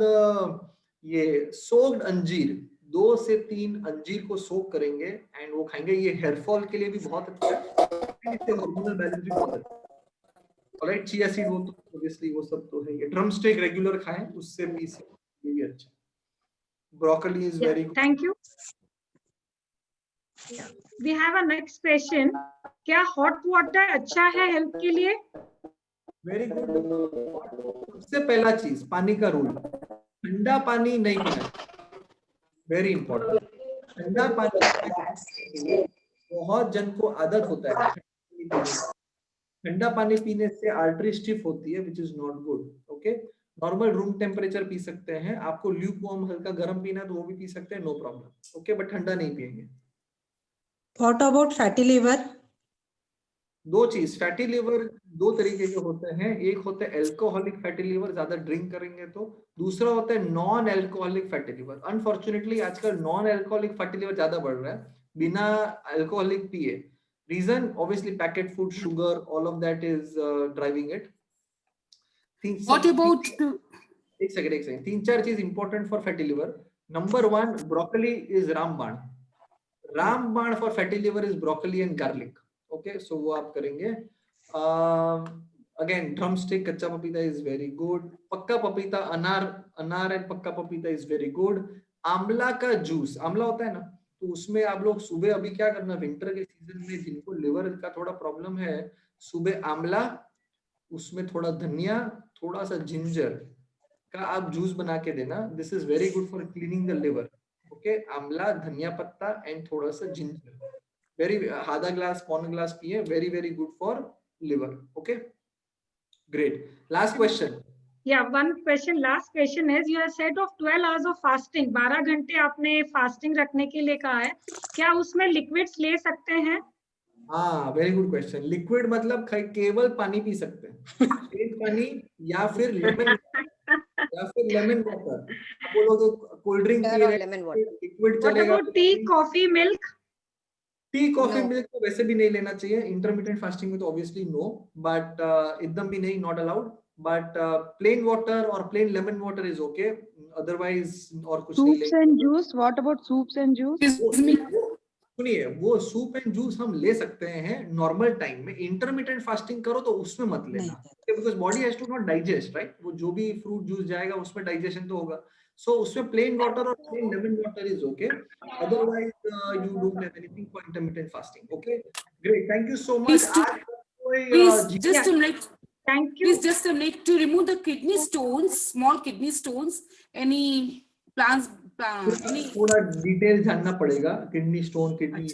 [SPEAKER 10] ये सोक्ड अंजीर, 2 से 3 अंजीर को सोक करेंगे एंड वो खाएंगे, ये हेयर फॉल के लिए भी बहुत अच्छा है, हार्मोनल बैलेंस भी बहुत अच्छा है। ऑलराइट, चिया सीड वो तो ऑब्वियसली वो सब तो है। ड्रम स्टिक रेगुलर खाएं, उससे भी ये भी अच्छा। Broccoli is very good.
[SPEAKER 1] Thank you. We have a next question. क्या हॉट वाटर अच्छा है हेल्थ के लिए?
[SPEAKER 10] Very good. सबसे पहला चीज पानी का रूल, ठंडा पानी नहीं पीना, वेरी इंपॉर्टेंट। ठंडा पानी बहुत जन को आदत होता है ठंडा पानी पीने से आर्टरी स्टिफ होती है, which is not good. Okay, normal room temperature P सकते हैं, आपको ल्यूक वार्म हल्का गर्म पीना है तो वो भी पी सकते हैं, नो प्रॉब्लम। ओके, बट ठंडा नहीं पिएंगे।
[SPEAKER 15] What about fatty liver?
[SPEAKER 10] दो चीज, फैटी लिवर दो तरीके के होते हैं, एक होता है एल्कोहलिक फैटी लिवर, ज्यादा ड्रिंक करेंगे तो, दूसरा होता है non alcoholic fatty liver. Unfortunately आजकल नॉन एल्कोहलिक फैटी लिवर ज्यादा बढ़ रहा है बिना एल्कोहलिक पिए। Reason obviously packet food, sugar, all of that is driving it.
[SPEAKER 15] What about
[SPEAKER 10] एक सेकंड, तीन चार चीज important for fatty liver. Number 1, broccoli is रामबाण। रामबाण for fatty liver is broccoli and garlic. Okay, so वो आप करेंगे। अगेन ड्रम स्टिक, कच्चा पपीता इज वेरी गुड। पक्का पपीता, अनार एंड पक्का पपीता इज वेरी गुड। आंवला का जूस, आंवला होता है ना, तो उसमें आप लोग सुबह, अभी क्या करना, विंटर के सीजन में जिनको लिवर का थोड़ा प्रॉब्लम है, सुबह आंवला, उसमें थोड़ा धनिया, थोड़ा सा जिंजर का आप जूस बना के देना। This is very good for cleaning the liver. Okay, आंवला, धनिया पत्ता एंड थोड़ा सा जिंजर, वेरी आधा ग्लास पौन ग्लास पिए, very very good for liver. Okay, great. Last question.
[SPEAKER 1] Yeah, one question, last question is, you have said of 12 hours of fasting, 12 घंटे आपने फास्टिंग रखने के लिए कहा है, क्या उसमें लिक्विड्स ले सकते हैं?
[SPEAKER 10] हाँ, वेरी गुड क्वेश्चन। लिक्विड मतलब केवल पानी पी सकते हैं, पानी या फिर लेमन वाटर। आप बोलोगे कोल्ड ड्रिंक पी रहे हैं, लिक्विड चलेगा।
[SPEAKER 1] What about tea, coffee, milk?
[SPEAKER 10] T, coffee, milk तो वैसे भी नहीं लेना चाहिए। इंटरमिटेंट फास्टिंग में तो ऑब्वियसली नो, बट एकदम भी नहीं, not allowed. But plain water और plain lemon water is okay, otherwise और कुछ नहीं
[SPEAKER 12] Soups and juice. What about soups and juice?
[SPEAKER 10] सुनिए, वो सूप एंड जूस हम ले सकते हैं नॉर्मल टाइम में। इंटरमिटेंट फास्टिंग करो तो उसमें मत लेना, because body has to not digest, right. वो जो भी फ्रूट जूस जाएगा उसमें डाइजेशन तो होगा। सो उसमें प्लेन वाटर और plain lemon water is okay, otherwise you don't have anything for intermittent fasting. Okay, great, thank you so much.
[SPEAKER 15] Please, just a minute.
[SPEAKER 1] Thank you.
[SPEAKER 15] Please, just a minute, to remove the kidney stones, small kidney stones. Any plans? Any?
[SPEAKER 10] थोड़ा detail जानना पड़ेगा kidney stone, kidney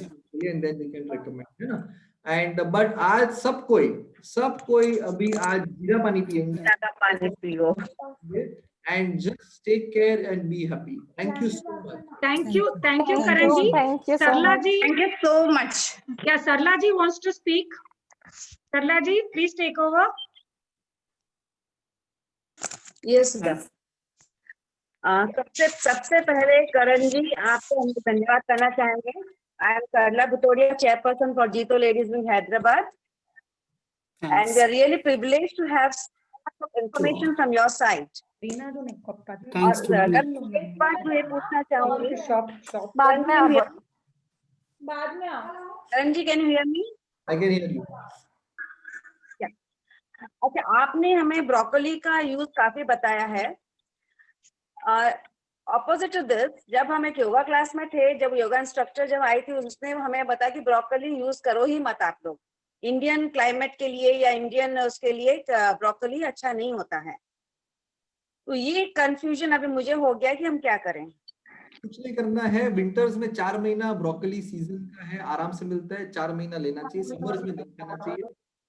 [SPEAKER 10] and then we can recommend, है ना। And but आज सब कोई अभी आज जीरा पानी पिएंगे,
[SPEAKER 14] ज्यादा पानी पियो।
[SPEAKER 10] and just take care and be happy. Thank you so much.
[SPEAKER 1] Thank you, Karan ji.
[SPEAKER 14] Thank you so
[SPEAKER 1] Sarla
[SPEAKER 14] much.
[SPEAKER 1] ji.
[SPEAKER 14] Thank you so much.
[SPEAKER 1] Yeah, Sarla ji wants to speak. Sarla ji, please take over.
[SPEAKER 2] Yes, sir. सबसे पहले करण जी आपको हम धन्यवाद करना चाहेंगे। I am Sarla Bhutoria, chairperson for JITO ladies wing Hyderabad, and we are really privileged to have information from your side. और अगर एक बात मैं पूछना चाहूंगी,
[SPEAKER 14] बाद में
[SPEAKER 2] Karan ji, can you hear me?
[SPEAKER 10] I can hear you.
[SPEAKER 2] अच्छा, आपने हमें ब्रोकोली का यूज काफी बताया है। ऑपोजिट टू दिस, जब हम एक योगा क्लास में थे, जब योगा इंस्ट्रक्टर जब आई थी, उसने हमें बताया कि ब्रोकोली यूज करो ही मत आप लोग, इंडियन क्लाइमेट के लिए या इंडियन उसके लिए ब्रोकोली अच्छा नहीं होता है। तो ये कंफ्यूजन अभी मुझे हो गया कि हम क्या करें।
[SPEAKER 10] कुछ नहीं करना है, विंटर्स में 4 महीना ब्रोकली सीजन का है, आराम से मिलता है, 4 महीना लेना चाहिए, समर्स में नहीं खाना चाहिए।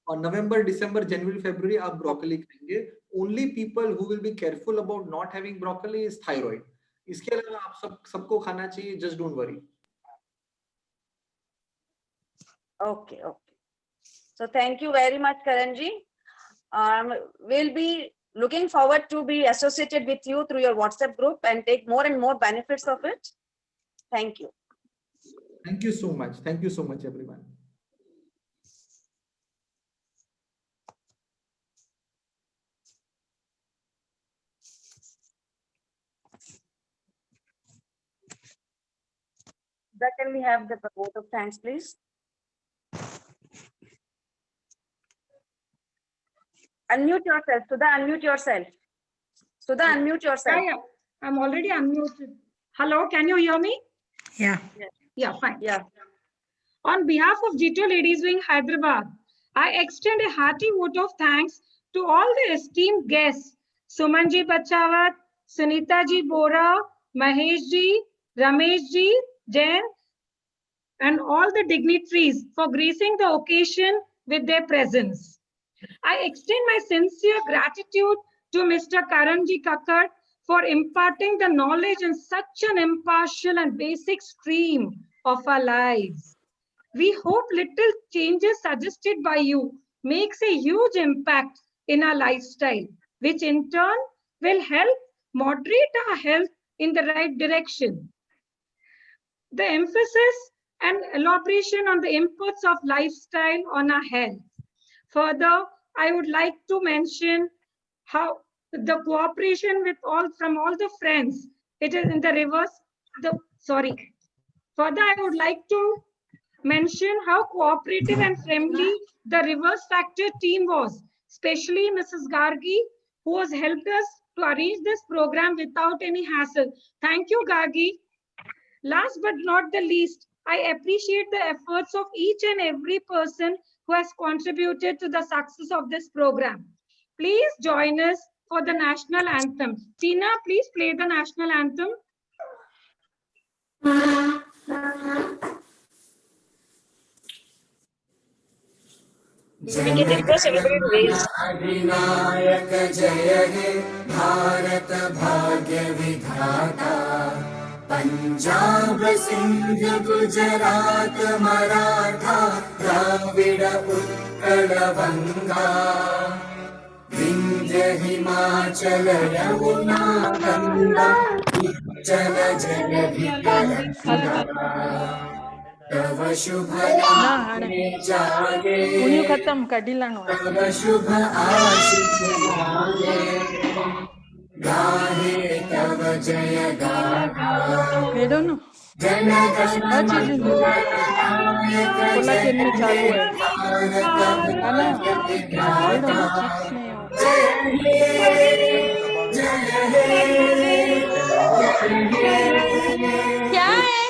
[SPEAKER 10] और नवंबर, दिसंबर, जनवरी, फरवरी आप ब्रोकली खाएंगे। Only people who will be careful about not having broccoli is thyroid. इसके अलावा आप सबको खाना चाहिए, just don't worry.
[SPEAKER 2] Okay, so thank you very much Karan ji. Will be looking forward to be associated with you through your WhatsApp group and take more and more benefits of it. Thank you.
[SPEAKER 10] Thank you so much. Thank you so much, everyone.
[SPEAKER 2] Can we have the vote of thanks, please? Unmute yourself. Sudha, unmute yourself. Sudha, unmute yourself.
[SPEAKER 1] Yeah, I'm already unmuted. Hello, can you hear me?
[SPEAKER 8] Yeah.
[SPEAKER 1] Yeah, fine.
[SPEAKER 2] Yeah.
[SPEAKER 1] On behalf of G2 Ladies Wing Hyderabad, I extend a hearty vote of thanks to all the esteemed guests, Sumanji Bachawat, Sunita ji Bora, Mahesh ji, Ramesh ji, Jain, and all the dignitaries for gracing the occasion with their presence. I extend my sincere gratitude to Mr. Karanji Kakkad for imparting the knowledge in such an impartial and basic stream of our lives. We hope little changes suggested by you makes a huge impact in our lifestyle, which in turn will help moderate our health in the right direction. The emphasis and elaboration on the inputs of lifestyle on our health. Further, I would like to mention how the cooperation with from all the friends, it is in the reverse. Further, I would like to mention how cooperative and friendly the Reverse Factor team was, especially Mrs. Gargi, who has helped us to arrange this program without any hassle. Thank you, Gargi. Last but not the least, I appreciate the efforts of each and every person who has contributed to the success of this program. Please join us for the national anthem. Tina, please play the national anthem.
[SPEAKER 13] We can request everybody to raise.
[SPEAKER 16] अधिनायक जय हे भारत भाग्य विधाता पंजाब सिंध गुजरात मराठा द्राविड उत्कल बंगा विंध्य हिमाचल यमुना गंगा उच्चल जलधि तरंगा तव शुभ नाम जागे
[SPEAKER 8] खत्म कडिलानो
[SPEAKER 16] तव शुभ आशीष मांगे गाहे तव जय गाथा जन गण
[SPEAKER 13] क्या है?